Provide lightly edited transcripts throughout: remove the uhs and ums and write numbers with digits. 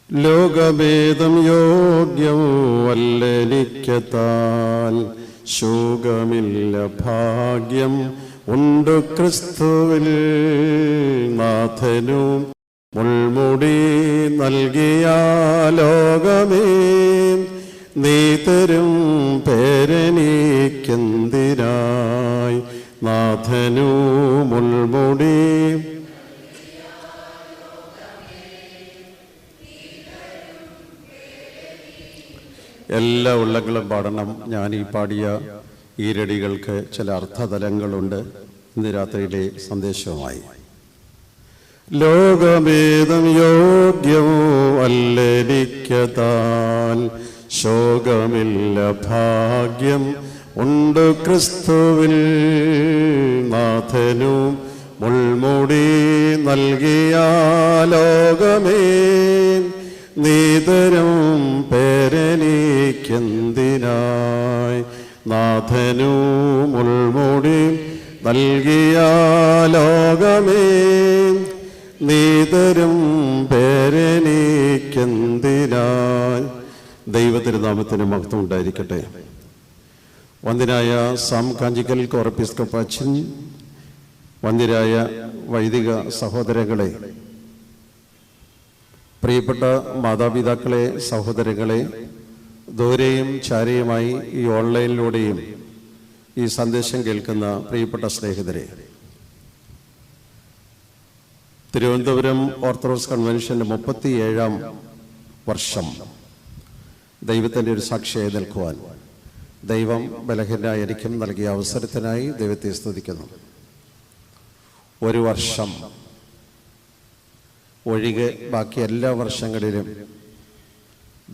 ലോകഭേദം യോഗ്യമല്ലെനിക്കത്താൽ ശോകമില്ല ഭാഗ്യം ഉണ്ട് ക്രിസ്തുവിൽ. നാഥനു മുൾമുടി നൽകിയ ലോകമേ നീ തരും പേരെനിക്കെന്തിനായി. നാഥനു മുൾമുടി എല്ലാ ഉള്ളങ്ങളും പാടണം. ഞാൻ ഈ പാടിയ ഈരടികൾക്ക് ചില അർത്ഥതലങ്ങളുണ്ട്. ഇന്ന് രാത്രിയിലെ സന്ദേശവുമായി ലോകഭേദം യോഗ്യമോ അല്ലെനിക്കതാൽ ശോകമില്ല ഭാഗ്യം ഉണ്ട് ക്രിസ്തുവിൽ. നാഥനു മുൾമുടി നൽകിയ ലോകമേ നീ തരും പേരെനിക്കെന്തിനായി. നാഥനു മുൾമുടി നൽകിയ ലോകമേ നീ തരും പേരെനിക്കെന്തിനായി. ദൈവതിരുനാമത്തിന് മഹത്വം ഉണ്ടായിരിക്കട്ടെ. വന്ദ്യനായ സാം കാഞ്ചിക്കൽ കോറപ്പിസ്കോപ്പ് അച്ഛൻ, വന്ദ്യരായ വൈദിക സഹോദരങ്ങളെ, പ്രിയപ്പെട്ട മാതാപിതാക്കളെ, സഹോദരങ്ങളെ, ദൂരെയും ചാരയുമായി ഈ ഓൺലൈനിലൂടെയും ഈ സന്ദേശം കേൾക്കുന്ന പ്രിയപ്പെട്ട സ്നേഹിതരെ, തിരുവനന്തപുരം ഓർത്തഡോക്സ് കൺവെൻഷൻ്റെ 37ാം വർഷം ദൈവത്തിൻ്റെ ഒരു സാക്ഷിയായി നിൽക്കുവാൻ ദൈവം ബലഹീനനായ എനിക്കും നൽകിയ അവസരത്തിനായി ദൈവത്തെ സ്തുതിക്കുന്നു. ഒരു വർഷം ഒഴികെ ബാക്കി എല്ലാ വർഷങ്ങളിലും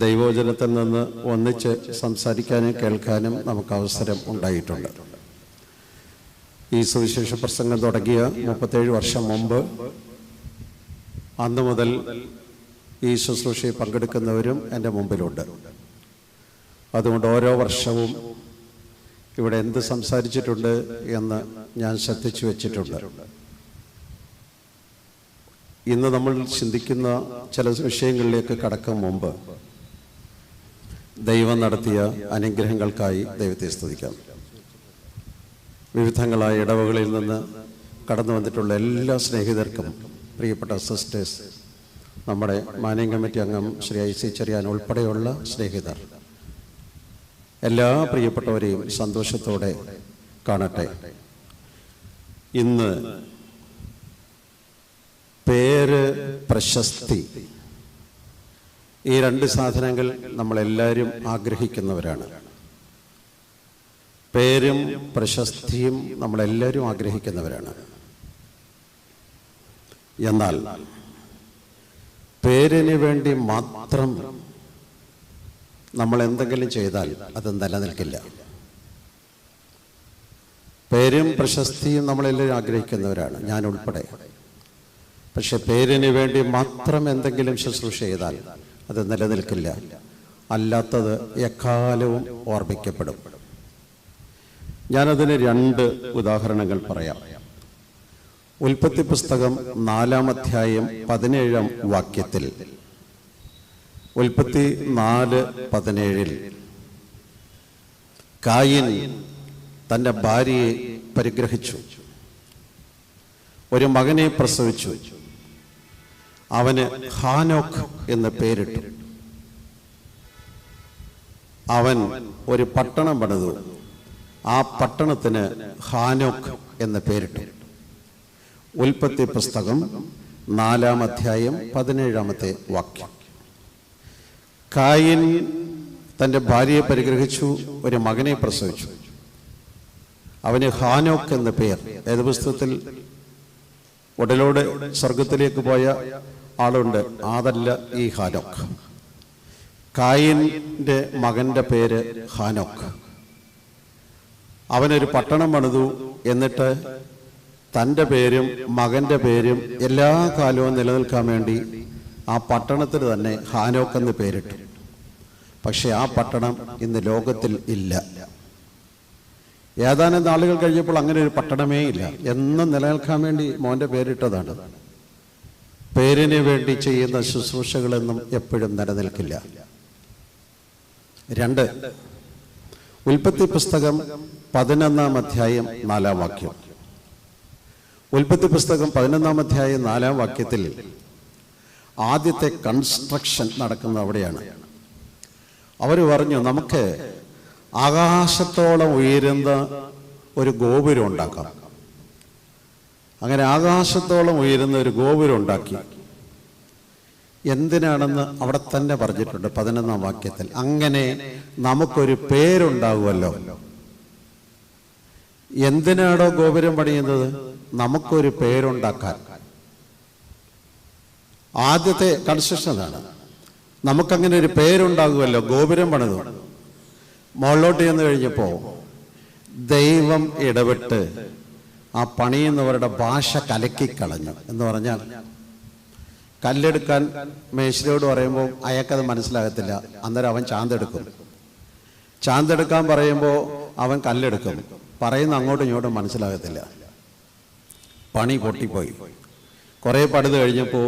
ദൈവവചനത്തിൽ നിന്ന് ഒന്നിച്ച് സംസാരിക്കാനും കേൾക്കാനും നമുക്ക് അവസരം ഉണ്ടായിട്ടുണ്ട്. ഈ സുവിശേഷ പ്രസംഗം തുടങ്ങിയ 37 വർഷം മുമ്പ് അന്ന് മുതൽ ഈ ശുശ്രൂഷയിൽ പങ്കെടുക്കുന്നവരും എൻ്റെ മുമ്പിലുണ്ട്. അതുകൊണ്ട് ഓരോ വർഷവും ഇവിടെ എന്ത് സംസാരിച്ചിട്ടുണ്ട് എന്ന് ഞാൻ ശ്രദ്ധിച്ചു വച്ചിട്ടുണ്ട്. ഇന്ന് നമ്മൾ ചിന്തിക്കുന്ന ചില വിഷയങ്ങളിലേക്ക് കടക്കും മുമ്പ് ദൈവം നടത്തിയ അനുഗ്രഹങ്ങൾക്കായി ദൈവത്തെ സ്തുതിക്കാം. വിവിധങ്ങളായ ഇടവകളിൽ നിന്ന് കടന്നു വന്നിട്ടുള്ള എല്ലാ സ്നേഹിതർക്കും, പ്രിയപ്പെട്ട സിസ്റ്റേഴ്സ്, നമ്മുടെ മാനേജിംഗ് കമ്മിറ്റി അംഗം ശ്രീ IC ചെറിയാൻ ഉൾപ്പെടെയുള്ള സ്നേഹിതർ, എല്ലാ പ്രിയപ്പെട്ടവരെയും സന്തോഷത്തോടെ കാണട്ടെ. ഇന്ന് പേര്, പ്രശസ്തി, ഈ രണ്ട് സാധനങ്ങൾ നമ്മളെല്ലാവരും ആഗ്രഹിക്കുന്നവരാണ്. പേരും പ്രശസ്തിയും നമ്മളെല്ലാവരും ആഗ്രഹിക്കുന്നവരാണ്. എന്നാൽ പേരിന് വേണ്ടി മാത്രം നമ്മൾ എന്തെങ്കിലും ചെയ്താൽ അത് നിലനിൽക്കില്ല. പേരും പ്രശസ്തിയും നമ്മളെല്ലാവരും ആഗ്രഹിക്കുന്നവരാണ്, ഞാൻ ഉൾപ്പെടെ. പക്ഷെ പേരിന് വേണ്ടി മാത്രം എന്തെങ്കിലും ശുശ്രൂഷ ചെയ്താൽ അത് നിലനിൽക്കില്ല. അല്ലാത്തത് എക്കാലവും ഓർമ്മിക്കപ്പെടും. ഞാനതിന് 2 ഉദാഹരണങ്ങൾ പറയാം. ഉൽപ്പത്തി പുസ്തകം 4-ാം അധ്യായം 17-ാം വാക്യത്തിൽ, ഉൽപ്പത്തി 4:17, കായീൻ തൻ്റെ ഭാര്യയെ പരിഗ്രഹിച്ചു, ഒരു മകനെ പ്രസവിച്ചു, അവന് ഹാനോക്ക് എന്ന് പേരിട്ടു. അവൻ ഒരു പട്ടണം പണിതു, ആ പട്ടണത്തിന് ഹാനോക്ക് എന്ന് പേരിട്ടു. ഉൽപ്പത്തി പുസ്തകം 4-ാം അധ്യായം 17-ാമത്തെ വാക്യം. കായീൻ തൻ്റെ ഭാര്യയെ പരിഗ്രഹിച്ചു, ഒരു മകനെ പ്രസവിച്ചു, അവന് ഹാനോക്ക് എന്ന പേർ. ഏത് പുസ്തകത്തിൽ? ഉടലോട് സ്വർഗത്തിലേക്ക് പോയ ആളുണ്ട്, അതല്ല ഈ ഹാനോക്ക്. കായീൻ്റെ മകൻ്റെ പേര് ഹാനോക്ക്. അവനൊരു പട്ടണം പണിതു, എന്നിട്ട് തൻ്റെ പേരും മകൻ്റെ പേരും എല്ലാ കാലവും നിലനിൽക്കാൻ വേണ്ടി ആ പട്ടണത്തിന് തന്നെ ഹാനോക്ക് എന്ന് പേരിട്ടു. പക്ഷെ ആ പട്ടണം ഇന്ന് ലോകത്തിൽ ഇല്ല. ഏതാനും നാളുകൾ കഴിഞ്ഞപ്പോൾ അങ്ങനെ ഒരു പട്ടണമേ ഇല്ല. എന്നും നിലനിൽക്കാൻ വേണ്ടി മോൻ്റെ പേരിട്ടതാണ്. പേരിന് വേണ്ടി ചെയ്യുന്ന ശുശ്രൂഷകളൊന്നും എപ്പോഴും നിലനിൽക്കില്ല. 2, ഉൽപ്പത്തി പുസ്തകം 11-ാം അധ്യായം 4-ാം വാക്യം. ഉൽപ്പത്തി പുസ്തകം 11-ാം അധ്യായം 4-ാം വാക്യത്തിൽ ആദ്യത്തെ കൺസ്ട്രക്ഷൻ നടക്കുന്നത് അവിടെയാണ്. അവർ പറഞ്ഞു, നമുക്ക് ആകാശത്തോളം ഉയരുന്ന ഒരു ഗോപുരം ഉണ്ടാക്കാം. അങ്ങനെ ആകാശത്തോളം ഉയരുന്ന ഒരു ഗോപുരം ഉണ്ടാക്കി. എന്തിനാണെന്ന് അവിടെ തന്നെ പറഞ്ഞിട്ടുണ്ട് 11-ാം വാക്യത്തിൽ. അങ്ങനെ നമുക്കൊരു പേരുണ്ടാകുമല്ലോ. എന്തിനാണോ ഗോപുരം പണിയുന്നത്? നമുക്കൊരു പേരുണ്ടാക്കാൻ. ആദ്യത്തെ കൺസ്ട്രക്ഷൻ ആണ്. നമുക്കങ്ങനെ ഒരു പേരുണ്ടാകുമല്ലോ. ഗോപുരം പണിതു. മുകളിലോട്ട് ചെന്ന് കഴിഞ്ഞപ്പോൾ ദൈവം ഇടപെട്ട് ആ പണിയുന്നവരുടെ ഭാഷ കലക്കിക്കളഞ്ഞു. എന്ന് പറഞ്ഞാൽ, കല്ലെടുക്കാൻ മേശിരിയോട് പറയുമ്പോൾ അയാൾക്കത് മനസ്സിലാകത്തില്ല. അന്നേരം അവൻ ചാന്തെടുക്കും. ചാന്തെടുക്കാൻ പറയുമ്പോൾ അവൻ കല്ലെടുക്കും. പറയുന്ന അങ്ങോട്ടും ഇങ്ങോട്ടും മനസ്സിലാകത്തില്ല. പണി പൊട്ടിപ്പോയി. കുറേ പണിത് കഴിഞ്ഞപ്പോൾ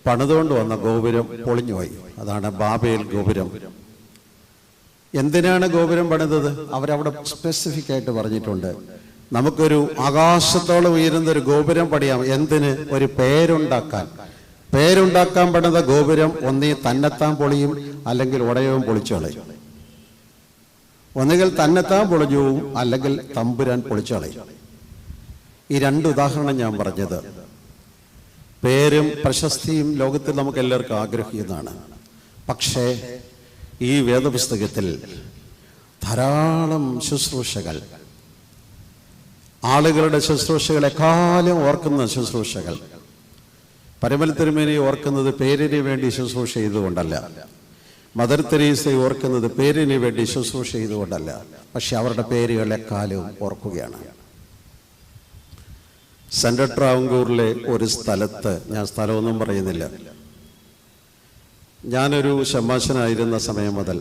പണിതുകൊണ്ട് വന്ന ഗോപുരം പൊളിഞ്ഞുപോയി. അതാണ് ബാബേൽ ഗോപുരം. എന്തിനാണ് ഗോപുരം പണിതത്? അവരവിടെ സ്പെസിഫിക് ആയിട്ട് പറഞ്ഞിട്ടുണ്ട്. നമുക്കൊരു ആകാശത്തോളം ഉയരുന്ന ഒരു ഗോപുരം പണിയാം. എന്തിന്? ഒരു പേരുണ്ടാക്കാൻ. പേരുണ്ടാക്കാൻ പണിത ഗോപുരം ഒന്നീ തന്നെത്താൻ പൊളിയും, അല്ലെങ്കിൽ ഉടയവും പൊളിച്ചോളയും. ഒന്നുകിൽ തന്നെത്താൻ പൊളിഞ്ഞു പോവും, അല്ലെങ്കിൽ തമ്പുരാൻ പൊളിച്ചോളയും. ഈ 2 ഉദാഹരണം ഞാൻ പറഞ്ഞത്. പേരും പ്രശസ്തിയും ലോകത്തിൽ നമുക്ക് എല്ലാവർക്കും ആഗ്രഹിക്കുന്നതാണ്. പക്ഷേ ഈ വേദപുസ്തകത്തിൽ ധാരാളം ശുശ്രൂഷകൾ, ആളുകളുടെ ശുശ്രൂഷകളെക്കാളും ഓർക്കുന്ന ശുശ്രൂഷകൾ. പരിമല തിരുമേനിയെ ഓർക്കുന്നത് പേരിന് വേണ്ടി ശുശ്രൂഷ ചെയ്തുകൊണ്ടല്ല. മദർ തെരേസയെ ഓർക്കുന്നത് പേരിന് വേണ്ടി ശുശ്രൂഷ ചെയ്തുകൊണ്ടല്ല. പക്ഷെ അവരുടെ പേരുകളെക്കാലവും ഓർക്കുകയാണ്. സെൻട്രൽ ട്രാവൻകൂറിലെ ഒരു സ്ഥലത്ത്, ഞാൻ സ്ഥലമൊന്നും പറയുന്നില്ല, ഞാനൊരു ശമ്മാശനായിരുന്ന സമയം മുതൽ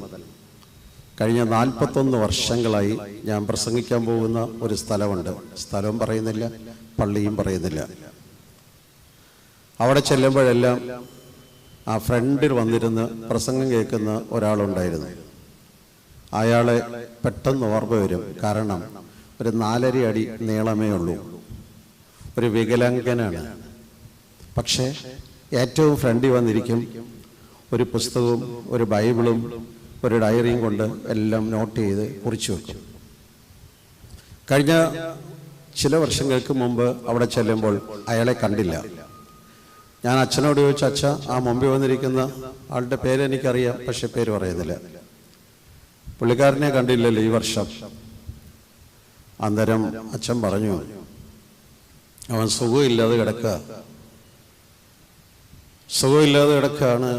കഴിഞ്ഞ 41 വർഷങ്ങളായി ഞാൻ പ്രസംഗിക്കാൻ പോകുന്ന ഒരു സ്ഥലമുണ്ട്. സ്ഥലവും പറയുന്നില്ല, പള്ളിയും പറയുന്നില്ല. അവിടെ ചെല്ലുമ്പോഴെല്ലാം ആ ഫ്രണ്ടിൽ വന്നിരുന്ന് പ്രസംഗം കേൾക്കുന്ന ഒരാളുണ്ടായിരുന്നു. അയാളെ പെട്ടെന്ന് ഓർമ്മ വരും. കാരണം ഒരു 4.5 അടി നീളമേ ഉള്ളൂ. ഒരു വികലാംഗനാണ്. പക്ഷേ ഏറ്റവും ഫ്രണ്ടിൽ വന്നിരിക്കും. ഒരു പുസ്തകവും ഒരു ബൈബിളും ഒരു ഡയറിയും കൊണ്ട് എല്ലാം നോട്ട് ചെയ്ത് കുറിച്ചു വെക്കും. കഴിഞ്ഞ ചില വർഷങ്ങൾക്ക് മുമ്പ് അവിടെ ചെല്ലുമ്പോൾ അയാളെ കണ്ടില്ല. ഞാൻ അച്ഛനോട് ചോദിച്ചു, അച്ഛ, ആ മുമ്പിൽ വന്നിരിക്കുന്ന ആളുടെ പേര് എനിക്കറിയാം, പക്ഷെ പേര് പറയുന്നില്ല. പുള്ളിക്കാരനെ കണ്ടില്ലല്ലോ ഈ വർഷം. അന്നേരം അച്ഛൻ പറഞ്ഞു, അവൻ സുഖമില്ലാതെ കിടക്കുകയാണ്.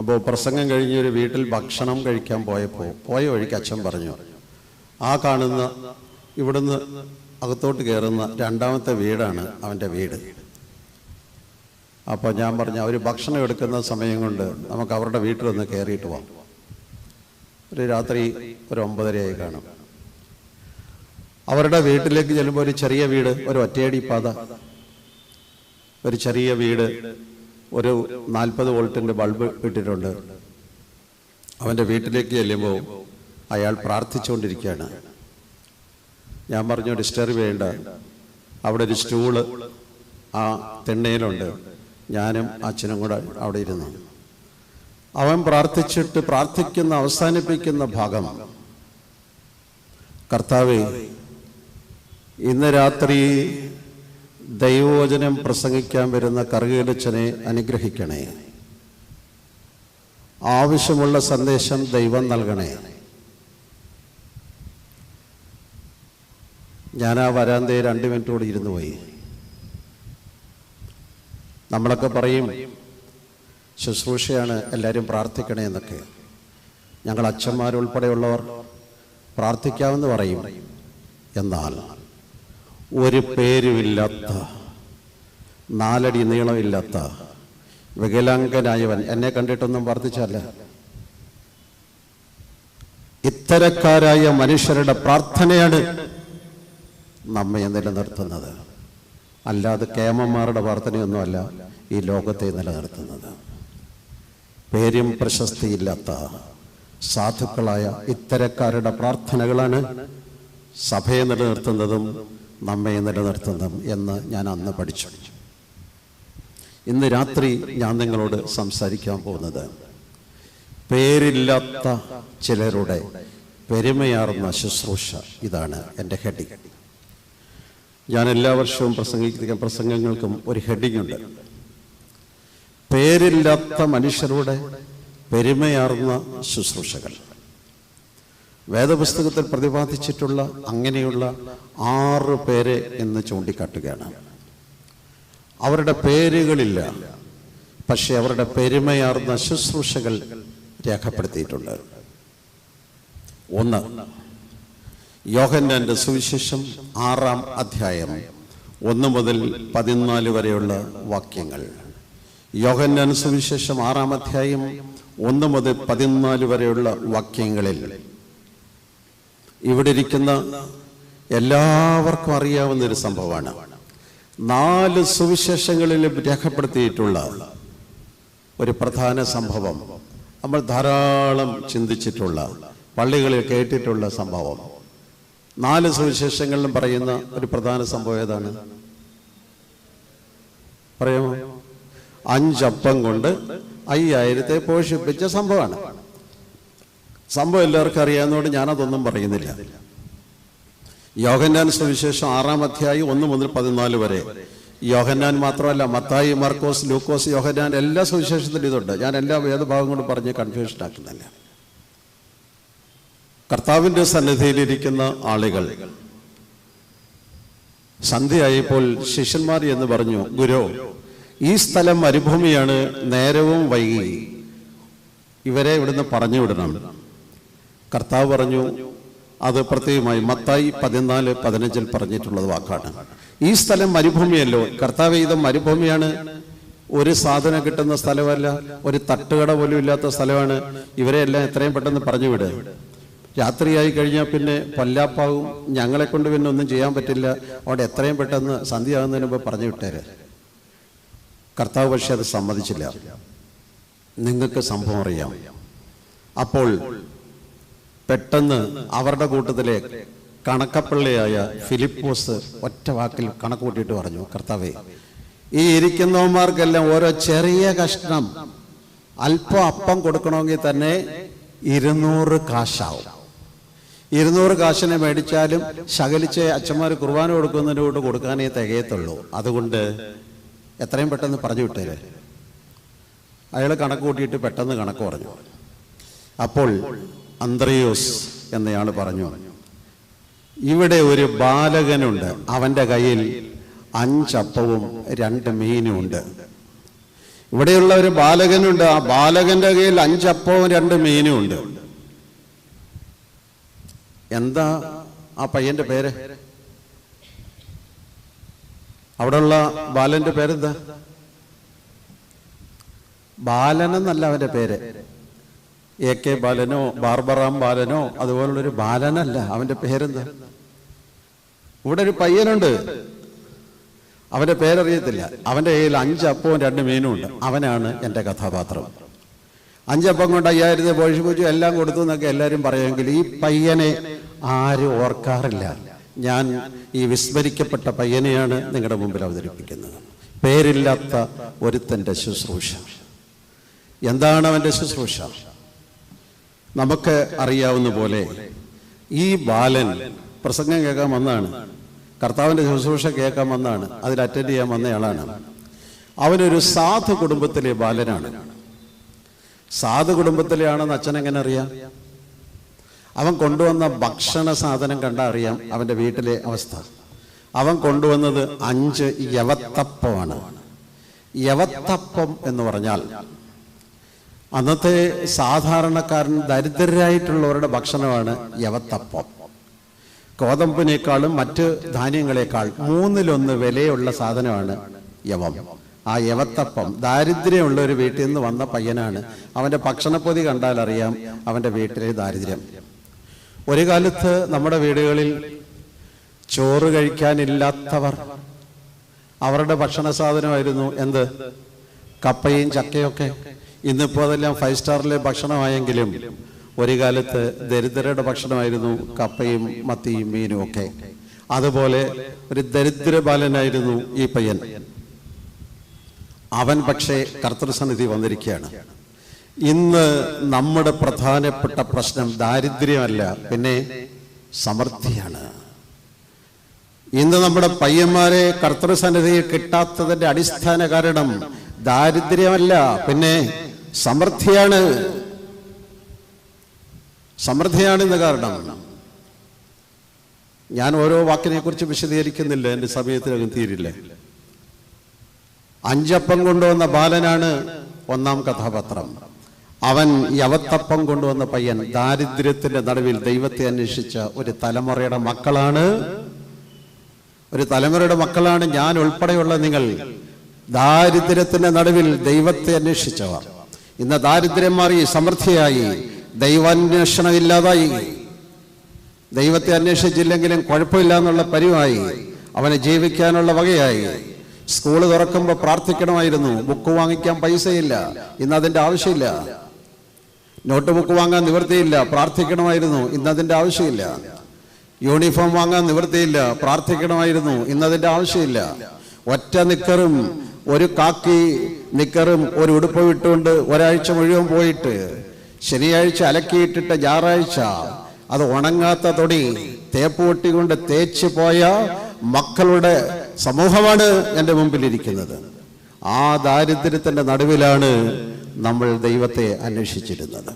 അപ്പോൾ പ്രസംഗം കഴിഞ്ഞ് ഒരു വീട്ടിൽ ഭക്ഷണം കഴിക്കാൻ പോയ വഴിക്ക് അച്ഛൻ പറഞ്ഞു, ആ കാണുന്ന ഇവിടുന്ന് അകത്തോട്ട് കയറുന്ന 2ാമത്തെ വീടാണ് അവൻ്റെ വീട്. അപ്പോൾ ഞാൻ പറഞ്ഞു, അവർ ഭക്ഷണം എടുക്കുന്ന സമയം കൊണ്ട് നമുക്ക് അവരുടെ വീട്ടിലൊന്ന് കയറിയിട്ട് പോകാം. ഒരു രാത്രി ഒരു 9:30 കാണും. അവരുടെ വീട്ടിലേക്ക് ചെല്ലുമ്പോൾ ഒരു ചെറിയ വീട്, ഒരു ഒറ്റയടി പാത, ഒരു ചെറിയ വീട്, ഒരു 40 വോൾട്ടിൻ്റെ ബൾബ് ഇട്ടിട്ടുണ്ട്. അവൻ്റെ വീട്ടിലേക്ക് ചെല്ലുമ്പോൾ അയാൾ പ്രാർത്ഥിച്ചുകൊണ്ടിരിക്കുകയാണ്. ഞാൻ പറഞ്ഞു, ഡിസ്റ്റർബ് ചെയ്യേണ്ട, അവിടെ ഒരു സ്റ്റൂള് ആ തിണ്ണയിലുണ്ട്. ഞാനും അച്ഛനും കൂടെ അവിടെ ഇരുന്നു. അവൻ പ്രാർത്ഥിക്കുന്ന അവസാനിപ്പിക്കുന്ന ഭാഗം, കർത്താവേ, ഇന്ന് രാത്രി ദൈവവചനം പ്രസംഗിക്കാൻ വരുന്ന കറുകയിലച്ചനെ അനുഗ്രഹിക്കണേ. ആവശ്യമുള്ള സന്ദേശം ദൈവം നൽകണേ. ഞാൻ ആ വരാന്തയിൽ 2 മിനിറ്റ് കൂടി ഇരുന്നു പോയി. നമ്മളൊക്കെ പറയും ശുശ്രൂഷയാണ്, എല്ലാവരും പ്രാർത്ഥിക്കണേ എന്നൊക്കെ. ഞങ്ങൾ അച്ഛന്മാരുൾപ്പെടെയുള്ളവർ പ്രാർത്ഥിക്കാമെന്ന് പറയും. എന്നാൽ ഒരു പേരുമില്ലാത്ത, 4 അടി നീളമില്ലാത്ത വികലാംഗനായവൻ എന്നെ കണ്ടിട്ടൊന്നും പ്രാർത്ഥിച്ചല്ല. ഇത്തരക്കാരായ മനുഷ്യരുടെ പ്രാർത്ഥനയാണ് നമ്മെ നിലനിർത്തുന്നത്. അല്ലാതെ കേമന്മാരുടെ പ്രാർത്ഥനയൊന്നുമല്ല ഈ ലോകത്തെ നിലനിർത്തുന്നത്. പേരും പ്രശസ്തിയില്ലാത്ത സാധുക്കളായ ഇത്തരക്കാരുടെ പ്രാർത്ഥനകളാണ് സഭയെ നിലനിർത്തുന്നതും നമ്മെ നിലനിർത്തുന്നതും എന്ന് ഞാൻ അന്ന് പഠിച്ചു. ഇന്ന് രാത്രി ഞാൻ നിങ്ങളോട് സംസാരിക്കാൻ പോകുന്നത് പേരില്ലാത്ത ചിലരുടെ പെരുമയാർന്ന ശുശ്രൂഷ. ഇതാണ് എൻ്റെ ഹെഡിങ്. ഞാൻ എല്ലാ വർഷവും പ്രസംഗിക്കുന്ന പ്രസംഗങ്ങൾക്കും ഒരു ഹെഡിങ് ഉണ്ട്. പേരില്ലാത്ത മനുഷ്യരുടെ പെരുമയാർന്ന ശുശ്രൂഷകൾ. വേദപുസ്തകത്തിൽ പ്രതിപാദിച്ചിട്ടുള്ള അങ്ങനെയുള്ള 6 പേരെ എന്ന് ചൂണ്ടിക്കാട്ടുകയാണ്. അവരുടെ പേരുകളില്ല, പക്ഷെ അവരുടെ പെരുമയാർന്ന ശുശ്രൂഷകൾ രേഖപ്പെടുത്തിയിട്ടുണ്ട്. 1, യോഹന്നാന്റെ സുവിശേഷം 6-ാം അധ്യായം 1 മുതൽ 14 വരെയുള്ള വാക്യങ്ങൾ. യോഹന്നാൻ സുവിശേഷം 6-ാം അധ്യായം 1 മുതൽ 14 വരെയുള്ള വാക്യങ്ങളിൽ ഇവിടെ ഇരിക്കുന്ന എല്ലാവർക്കും അറിയാവുന്ന ഒരു സംഭവമാണ്. 4 സുവിശേഷങ്ങളിലും രേഖപ്പെടുത്തിയിട്ടുള്ള ഒരു പ്രധാന സംഭവം, നമ്മൾ ധാരാളം ചിന്തിച്ചിട്ടുള്ള, പള്ളികളിൽ കേട്ടിട്ടുള്ള സംഭവം. 4 സുവിശേഷങ്ങളിലും പറയുന്ന ഒരു പ്രധാന സംഭവം ഏതാണ്? പറയാമോ? 5 അപ്പം കൊണ്ട് 5000 പോഷിപ്പിച്ച സംഭവമാണ്. സംഭവം എല്ലാവർക്കും അറിയാവുന്നതുകൊണ്ട് ഞാനതൊന്നും പറയുന്നില്ല. യോഹന്നാൻ സുവിശേഷം 6-ാം അധ്യായം 1 മുതൽ 14 വരെ. യോഹന്നാൻ മാത്രമല്ല, മത്തായി, മാർക്കോസ്, ലൂക്കോസ്, യോഹന്നാൻ എല്ലാ സുവിശേഷത്തിലും ഇതുണ്ട്. ഞാൻ എല്ലാ വേദഭാഗങ്ങളും പറഞ്ഞ് കൺഫ്യൂഷൻ ആക്കുന്നില്ല. കർത്താവിൻ്റെ സന്നിധിയിലിരിക്കുന്ന ആളുകൾ സന്ധ്യയായപ്പോൾ ശിഷ്യന്മാർ എന്ന് പറഞ്ഞു, ഗുരു, ഈ സ്ഥലം മരുഭൂമിയാണ്, നേരവും വൈകി, ഇവരെ ഇവിടുന്ന് പറഞ്ഞു വിടണം. കർത്താവ് പറഞ്ഞു, അത് പ്രത്യേകമായി മത്തായി 14:15 പറഞ്ഞിട്ടുള്ളത് വാക്കാണ്. ഈ സ്ഥലം മരുഭൂമിയല്ലോ. കർത്താവ്, ഇത് മരുഭൂമിയാണ്, ഒരു സാധനം കിട്ടുന്ന സ്ഥലമല്ല, ഒരു തട്ടുകട പോലും ഇല്ലാത്ത സ്ഥലമാണ്. ഇവരെ എല്ലാം എത്രയും പെട്ടെന്ന് പറഞ്ഞു വിട്. രാത്രിയായി കഴിഞ്ഞാൽ പിന്നെ പല്ലാപ്പാവും, ഞങ്ങളെ കൊണ്ട് പിന്നെ ഒന്നും ചെയ്യാൻ പറ്റില്ല. അവിടെ എത്രയും പെട്ടെന്ന് സന്ധ്യയാകുന്നതിന് മുമ്പ് പറഞ്ഞു വിട്ടേര്. കർത്താവ് പക്ഷെ അത് സമ്മതിച്ചില്ല. നിങ്ങൾക്ക് സംഭവം അറിയാം. അപ്പോൾ പെട്ടെന്ന് അവരുടെ കൂട്ടത്തിലെ കണക്കപ്പള്ളിയായ ഫിലിപ്പോസ് ഒറ്റ വാക്കിൽ കണക്ക് കൂട്ടിയിട്ട് പറഞ്ഞു, കർത്താവേ, ഈ ഇരിക്കുന്നവന്മാർക്കെല്ലാം ഓരോ ചെറിയ കഷ്ണം അല്പം അപ്പം കൊടുക്കണമെങ്കിൽ തന്നെ 200 കാശാവും. 200 കാശിനെ മേടിച്ചാലും ശകലിച്ച് അച്ഛന്മാർ കുർബാന കൊടുക്കുന്നതിന് കൊണ്ട് കൊടുക്കാനേ തികയത്തുള്ളൂ. അതുകൊണ്ട് എത്രയും പെട്ടെന്ന് പറഞ്ഞു വിട്ടേര്. അയാൾ കണക്ക് കൂട്ടിയിട്ട് പെട്ടെന്ന് കണക്ക് പറഞ്ഞു. അപ്പോൾ അന്ത്രയോസ് എന്നയാൾ പറഞ്ഞു, ഇവിടെ ഒരു ബാലകനുണ്ട്, അവൻ്റെ കയ്യിൽ 5 അപ്പവും 2 മീനും ഉണ്ട്. ഇവിടെയുള്ള ഒരു ബാലകനുണ്ട്, ആ ബാലകന്റെ കയ്യിൽ 5 അപ്പവും 2 മീനും ഉണ്ട്. എന്താ ആ പയ്യന്റെ പേര്? അവിടെയുള്ള ബാലന്റെ പേരെന്താ? ബാലനെന്നല്ല അവന്റെ പേര്. AK ബാലനോ ബാർബറാം ബാലനോ അതുപോലുള്ളൊരു ബാലനല്ല. അവന്റെ പേരെന്താ? ഇവിടെ ഒരു പയ്യനുണ്ട്, അവന്റെ പേരറിയത്തില്ല. അവന്റെ കയ്യിൽ 5 അപ്പവും 2 മീനും ഉണ്ട്. അവനാണ് എൻ്റെ കഥാപാത്രം. 5 അപ്പം കൊണ്ട് 5000 പോഷിപ്പിച്ചു, എല്ലാം കൊടുത്തു എന്നൊക്കെ എല്ലാവരും പറയുമെങ്കിൽ ഈ പയ്യനെ ആരും ഓർക്കാറില്ല. ഞാൻ ഈ വിസ്മരിക്കപ്പെട്ട പയ്യനെയാണ് നിങ്ങളുടെ മുമ്പിൽ അവതരിപ്പിക്കുന്നത്. പേരില്ലാത്ത ഒരുത്തൻ്റെ ശുശ്രൂഷ. എന്താണ് അവൻ്റെ ശുശ്രൂഷ? നമുക്ക് അറിയാവുന്ന പോലെ ഈ ബാലൻ പ്രസംഗം കേൾക്കാൻ വന്നതാണ്, കർത്താവിൻ്റെ ശുശ്രൂഷ കേൾക്കാൻ വന്നതാണ്, അതിൽ അറ്റൻഡ് ചെയ്യാൻ വന്നയാളാണ്. അവനൊരു സാധു കുടുംബത്തിലെ ബാലനാണ്. സാധു കുടുംബത്തിലെ ആണെന്ന് അച്ഛൻ എങ്ങനെ അറിയാം? അവൻ കൊണ്ടുവന്ന ഭക്ഷണ സാധനം കണ്ടാൽ അറിയാം അവൻ്റെ വീട്ടിലെ അവസ്ഥ. അവൻ കൊണ്ടുവന്നത് 5 യവത്തപ്പമാണ്. യവത്തപ്പം എന്ന് പറഞ്ഞാൽ അന്നത്തെ സാധാരണക്കാരൻ, ദരിദ്രരായിട്ടുള്ളവരുടെ ഭക്ഷണമാണ് യവത്തപ്പം. ഗോതമ്പിനേക്കാളും മറ്റ് ധാന്യങ്ങളെക്കാൾ 3-1 വിലയുള്ള സാധനമാണ് യവം. ആ യവത്തപ്പം ദാരിദ്ര്യമുള്ള ഒരു വീട്ടിൽ നിന്ന് വന്ന പയ്യനാണ്. അവൻ്റെ ഭക്ഷണപ്പൊതി കണ്ടാൽ അറിയാം അവൻ്റെ വീട്ടിലെ ദാരിദ്ര്യം. ഒരു കാലത്ത് നമ്മുടെ വീടുകളിൽ ചോറ് കഴിക്കാനില്ലാത്തവർ അവരുടെ ഭക്ഷണ സാധനമായിരുന്നു എന്ത്? കപ്പയും ചക്കയൊക്കെ. ഇന്നിപ്പോൾ അതെല്ലാം 5 സ്റ്റാറിലെ ഭക്ഷണമായെങ്കിലും ഒരു കാലത്ത് ദരിദ്രരുടെ ഭക്ഷണമായിരുന്നു കപ്പയും മത്തിയും മീനും ഒക്കെ. അതുപോലെ ഒരു ദരിദ്ര ബാലനായിരുന്നു ഈ പയ്യൻ. അവൻ പക്ഷേ കർത്തൃസന്നിധി വന്നിരിക്കുകയാണ്. ഇന്ന് നമ്മുടെ പ്രധാനപ്പെട്ട പ്രശ്നം ദാരിദ്ര്യമല്ല, പിന്നെ സമൃദ്ധിയാണ്. ഇന്ന് നമ്മുടെ പയ്യന്മാരെ കർത്തൃസന്നിധിയിൽ കിട്ടാത്തതിന്റെ അടിസ്ഥാന കാരണം ദാരിദ്ര്യമല്ല, പിന്നെ സമൃദ്ധിയാണ്. സമൃദ്ധിയാണിന്ന് കാരണം. ഞാൻ ഓരോ വാക്കിനെ കുറിച്ച് വിശദീകരിക്കുന്നില്ല, എൻ്റെ സമയത്തിനകം തീരില്ല. 5 അപ്പം കൊണ്ടുവന്ന ബാലനാണ് 1-ാം കഥാപാത്രം. അവൻ യവത്തപ്പം കൊണ്ടുവന്ന പയ്യൻ ദാരിദ്ര്യത്തിന്റെ നടുവിൽ ദൈവത്തെ അന്വേഷിച്ച ഒരു തലമുറയുടെ മക്കളാണ്. ഞാൻ ഉൾപ്പെടെയുള്ള നിങ്ങൾ ദാരിദ്ര്യത്തിന്റെ നടുവിൽ ദൈവത്തെ അന്വേഷിച്ചവർ. ഇന്ന് ദാരിദ്ര്യം മാറി സമൃദ്ധിയായി, ദൈവാന്വേഷണം ഇല്ലാതായി. ദൈവത്തെ അന്വേഷിച്ചില്ലെങ്കിലും കുഴപ്പമില്ല എന്നുള്ള പരിവായി, അവന് ജീവിക്കാനുള്ള വകയായി. സ്കൂള് തുറക്കുമ്പോൾ പ്രാർത്ഥിക്കണമായിരുന്നു, ബുക്ക് വാങ്ങിക്കാൻ പൈസയില്ല, ഇന്ന് അതിൻ്റെ ആവശ്യമില്ല. നോട്ട് ബുക്ക് വാങ്ങാൻ നിവൃത്തിയില്ല, പ്രാർത്ഥിക്കണമായിരുന്നു, ഇന്നതിൻ്റെ ആവശ്യമില്ല. യൂണിഫോം വാങ്ങാൻ നിവൃത്തിയില്ല, പ്രാർത്ഥിക്കണമായിരുന്നു, ഇന്നതിൻ്റെ ആവശ്യമില്ല. ഒറ്റ നിക്കറും ഒരു കാക്കി നിക്കറും ഒരു ഉടുപ്പ് വിട്ടുകൊണ്ട് ഒരാഴ്ച മുഴുവൻ പോയിട്ട് ശനിയാഴ്ച അലക്കിയിട്ടിട്ട് ഞായറാഴ്ച അത് ഉണങ്ങാത്ത തൊടി തേപ്പ് പൊട്ടിക്കൊണ്ട് തേച്ച് പോയ മക്കളുടെ സമൂഹമാണ് എൻ്റെ മുമ്പിലിരിക്കുന്നത്. ആ ദാരിദ്ര്യത്തിൻ്റെ നടുവിലാണ് നമ്മൾ ദൈവത്തെ അന്വേഷിച്ചിരുന്നത്.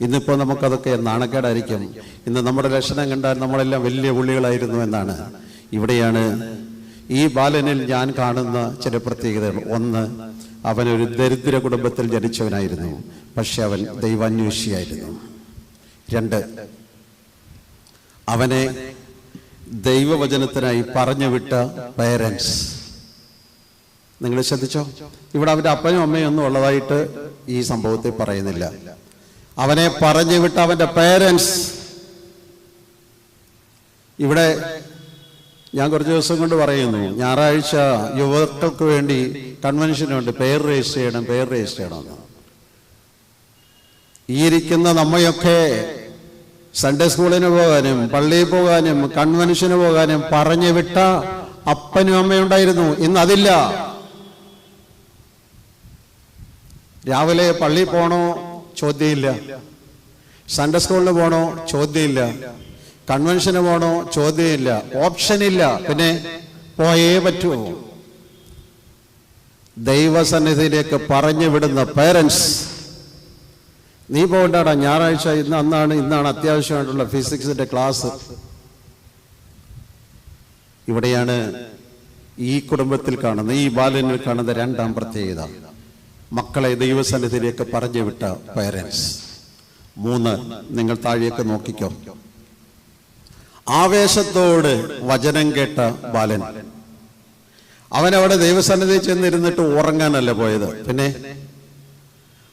ഇന്നിപ്പോൾ നമുക്കതൊക്കെ നാണക്കേടായിരിക്കും. ഇന്ന് നമ്മുടെ ലക്ഷണം കണ്ടാൽ നമ്മളെല്ലാം വലിയ പുള്ളികളായിരുന്നു എന്നാണ്. ഇവിടെയാണ് ഈ ബാലനിൽ ഞാൻ കാണുന്ന ചില പ്രത്യേകതകൾ. 1, അവനൊരു ദരിദ്ര കുടുംബത്തിൽ ജനിച്ചവനായിരുന്നു, പക്ഷെ അവൻ ദൈവാന്വേഷിയായിരുന്നു. 2, അവനെ ദൈവവചനത്തിനായി പറഞ്ഞു വിട്ട പേരൻസ്. നിങ്ങൾ ശ്രദ്ധിച്ചോ? ഇവിടെ അവൻ്റെ അപ്പനും അമ്മയും ഒന്നും ഉള്ളതായിട്ട് ഈ സംഭവത്തിൽ പറയുന്നില്ല. അവനെ പറഞ്ഞു വിട്ട അവൻ്റെ പേരൻസ്. ഇവിടെ ഞാൻ കുറച്ച് ദിവസം കൊണ്ട് പറയുന്നു, ഞായറാഴ്ച യുവർക്ക് വേണ്ടി കൺവെൻഷനുണ്ട്, പേര് രജിസ്റ്റർ ചെയ്യണം. ഈ ഇരിക്കുന്ന നമ്മയൊക്കെ സൺഡേ സ്കൂളിന് പോകാനും പള്ളിയിൽ പോകാനും കൺവെൻഷന് പോകാനും പറഞ്ഞു വിട്ട അപ്പനും അമ്മയുണ്ടായിരുന്നു. ഇന്ന് അതില്ല. രാവിലെ പള്ളിയിൽ പോണോ? ചോദ്യമില്ല. സൺഡേ സ്കൂളിന് പോണോ? ചോദ്യമില്ല. കൺവെൻഷന് പോണോ? ചോദ്യമില്ല. ഓപ്ഷനില്ല. പിന്നെ പോയേ പറ്റൂ. ദൈവസന്നിധിയിലേക്ക് പറഞ്ഞു വിടുന്ന പേരൻസ്. നീ പോകണ്ടാടാ, ഞായറാഴ്ച ഇന്നാണ് അത്യാവശ്യമായിട്ടുള്ള ഫിസിക്സിന്റെ ക്ലാസ്. ഇവിടെയാണ് ഈ കുടുംബത്തിൽ കാണുന്ന, ഈ ബാലനിൽ കാണുന്ന 2-ാം പ്രത്യേകത. മക്കളെ ദൈവസന്നിധിയിലേക്ക് പറഞ്ഞു വിട്ട പേരൻസ്. 3, നിങ്ങൾ താഴേക്ക് നോക്കിക്കോ. ആവേശത്തോട് വചനം കേട്ട ബാലൻ. അവനവിടെ ദൈവസന്നിധി ചെന്നിരുന്നിട്ട് ഉറങ്ങാനല്ല പോയത്, പിന്നെ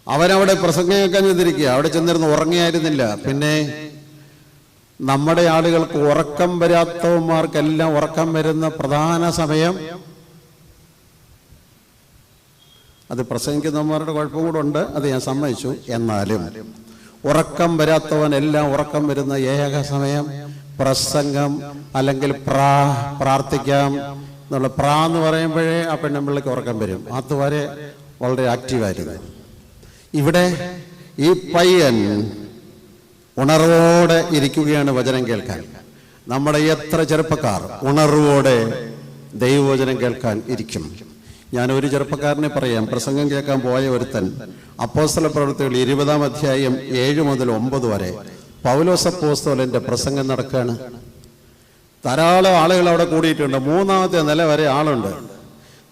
അവനവിടെ പ്രസംഗം കേൾക്കാൻ ചെന്നിരിക്കുക. അവിടെ ചെന്നിരുന്ന് ഉറങ്ങിയായിരുന്നില്ല. പിന്നെ നമ്മുടെ ആളുകൾക്ക് ഉറക്കം വരാത്തവന്മാർക്കെല്ലാം ഉറക്കം വരുന്ന പ്രധാന സമയം, അത് പ്രസംഗിക്കുന്നവന്മാരുടെ കുഴപ്പം കൂടെ ഉണ്ട്, അത് ഞാൻ സമ്മതിച്ചു. എന്നാലും ഉറക്കം വരാത്തവനെല്ലാം ഉറക്കം വരുന്ന ഏക സമയം പ്രസംഗം, അല്ലെങ്കിൽ പ്രാർത്ഥിക്കാം എന്നുള്ള എന്ന് പറയുമ്പോഴേ ആ പെണ്ണുമ്പിള്ളക്ക് ഉറക്കം വരും. അതുവരെ വളരെ ആക്റ്റീവായിരുന്നു. ഇവിടെ ഈ പയ്യൻ ഉണർവോടെ ഇരിക്കുകയാണ് വചനം കേൾക്കാൻ. നമ്മുടെ എത്ര ചെറുപ്പക്കാർ ഉണർവോടെ ദൈവവചനം കേൾക്കാൻ ഇരിക്കും? ഞാൻ ഒരു ചെറുപ്പക്കാരനെ പറയാം. പ്രസംഗം കേൾക്കാൻ പോയ ഒരുത്തൻ അപ്പോസ്തല പ്രവൃത്തികൾ 20-ാം അധ്യായം 7 മുതൽ 9 വരെ പൗലോസ് അപ്പോസ്തലന്റെ പ്രസംഗം നടക്കുകയാണ്. ധാരാളം ആളുകൾ അവിടെ കൂടിയിട്ടുണ്ട്. 3-ാമത്തെ നില വരെ ആളുണ്ട്.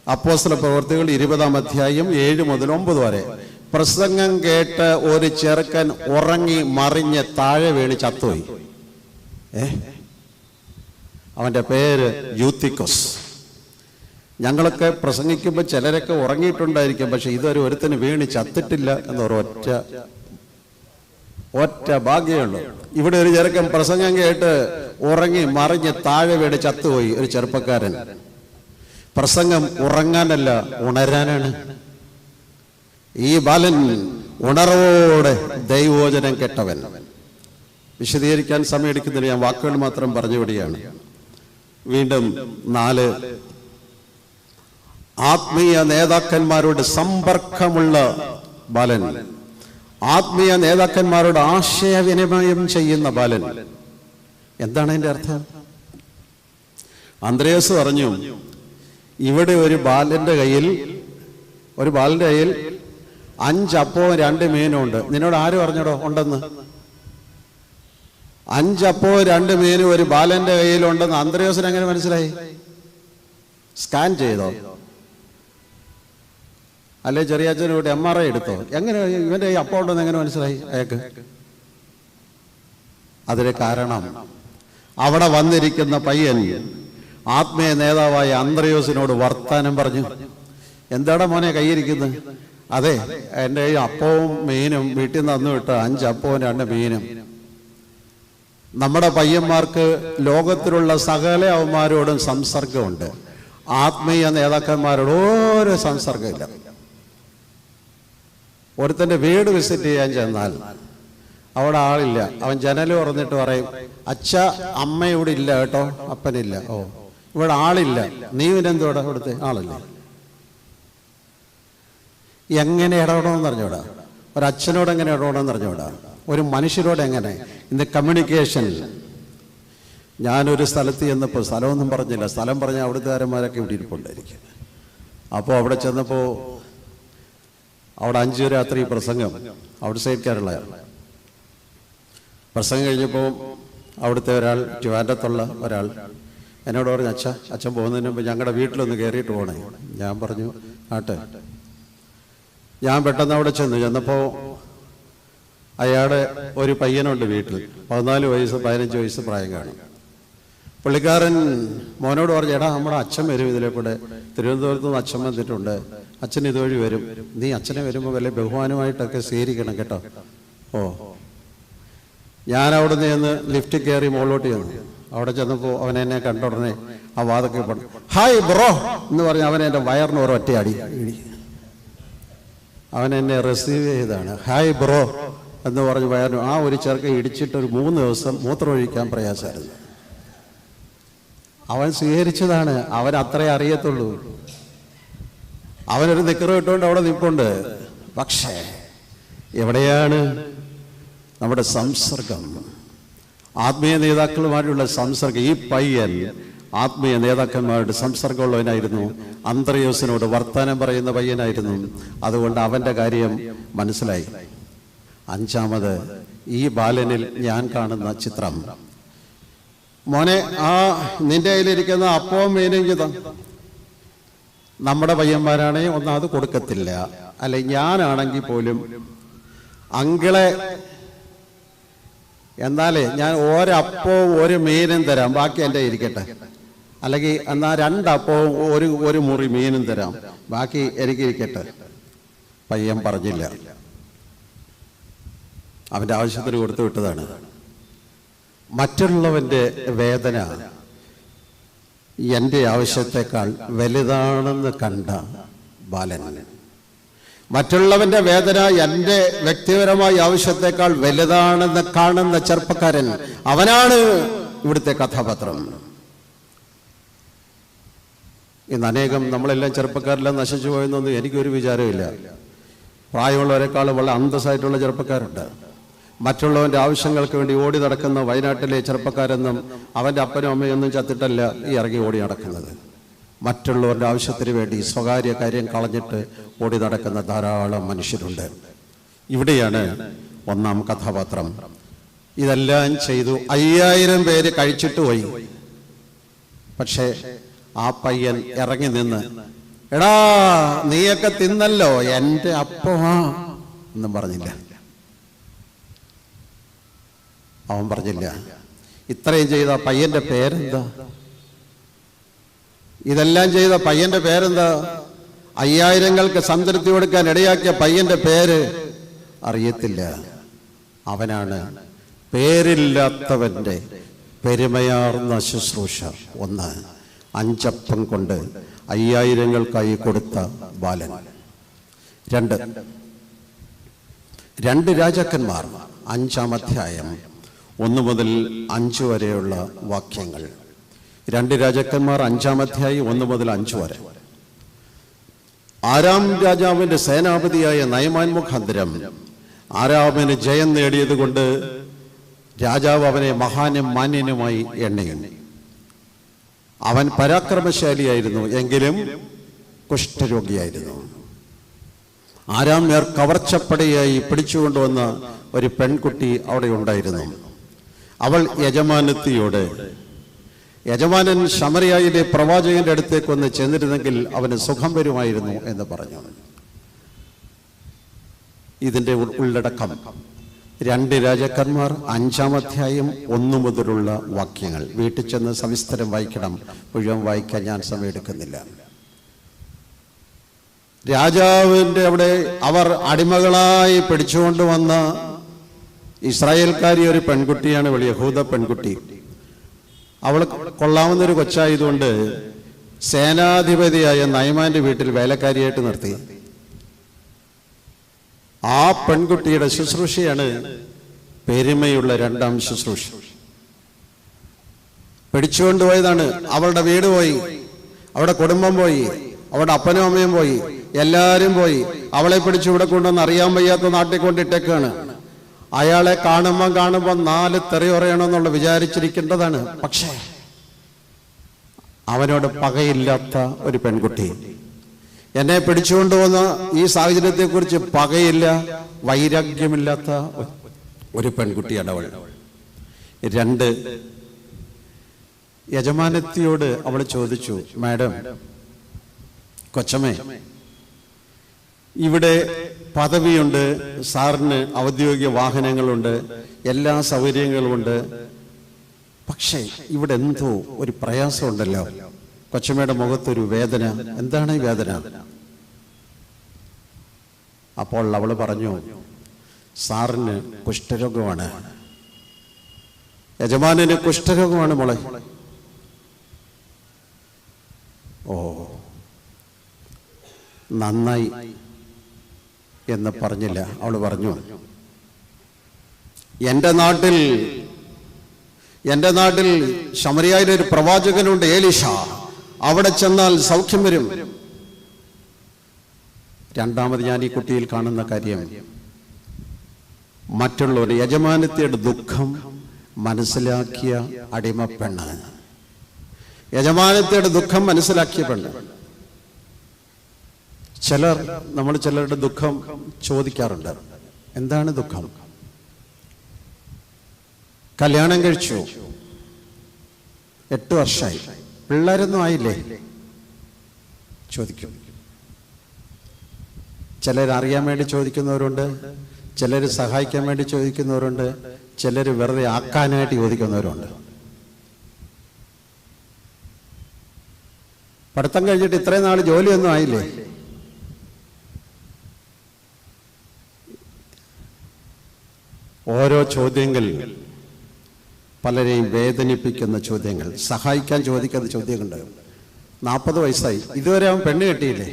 അപ്പോസ്തല പ്രവൃത്തികൾ 20-ാം അധ്യായം 7 മുതൽ 9 വരെ പ്രസംഗം കേട്ട് ഒരു ചെറുക്കൻ ഉറങ്ങി മറിഞ്ഞ് താഴെ വീണ് ചത്തുപോയി. അവന്റെ പേര് യൂത്തിക്കോസ്. ഞങ്ങളൊക്കെ പ്രസംഗിക്കുമ്പോൾ ചിലരൊക്കെ ഉറങ്ങിയിട്ടുണ്ടായിരിക്കും, പക്ഷെ ഇതൊരു ഒരുത്തിന് വീണ് ചത്തിട്ടില്ല എന്നൊരൊറ്റ ഭാഗ്യമുള്ളൂ. ഇവിടെ ഒരു ചെറുക്കൻ പ്രസംഗം കേട്ട് ഉറങ്ങി മറിഞ്ഞ് താഴെ വീണ് ചത്തുപോയി, ഒരു ചെറുപ്പക്കാരൻ. പ്രസംഗം ഉറങ്ങാനല്ല, ഉണരാനാണ്. ഈ ബാലൻ ഉണർവോടെ ദൈവവചനം കേട്ടവൻ. വിശദീകരിക്കാൻ സമയമെടുക്കുന്നില്ല, ഞാൻ വാക്കുകൾ മാത്രം പറഞ്ഞുവിടുകയാണ്. വീണ്ടും 4, ആത്മീയ നേതാക്കന്മാരോട് സമ്പർക്കമുള്ള ബാലൻ, ആത്മീയ നേതാക്കന്മാരോട് ആശയവിനിമയം ചെയ്യുന്ന ബാലൻ. എന്താണ് അതിന്റെ അർത്ഥം? അന്ത്രേയാസ് പറഞ്ഞു, ഇവിടെ ഒരു ബാലന്റെ കയ്യിൽ 5 അപ്പവും 2 മീനും ഉണ്ട്. നിന്നോട് ആര് പറഞ്ഞോടോ ഉണ്ടെന്ന്? 5 അപ്പവും 2 മീനും ഒരു ബാലന്റെ കയ്യിലുണ്ടെന്ന് അന്ത്രേയാസിന് എങ്ങനെ മനസ്സിലായി? സ്കാൻ ചെയ്തോ? അല്ലെ ചെറിയച്ഛനോട് MRI എടുത്തോ? എങ്ങനെ ഇവന്റെ ഈ അപ്പം ഉണ്ടെന്ന് എങ്ങനെ മനസ്സിലായി അയാൾക്ക്? അതിന് കാരണം അവിടെ വന്നിരിക്കുന്ന പയ്യൻ ആത്മീയ നേതാവായ അന്ത്രേയാസിനോട് വർത്താനം പറഞ്ഞു. എന്താടാ മോനെ കയ്യിരിക്കുന്നത്? അതെ, എൻ്റെ ഈ അപ്പവും മീനും വീട്ടിൽ നിന്ന് തന്നു വിട്ട 5 അപ്പവും 2 മീനും. നമ്മുടെ പയ്യന്മാർക്ക് ലോകത്തിലുള്ള സകല അവന്മാരോടും സംസർഗമുണ്ട്, ആത്മീയ നേതാക്കന്മാരോട് ഓരോ സംസർഗമില്ല. ഒരുത്തൻ്റെ വീട് വിസിറ്റ് ചെയ്യാൻ ചെന്നാൽ അവിടെ ആളില്ല. അവൻ ജനൽ തുറന്നിട്ട് പറയും, അച്ഛ അമ്മ ഇവിടെ ഇല്ല കേട്ടോ, അപ്പനില്ല. ഓ, ഇവിടെ ആളില്ല, നീ ഇവനെന്തോടെ ഇവിടുത്തെ ആളില്ല. എങ്ങനെ ഇടപെടണമെന്ന് അറിഞ്ഞൂടാ. ഒരച്ഛനോട് എങ്ങനെ ഇടപെടണമെന്ന് അറിഞ്ഞൂടാ. ഒരു മനുഷ്യരോട് എങ്ങനെ? ഇന്ന് കമ്മ്യൂണിക്കേഷൻ. ഞാനൊരു സ്ഥലത്ത് ചെന്നപ്പോൾ, സ്ഥലമൊന്നും പറഞ്ഞില്ല, സ്ഥലം പറഞ്ഞാൽ അവിടുത്തെ ആരന്മാരൊക്കെ ഇവിടെ ഇരിപ്പുണ്ടായിരിക്കും. അപ്പോൾ അവിടെ ചെന്നപ്പോൾ അവിടെ 5 രാത്രി പ്രസംഗം, ഔട്ട് സൈഡ് കേരള. പ്രസംഗം കഴിഞ്ഞപ്പോൾ അവിടുത്തെ ഒരാൾ, ട്രിവാൻഡ്രത്തുള്ള ഒരാൾ എന്നോട് പറഞ്ഞു, അച്ഛൻ പോകുന്നതിന് മുമ്പ് ഞങ്ങളുടെ വീട്ടിലൊന്ന് കയറിയിട്ട് പോകണേ. ഞാൻ പറഞ്ഞു ആട്ടെ. ഞാൻ പെട്ടെന്ന് അവിടെ ചെന്നപ്പോൾ അയാളുടെ ഒരു പയ്യനുണ്ട് വീട്ടിൽ, 14 വയസ്സ് 15 വയസ്സ് പ്രായം കാണും. പുള്ളിക്കാരൻ മോനോട് പറഞ്ഞു, എടാ നമ്മുടെ അച്ഛൻ വരും ഇതിലെ കൂടെ, തിരുവനന്തപുരത്ത് നിന്ന് അച്ഛൻ വന്നിട്ടുണ്ട്, അച്ഛൻ ഇതുവഴി വരും, നീ അച്ഛനെ വരുമ്പോൾ വല്ല ബഹുമാനമായിട്ടൊക്കെ സ്വീകരിക്കണം കേട്ടോ. ഓ, ഞാൻ അവിടെ നിന്ന് ലിഫ്റ്റ് കയറി മുകളിലോട്ട് ചെന്നു. അവിടെ ചെന്നപ്പോൾ അവൻ എന്നെ കണ്ടുടനെ ആ വാതൊക്കെ പറഞ്ഞു, ഹായ് ബ്രോ എന്ന് പറഞ്ഞ് അവൻ എൻ്റെ വയറിന് ഒരൊറ്റ അടി. അവൻ എന്നെ റിസീവ് ചെയ്താണ്. ഹായ് ബ്രോ എന്ന് പറഞ്ഞ് വയറിന് ആ ഒരു ചെറുക്ക ഇടിച്ചിട്ട് ഒരു 3 ദിവസം മൂത്രമൊഴിക്കാൻ പ്രയാസമായിരുന്നു. അവൻ സ്വീകരിച്ചതാണ്, അവൻ അത്രേ അറിയത്തുള്ളൂ. അവനൊരു നിക്കറ് ഇട്ടുകൊണ്ട് അവിടെ നിൽപ്പുണ്ട്. പക്ഷേ എവിടെയാണ് നമ്മുടെ സംസർഗം? ആത്മീയ നേതാക്കളുമായിട്ടുള്ള സംസർഗം. ഈ പയ്യൻ ആത്മീയ നേതാക്കന്മാരുടെ സംസർഗമുള്ളവനായിരുന്നു, അന്ത്രേയാസിനോട് വർത്താനം പറയുന്ന പയ്യനായിരുന്നു. അതുകൊണ്ട് അവൻ്റെ കാര്യം മനസ്സിലായി. 5ാമത് ഈ ബാലനിൽ ഞാൻ കാണുന്ന ചിത്രം, മോനെ ആ നിന്റെ കയ്യിലിരിക്കുന്ന അപ്പവും മീനും ചെയ്ത നമ്മുടെ പയ്യന്മാരാണെങ്കിൽ ഒന്നത് കൊടുക്കത്തില്ല. അല്ലെ ഞാനാണെങ്കിൽ പോലും അങ്കിളെ എന്നാലേ ഞാൻ ഒരപ്പവും 1 മീനും തരാം, ബാക്കി എൻ്റെ ഇരിക്കട്ടെ. അല്ലെങ്കിൽ എന്നാൽ 2 അപ്പവും 1 മുറി മീനും തരാം, ബാക്കി എനിക്കിരിക്കട്ടെ. പയ്യൻ പറഞ്ഞില്ല. അവൻ്റെ ആവശ്യത്തിന് കൊടുത്തു വിട്ടതാണ്. മറ്റുള്ളവൻ്റെ വേദന എൻ്റെ ആവശ്യത്തെക്കാൾ വലുതാണെന്ന് കണ്ട ബാലൻ, മറ്റുള്ളവൻ്റെ വേദന എൻ്റെ വ്യക്തിപരമായ ആവശ്യത്തെക്കാൾ വലുതാണെന്ന് കാണുന്ന ചെറുപ്പക്കാരൻ, അവനാണ് ഇവിടുത്തെ കഥാപാത്രം. ഇന്ന് അനേകം നമ്മളെല്ലാം ചെറുപ്പക്കാരെല്ലാം നശിച്ചു പോയെന്നൊന്നും എനിക്കൊരു വിചാരമില്ല. പ്രായമുള്ളവരെക്കാളും വളരെ അന്തസ്സായിട്ടുള്ള ചെറുപ്പക്കാരുണ്ട്. മറ്റുള്ളവൻ്റെ ആവശ്യങ്ങൾക്ക് വേണ്ടി ഓടി നടക്കുന്ന വയനാട്ടിലെ ചെറുപ്പക്കാരെന്നും അവൻ്റെ അപ്പനും അമ്മയൊന്നും ചത്തിട്ടല്ല ഈ ഇറങ്ങി ഓടി നടക്കുന്നത്. മറ്റുള്ളവരുടെ ആവശ്യത്തിന് വേണ്ടി സ്വകാര്യ കാര്യം കളഞ്ഞിട്ട് ഓടി നടക്കുന്ന ധാരാളം മനുഷ്യരുണ്ട്. ഇവിടെയാണ് 1ാം കഥാപാത്രം. ഇതെല്ലാം ചെയ്തു, 5000 പേര് കഴിച്ചിട്ട് പോയി. പക്ഷേ ആ പയ്യൻ ഇറങ്ങി നിന്ന്, എടാ നീയൊക്കെ തിന്നല്ലോ, എൻ്റെ അപ്പമാ എന്നും പറഞ്ഞില്ല. അവൻ പറഞ്ഞില്ല. ഇത്രയും ചെയ്ത പയ്യന്റെ പേരെന്താ? ഇതെല്ലാം ചെയ്ത പയ്യന്റെ പേരെന്താ? 5000ങ്ങൾക്ക് സംതൃപ്തി കൊടുക്കാൻ ഇടയാക്കിയ പയ്യന്റെ പേര് അറിയത്തില്ല. അവനാണ് പേരില്ലാത്തവന്റെ പെരുമയാർന്ന ശുശ്രൂഷ 1. 5 അപ്പം കൊണ്ട് 5000-ങ്ങൾക്കായി കൊടുത്ത ബാലൻ. 2 രാജാക്കന്മാർ 5-ാം അധ്യായം 1 മുതൽ 5 വരെയുള്ള വാക്യങ്ങൾ. 2 രാജാക്കന്മാർ 5-ാം അധ്യായം 1 മുതൽ 5 വരെ. ആരാം രാജാവിന്റെ സേനാപതിയായ നയമാൻ മുഖാന്തരം ആരാമിന് ജയം നേടിയത് കൊണ്ട് രാജാവ് അവനെ മഹാനും മാന്യനുമായി എണ്ണയും. അവൻ പരാക്രമശാലിയായിരുന്നു, എങ്കിലും കുഷ്ഠരോഗിയായിരുന്നു. ആരാമ്യർ കവർച്ചപ്പടയായി പിടിച്ചുകൊണ്ടുവന്ന ഒരു പെൺകുട്ടി അവിടെ ഉണ്ടായിരുന്നു. അവൾ യജമാനത്തിയോട്, യജമാനൻ ശമരിയായിലെ പ്രവാചകന്റെ അടുത്തേക്ക് വന്ന് ചെന്നിരുന്നെങ്കിൽ അവന് സുഖം വരുമായിരുന്നു എന്ന് പറഞ്ഞു. ഇതിന്റെ ഉള്ളടക്കം 2 രാജാക്കന്മാർ 5-ാം അധ്യായം 1 മുതലുള്ള വാക്യങ്ങൾ. വീട്ടിൽ ചെന്ന് സവിസ്തരം വായിക്കണം. മുഴുവൻ വായിക്കാൻ ഞാൻ സമയമെടുക്കുന്നില്ല. രാജാവിൻ്റെ അവിടെ അവർ അടിമകളായി പിടിച്ചുകൊണ്ടുവന്ന ഇസ്രായേൽക്കാരി ഒരു പെൺകുട്ടിയാണ്, വലിയ യഹൂദ പെൺകുട്ടി. അവൾ കൊള്ളാവുന്നൊരു കൊച്ചായതുകൊണ്ട് സേനാധിപതിയായ നയമാന്റെ വീട്ടിൽ വേലക്കാരിയായിട്ട് നിർത്തി. ആ പെൺകുട്ടിയുടെ ശുശ്രൂഷയാണ് പെരുമയുള്ള 2-ാം ശുശ്രൂഷ. പിടിച്ചുകൊണ്ടുപോയതാണ്. അവളുടെ വീട് പോയി, അവിടെ കുടുംബം പോയി, അവിടെ അപ്പനും അമ്മയും പോയി, എല്ലാവരും പോയി. അവളെ പിടിച്ച് ഇവിടെ കൊണ്ടുവന്ന് അറിയാൻ വയ്യാത്ത നാട്ടിൽ കൊണ്ടിട്ടേക്കാണ്. അയാളെ കാണുമ്പോൾ 4 തെറി പറയണമെന്നുള്ള വിചാരിച്ചിരിക്കേണ്ടതാണ്. പക്ഷേ അവനോട് പകയില്ലാത്ത ഒരു പെൺകുട്ടി. എന്നെ പിടിച്ചുകൊണ്ടുവന്ന ഈ സാഹചര്യത്തെക്കുറിച്ച് പകയില്ല, വൈരാഗ്യമില്ലാത്ത ഒരു പെൺകുട്ടിയാണ് അവൾ. 2, യജമാനത്തിയോട് അവൾ ചോദിച്ചു, മാഡം, കൊച്ചമ്മേ, ഇവിടെ പദവിയുണ്ട്, സാറിന് ഔദ്യോഗിക വാഹനങ്ങളുണ്ട്, എല്ലാ സൗകര്യങ്ങളുമുണ്ട്, പക്ഷേ ഇവിടെ എന്തോ ഒരു പ്രയാസമുണ്ടല്ലോ. കൊച്ചമ്മയുടെ മുഖത്തൊരു വേദന. എന്താണ് ഈ വേദന? അപ്പോൾ അവൾ പറഞ്ഞു, സാറിന് കുഷ്ഠരോഗമാണ്, യജമാനന് കുഷ്ഠരോഗമാണ് മോളെ. ഓ, നന്നായി എന്ന് പറഞ്ഞില്ല. അവൾ പറഞ്ഞു, എൻ്റെ നാട്ടിൽ ശമരിയായിലെ ഒരു പ്രവാചകനുണ്ട്, ഏലീശ. അവിടെ ചെന്നാൽ സൗഖ്യം വരും. 2ാമത് ഞാൻ ഈ കുട്ടിയിൽ കാണുന്ന കാര്യം, മറ്റുള്ളവർ യജമാനത്തിയുടെ ദുഃഖം മനസ്സിലാക്കിയ അടിമപ്പെണ്ണ്. യജമാനത്തിയുടെ ദുഃഖം മനസ്സിലാക്കിയ പെണ്ണ്. നമ്മൾ ചിലരുടെ ദുഃഖം ചോദിക്കാറുണ്ട്. എന്താണ് ദുഃഖം? കല്യാണം കഴിച്ചു, 8 വർഷമായി, പിള്ളേരൊന്നും ആയില്ലേ? ചോദിക്കും. ചിലർ അറിയാൻ വേണ്ടി ചോദിക്കുന്നവരുണ്ട്, ചിലർ സഹായിക്കാൻ വേണ്ടി ചോദിക്കുന്നവരുണ്ട്, ചിലർ വെറുതെ ആക്കാനായിട്ട് ചോദിക്കുന്നവരുണ്ട്. പഠിത്തം കഴിഞ്ഞിട്ട് ഇത്രയും നാൾ ജോലിയൊന്നും ആയില്ലേ? ഓരോ ചോദ്യങ്ങൾ പലരെയും വേദനിപ്പിക്കുന്ന ചോദ്യങ്ങൾ. സഹായിക്കാൻ ചോദിക്കുന്ന ചോദ്യങ്ങളുണ്ട്. 40 വയസ്സായി, ഇതുവരെ അവൻ പെണ്ണ് കെട്ടിയില്ലേ?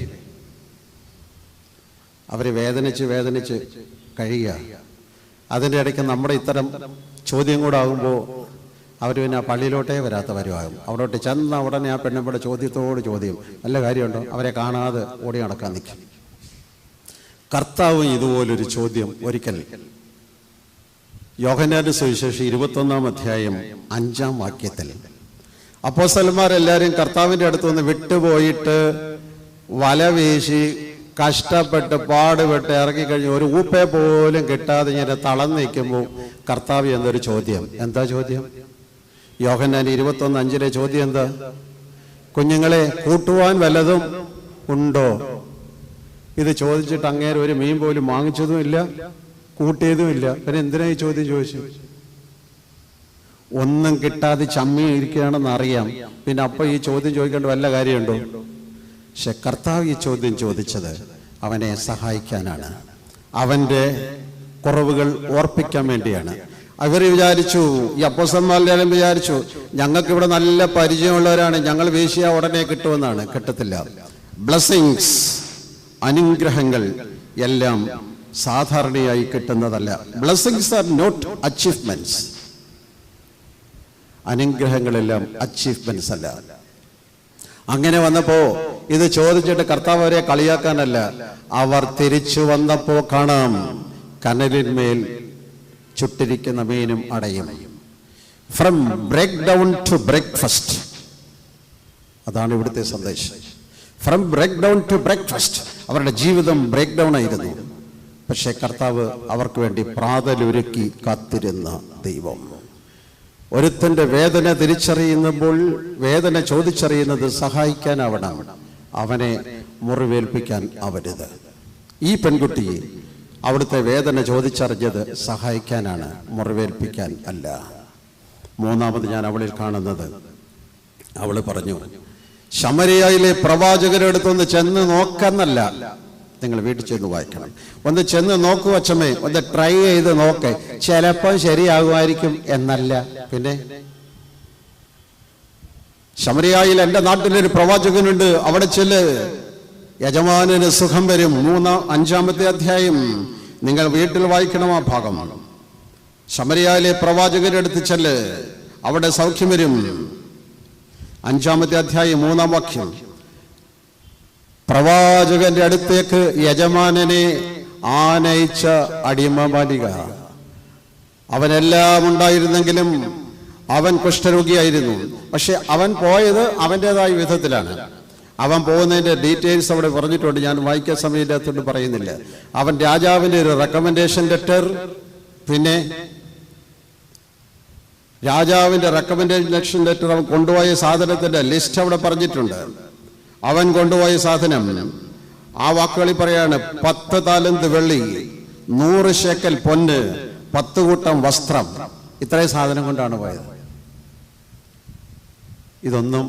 അവർ വേദനിച്ച് കഴിയുക. അതിൻ്റെ ഇടയ്ക്ക് നമ്മുടെ ഇത്തരം ചോദ്യം കൂടെ ആകുമ്പോൾ അവർ പിന്നെ ആ പള്ളിയിലോട്ടേ വരാത്തവരുമാകും. അവിടോട്ട് ചെന്ന ഉടനെ ആ പെണ്ണുമ്പടെ ചോദ്യത്തോട് ചോദ്യം. നല്ല കാര്യമുണ്ടോ? അവരെ കാണാതെ ഓടി നടക്കാൻ നിൽക്കും. കർത്താവ് ഇതുപോലൊരു ചോദ്യം ഒരിക്കൽ യോഹന്നാന്റെ സുവിശേഷം 21-ാം അധ്യായം 5-ാം വാക്യത്തിൽ, അപ്പോസ്തലന്മാരെല്ലാവരും കർത്താവിൻ്റെ അടുത്ത് നിന്ന് വിട്ടുപോയിട്ട് വല വീശി കഷ്ടപ്പെട്ട് പാടുപെട്ട് ഇറങ്ങിക്കഴിഞ്ഞ് ഒരു ഊപ്പെ പോലും കിട്ടാതെ ഇങ്ങനെ തളർന്നു നിൽക്കുമ്പോൾ കർത്താവ് എന്നൊരു ചോദ്യം. എന്താ ചോദ്യം? യോഹന്നാൻ 21:5 ചോദ്യം എന്താ? കുഞ്ഞുങ്ങളെ, കൂട്ടുവാൻ വല്ലതും ഉണ്ടോ? ഇത് ചോദിച്ചിട്ട് അങ്ങേരെ ഒരു മീൻ പോലും വാങ്ങിച്ചതുമില്ല, കൂട്ടിയതുമില്ല. പിന്നെ എന്തിനാ ഈ ചോദ്യം ചോദിച്ചു? ഒന്നും കിട്ടാതെ ചമ്മി ഇരിക്കുകയാണെന്ന് അറിയാം. പിന്നെ അപ്പൊ ഈ ചോദ്യം ചോദിക്കേണ്ട വല്ല കാര്യമുണ്ടോ? പക്ഷെ കർത്താവ് ഈ ചോദ്യം ചോദിച്ചത് അവനെ സഹായിക്കാനാണ്, അവൻ്റെ കുറവുകൾ ഓർപ്പിക്കാൻ വേണ്ടിയാണ്. അവർ വിചാരിച്ചു, ഈ അപ്പോസ്തലന്മാരെല്ലാം വിചാരിച്ചു, ഞങ്ങൾക്ക് ഇവിടെ നല്ല പരിചയമുള്ളവരാണ്, ഞങ്ങൾ വീശിയ ഉടനെ കിട്ടുമെന്നാണ്. കിട്ടത്തില്ല. ബ്ലെസ്സിങ്സ്, അനുഗ്രഹങ്ങൾ എല്ലാം സാധാരണയായി കിട്ടുന്നതല്ല. Blessings are not achievements. അനുഗ്രഹങ്ങളെല്ലാം അച്ചീവ്മെന്റ്സ് അല്ല. അങ്ങനെ വന്നപ്പോ ഇത് ചോദിച്ചിട്ട് കർത്താവ് അവരെ കളിയാക്കാനല്ല, അവർ തിരിച്ചു വന്നപ്പോ കാണാം കനലിന്മേൽ ചുട്ടിരിക്കുന്ന മീനും അടയും. From breakdown to breakfast, അതാണ് ഇവിടുത്തെ സന്ദേശം. From breakdown to breakfast. അവരുടെ ജീവിതം ബ്രേക്ക് ഡൗൺ ആയിരുന്നു. പക്ഷെ കർത്താവ് അവർക്ക് വേണ്ടി പ്രാതലൊരുക്കി കാത്തിരുന്ന ദൈവം. ഒരുത്തന്റെ വേദന തിരിച്ചറിയുമ്പോൾ, വേദന ചോദിച്ചറിയുന്നത് സഹായിക്കാനാവണം, അവനെ മുറിവേൽപ്പിക്കാൻ ആവരുത്. ഈ പെൺകുട്ടിയെ അവിടുത്തെ വേദന ചോദിച്ചറിഞ്ഞത് സഹായിക്കാനാണ്, മുറിവേൽപ്പിക്കാൻ അല്ല. മൂന്നാമത് ഞാൻ അവളിൽ കാണുന്നത്, അവൾ പറഞ്ഞു, ശമരിയയിലെ പ്രവാചകരുടെ അടുത്തൊന്ന് ചെന്ന് നോക്കാന്നല്ല. നിങ്ങൾ വീട്ടിൽ ചെന്ന് വായിക്കണം. ഒന്ന് ചെന്ന് നോക്കൂ അച്ഛമ്മേ, ഒന്ന് ട്രൈ ചെയ്ത് നോക്കേ, ചിലപ്പോൾ ശരിയാകുമായിരിക്കും എന്നല്ല. പിന്നെ ശമരിയയിൽ എൻ്റെ നാട്ടിലൊരു പ്രവാചകനുണ്ട്, അവിടെ ചെല്ല്, യജമാനന് സുഖം വരും. 5-ാമത്തെ അധ്യായം നിങ്ങൾ വീട്ടിൽ വായിക്കണം ആ ഭാഗം. ശമരിയയിലെ പ്രവാചകരുടെ അടുത്ത് ചെല്ല്, അവിടെ സൗഖ്യം വരും. 5-ാമത്തെ അധ്യായം 3-ാം വാക്യം. പ്രവാചകന്റെ അടുത്തേക്ക് യജമാനനെ ആനയിച്ച അടിമ ബാലിക. അവനെല്ലാം ഉണ്ടായിരുന്നെങ്കിലും അവൻ കുഷ്ഠരോഗിയായിരുന്നു. പക്ഷെ അവൻ പോയത് അവൻ്റെതായ വിധത്തിലാണ്. അവൻ പോകുന്നതിന്റെ ഡീറ്റെയിൽസ് അവിടെ പറഞ്ഞിട്ടുണ്ട്, ഞാൻ വായിക്കാൻ സമയമില്ലാത്തതുകൊണ്ട് പറയുന്നില്ല. അവൻ രാജാവിന്റെ ഒരു റെക്കമെൻഡേഷൻ ലെറ്റർ, പിന്നെ രാജാവിന്റെ റെക്കമെൻഡേഷൻ ലെറ്റർ, അവൻ കൊണ്ടുപോയ സാധനത്തിന്റെ ലിസ്റ്റ് അവിടെ പറഞ്ഞിട്ടുണ്ട്. അവൻ കൊണ്ടുപോയ സാധനം, ആ വാക്കുകളിൽ പറയാണ്, 10 താലന്ത് വെള്ളി, 100 ശേക്കൽ പൊന്ന്, 10 കൂട്ടം വസ്ത്രം. ഇത്രയും സാധനം കൊണ്ടാണ് പോയത്. ഇതൊന്നും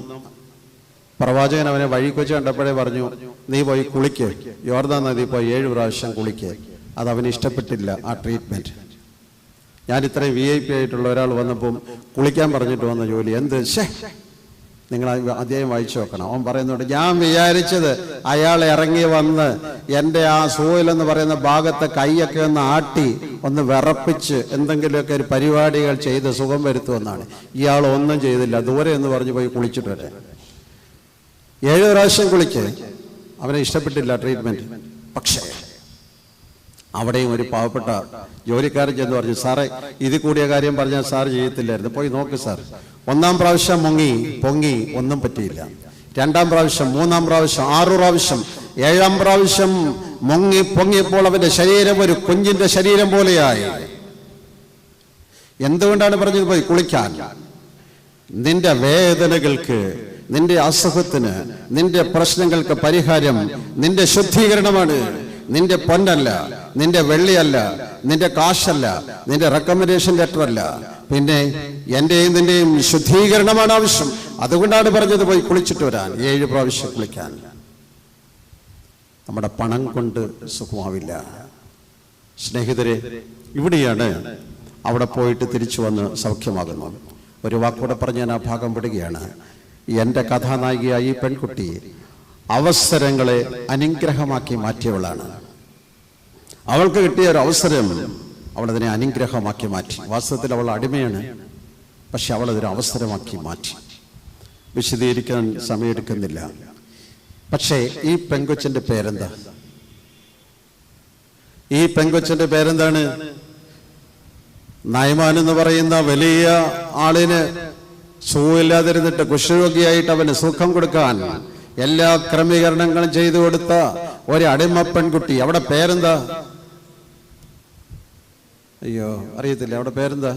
പ്രവാചകൻ അവനെ വഴിക്ക് വെച്ച് കണ്ടപ്പോഴേ പറഞ്ഞു, നീ പോയി കുളിക്ക്, യോർദാൻ നദി പോയി 7 പ്രാവശ്യം കുളിക്ക്. അത് അവന് ഇഷ്ടപ്പെട്ടില്ല ആ ട്രീറ്റ്മെന്റ്. ഞാൻ ഇത്രയും VIP ആയിട്ടുള്ള ഒരാൾ വന്നപ്പം കുളിക്കാൻ പറഞ്ഞിട്ട് വന്ന ജോലി എന്ത്? നിങ്ങൾ അധ്യായം വായിച്ചു നോക്കണം. അവൻ പറയുന്നുണ്ട്, ഞാൻ വിചാരിച്ചത് അയാൾ ഇറങ്ങി വന്ന് എൻ്റെ ആ സൂയിലെന്ന് പറയുന്ന ഭാഗത്തെ കൈയൊക്കെ ഒന്ന് ആട്ടി ഒന്ന് വിറപ്പിച്ച് എന്തെങ്കിലുമൊക്കെ ഒരു പരിപാടികൾ ചെയ്ത് സുഖം വരുത്തുമെന്നാണ്. ഇയാൾ ഒന്നും ചെയ്തില്ല. ദൂരെ എന്ന് പറഞ്ഞു പോയി കുളിച്ചിട്ട് വരെ 7 പ്രാവശ്യം കുളിക്ക്. അവനെ ഇഷ്ടപ്പെട്ടില്ല ട്രീറ്റ്മെന്റ്. പക്ഷേ അവിടെയും ഒരു പാവപ്പെട്ട ജോലിക്കാരൻ ചെന്ന് പറഞ്ഞു, സാറേ ഇത് കൂടിയ കാര്യം പറഞ്ഞാൽ സാർ ചെയ്യത്തില്ലായിരുന്നു, പോയി നോക്ക് സാർ. 1-ാം പ്രാവശ്യം പൊങ്ങി, ഒന്നും പറ്റിയില്ല. 2-ാം പ്രാവശ്യം, 3-ാം പ്രാവശ്യം, 6 പ്രാവശ്യം, 7-ാം പ്രാവശ്യം പൊങ്ങിയപ്പോൾ അവന്റെ ശരീരം ഒരു കുഞ്ഞിന്റെ ശരീരം പോലെയായി. എന്തുകൊണ്ടാണ് പറഞ്ഞത് പോയി കുളിക്കാൻ? നിന്റെ വേദനകൾക്ക്, നിന്റെ അസുഖത്തിന്, നിന്റെ പ്രശ്നങ്ങൾക്ക് പരിഹാരം നിന്റെ ശുദ്ധീകരണമാണ്. നിന്റെ പൊന്നല്ല, നിന്റെ വെള്ളിയല്ല, നിന്റെ കാശല്ല, നിന്റെ റെക്കമെൻഡേഷൻ ലെറ്റർ അല്ല, പിന്നെ എന്റെയും നിന്റെയും ശുദ്ധീകരണമാണ് ആവശ്യം. അതുകൊണ്ടാണ് പറഞ്ഞത് പോയി കുളിച്ചിട്ട് വരാൻ, 7 പ്രാവശ്യം കുളിക്കാൻ. നമ്മുടെ പണം കൊണ്ട് സുഖമാവില്ല സ്നേഹിതരെ. ഇവിടെയാണ് അവിടെ പോയിട്ട് തിരിച്ചു വന്ന് സൗഖ്യമാകുന്നത്. ഒരു വാക്കൂടെ പറഞ്ഞ് ഞാൻ ആ ഭാഗം വിടുകയാണ്. എൻ്റെ കഥാനായികയായി ഈ പെൺകുട്ടി അവസരങ്ങളെ അനുഗ്രഹമാക്കി മാറ്റിയവളാണ്. അവൾക്ക് കിട്ടിയ ഒരു അവസരം അവളതിനെ അനുഗ്രഹമാക്കി മാറ്റി. വാസ്തവത്തിൽ അവൾ അടിമയാണ്, പക്ഷെ അവളതൊരു അവസരമാക്കി മാറ്റി. വിശദീകരിക്കാൻ സമയമെടുക്കുന്നില്ല. പക്ഷേ ഈ പെങ്കൊച്ചിന്റെ പേരെന്താ? ഈ പെങ്കൊച്ചിന്റെ പേരെന്താണ്? നയമാൻ എന്ന് പറയുന്ന വലിയ ആളിന് സുഖമില്ലാതിരുന്നിട്ട് കുഷ്ഠരോഗിയായിട്ട് അവന് സുഖം കൊടുക്കാൻ എല്ലാ ക്രമീകരണങ്ങളും ചെയ്തു കൊടുത്ത ഒരു അടിമ പെൺകുട്ടി. അവിടെ പേരെന്താ? അയ്യോ, അറിയത്തില്ല. അവിടെ പേരെന്താ?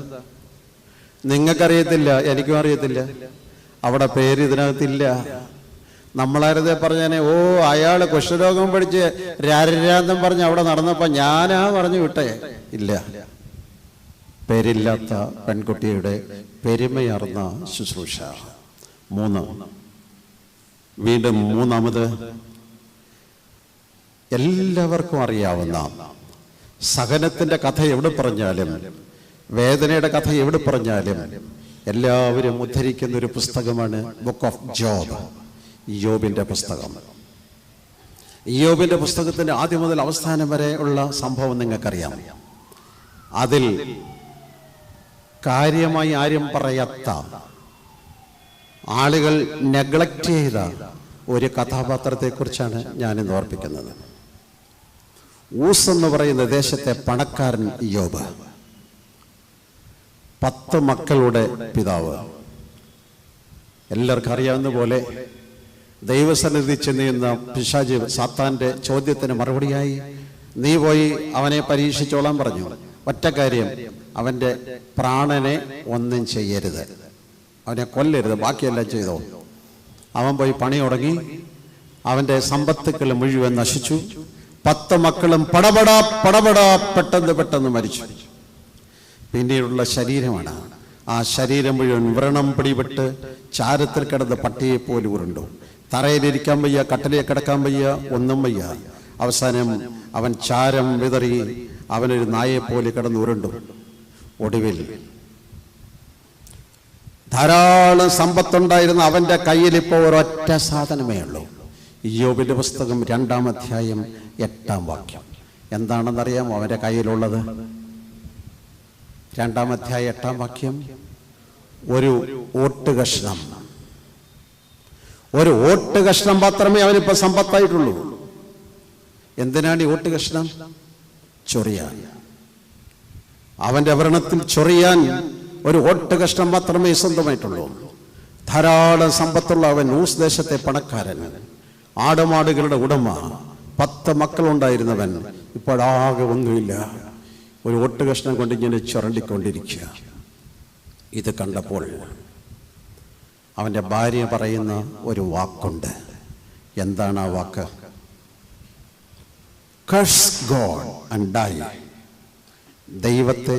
നിങ്ങൾക്കറിയത്തില്ല, എനിക്കും അറിയത്തില്ല. അവിടെ പേര് ഇതിനകത്തില്ല. നമ്മളാരതെ പറഞ്ഞാനെ, ഓ അയാള് കുഷ്ഠരോഗം പഠിച്ച് രാരാന്തം പറഞ്ഞ് അവിടെ നടന്നപ്പോ ഞാനാ പറഞ്ഞു വിട്ടേ. ഇല്ല, പേരില്ലാത്ത പെൺകുട്ടിയുടെ പെരുമയാർന്ന ശുശ്രൂഷ. 3, വീണ്ടും 3-ാമത്, എല്ലാവർക്കും അറിയാവുന്ന സഹനത്തിന്റെ കഥ എവിടെ പറഞ്ഞാലും വേദനയുടെ കഥ എവിടെ പറഞ്ഞാലും എല്ലാവരും ഉദ്ധരിക്കുന്ന ഒരു പുസ്തകമാണ് ബുക്ക് ഓഫ് ജോബ്, യോബിൻ്റെ പുസ്തകം. യോബിൻ്റെ പുസ്തകത്തിൻ്റെ ആദ്യം മുതൽ അവസാനം വരെ ഉള്ള സംഭവം നിങ്ങൾക്കറിയാം. അതിൽ കാര്യമായി ആരും പറയാത്ത, ആളുകൾ നെഗ്ലക്റ്റ് ചെയ്ത ഒരു കഥാപാത്രത്തെക്കുറിച്ചാണ് ഞാനിന്ന് ഓർപ്പിക്കുന്നത്. ഊസ് എന്ന് പറയുന്ന ദേശത്തെ പണക്കാരൻ യോബ്, 10 മക്കളുടെ പിതാവ്. എല്ലാവർക്കും അറിയാവുന്ന പോലെ ദൈവസന്നിധി ചെന്നിരുന്ന പിശാച് സാത്താൻ്റെ ചോദ്യത്തിന് മറുപടിയായി, നീ പോയി അവനെ പരീക്ഷിച്ചോളാൻ പറഞ്ഞു. ഒറ്റ കാര്യം, അവൻ്റെ പ്രാണനെ ഒന്നും ചെയ്യരുത്, അവനെ കൊല്ലരുത്, ബാക്കിയെല്ലാം ചെയ്തോ. അവൻ പോയി പണി തുടങ്ങി. അവൻ്റെ സമ്പത്തുക്കൾ മുഴുവൻ നശിച്ചു. 10 മക്കളും പടപടാ പെട്ടെന്ന് മരിച്ചു. പിന്നീടുള്ള ശരീരമാണ്. ആ ശരീരം മുഴുവൻ വ്രണം പിടിപെട്ട് ചാരത്തിൽ കിടന്ന് പട്ടിയെ പോലെ ഉരുണ്ടു. തറയിലിരിക്കാൻ വയ്യ, കട്ടിലെ കിടക്കാൻ വയ്യ, ഒന്നും വയ്യ. അവസാനം അവൻ ചാരം വിതറി അവനൊരു നായെപ്പോലെ കിടന്ന് ഉരുണ്ടു. ഒടുവിൽ ധാരാളം സമ്പത്തുണ്ടായിരുന്ന അവൻ്റെ കയ്യിൽ ഇപ്പോൾ ഒരൊറ്റ സാധനമേ ഉള്ളൂ. യോബിൻ്റെ പുസ്തകം 2-ാം അധ്യായം 8-ാം വാക്യം എന്താണെന്നറിയാമോ? അവൻ്റെ കയ്യിലുള്ളത് 2-ാം അധ്യായം 8-ാം വാക്യം, ഒരു ഓട്ടുകഷ്ണം. ഒരു ഓട്ടുകഷ്ണം മാത്രമേ അവനിപ്പോൾ സമ്പത്തായിട്ടുള്ളൂ. എന്തിനാണ് ഈ ഓട്ടുകഷ്ണം? ചൊറിയാൻ. അവൻ്റെ വ്രണത്തിൽ ചൊറിയാൻ ഒരു ഓട്ടുകഷ്ണം മാത്രമേ സ്വന്തമായിട്ടുള്ളൂ. ധാരാളം സമ്പത്തുള്ള അവൻ, ഊസ് ദേശത്തെ പണക്കാരൻ, ആടുമാടുകളുടെ ഉടമ, 10 മക്കളുണ്ടായിരുന്നവൻ, ഇപ്പോഴാകെ ഒന്നുമില്ല. ഒരു ഓട്ടുകഷ്ണം കൊണ്ട് ഇങ്ങനെ ചുരണ്ടിക്കൊണ്ടിരിക്കുക. ഇത് കണ്ടപ്പോൾ അവൻ്റെ ഭാര്യ പറയുന്ന ഒരു വാക്കുണ്ട്. എന്താണ് ആ വാക്ക്? കർസ് ഗോഡ് ആൻഡ് ഡൈ. ദൈവത്തെ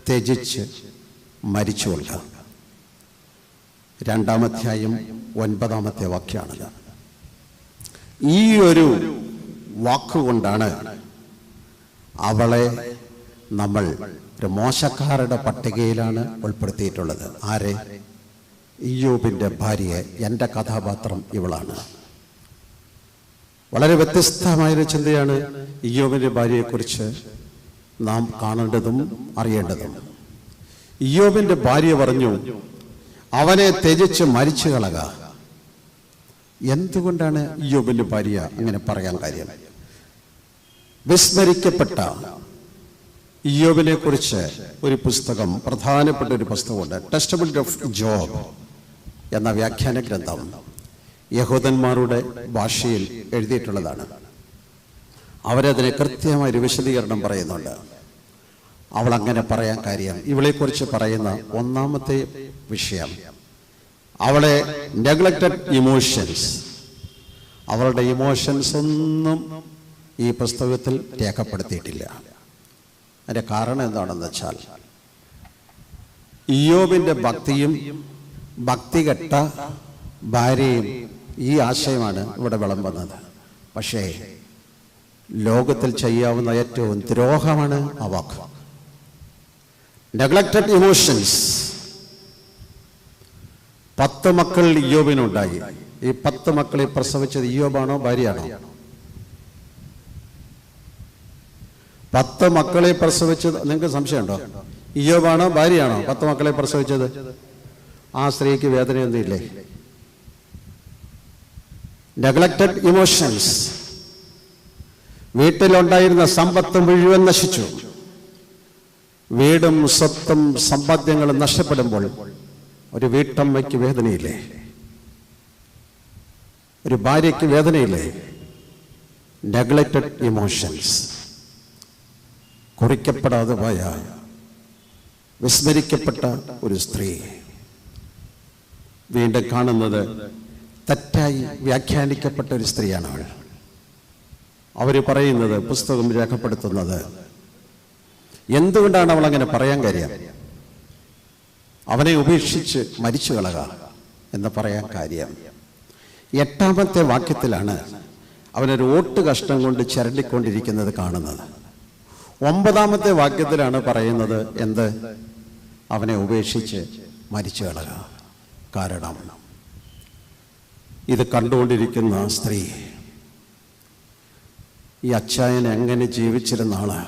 ത്യജിച്ച് മരിച്ചുകൊള്ളുക. 2-ാം അധ്യായം 9-ാമത്തെ വാക്യമാണത്. ഈ ഒരു വാക്കുകൊണ്ടാണ് അവളെ നമ്മൾ ഒരു മോശക്കാരുടെ പട്ടികയിലാണ് ഉൾപ്പെടുത്തിയിട്ടുള്ളത്. ആരെ? ഇയ്യോബിൻ്റെ ഭാര്യയെ. എൻ്റെ കഥാപാത്രം ഇവളാണ്. വളരെ വ്യത്യസ്തമായൊരു ചിന്തയാണ് ഇയ്യോബിൻ്റെ ഭാര്യയെക്കുറിച്ച് നാം കാണേണ്ടതും അറിയേണ്ടതും. ഇയ്യോബിൻ്റെ ഭാര്യ പറഞ്ഞു, അവനെ ത്യജിച്ച് മരിച്ചു കളക. എന്തുകൊണ്ടാണ് ഇയ്യോബിൻ്റെ ഭാര്യ അങ്ങനെ പറയാൻ കാര്യം? വിസ്മരിക്കപ്പെട്ട ഇയ്യോബിനെ കുറിച്ച് ഒരു പുസ്തകം, പ്രധാനപ്പെട്ട ഒരു പുസ്തകമുണ്ട്, ടെസ്റ്റമെന്റ് ഓഫ് ജോബ് എന്ന വ്യാഖ്യാന ഗ്രന്ഥം. യഹൂദന്മാരുടെ ഭാഷയിൽ എഴുതിയിട്ടുള്ളതാണ്. അവരതിനെ കൃത്യമായൊരു വിശദീകരണം പറയുന്നുണ്ട്. അവൾ അങ്ങനെ പറയാൻ കാര്യം, ഇവളെക്കുറിച്ച് പറയുന്ന ഒന്നാമത്തെ വിഷയം, അവളെ നെഗ്ലക്റ്റഡ് ഇമോഷൻസ്. അവളുടെ ഇമോഷൻസ് ഒന്നും ഈ പുസ്തകത്തിൽ രേഖപ്പെടുത്തിയിട്ടില്ല. അതിൻ്റെ കാരണം എന്താണെന്ന് വെച്ചാൽ, ഇയ്യോബിൻ്റെ ഭക്തിയും ഭക്തികെട്ട ഭാര്യയും ഈ ആശയമാണ് ഇവിടെ വിളമ്പുന്നത്. പക്ഷേ ലോകത്തിൽ ചെയ്യാവുന്ന ഏറ്റവും ദ്രോഹമാണ് ആ വാക്ക്. Neglected emotions. 10 മക്കൾ ഇയ്യോബിനുണ്ടായി. ഈ 10 മക്കളെ പ്രസവിച്ചത് ഇയ്യോബാണോ ഭാര്യയാണോ? 10 മക്കളെ പ്രസവിച്ചത് നിങ്ങൾക്ക് സംശയമുണ്ടോ? ഇയ്യോബാണോ ഭാര്യയാണോ 10 മക്കളെ പ്രസവിച്ചത്? ആ സ്ത്രീക്ക് വേദനയൊന്നുമില്ലേ? Neglected emotions. വീട്ടിലുണ്ടായിരുന്ന സമ്പത്ത് മുഴുവൻ നശിച്ചു. വീടും സ്വത്തും സമ്പാദ്യങ്ങളും നഷ്ടപ്പെടുമ്പോൾ ഒരു വീട്ടമ്മയ്ക്ക് വേദനയില്ലേ? ഒരു ഭാര്യയ്ക്ക് വേദനയില്ലേ? Neglected emotions. കുറിക്കപ്പെടാതെ പോയ, വിസ്മരിക്കപ്പെട്ട ഒരു സ്ത്രീ. വീണ്ടും കാണുന്നത് തെറ്റായി വ്യാഖ്യാനിക്കപ്പെട്ട ഒരു സ്ത്രീയാണ് അവൾ. അവർ പറയുന്നത്, പുസ്തകം രേഖപ്പെടുത്തുന്നത്, എന്തുകൊണ്ടാണ് അവൾ അങ്ങനെ പറയാൻ കാര്യം? അവനെ ഉപേക്ഷിച്ച് മരിച്ചു കളക എന്ന് പറയാൻ കാര്യം, 8-ാമത്തെ വാക്യത്തിലാണ് അവനൊരു ഓട്ട് കഷ്ണം കൊണ്ട് ചിരണ്ടിക്കൊണ്ടിരിക്കുന്നത് കാണുന്നത്. 9-ാമത്തെ വാക്യത്തിലാണ് പറയുന്നത് എന്ത്? അവനെ ഉപേക്ഷിച്ച് മരിച്ചു കളക. കാരണം ഇത് കണ്ടുകൊണ്ടിരിക്കുന്ന സ്ത്രീ ഈ അച്ചായൻ എങ്ങനെ ജീവിച്ചിരുന്ന ആള്,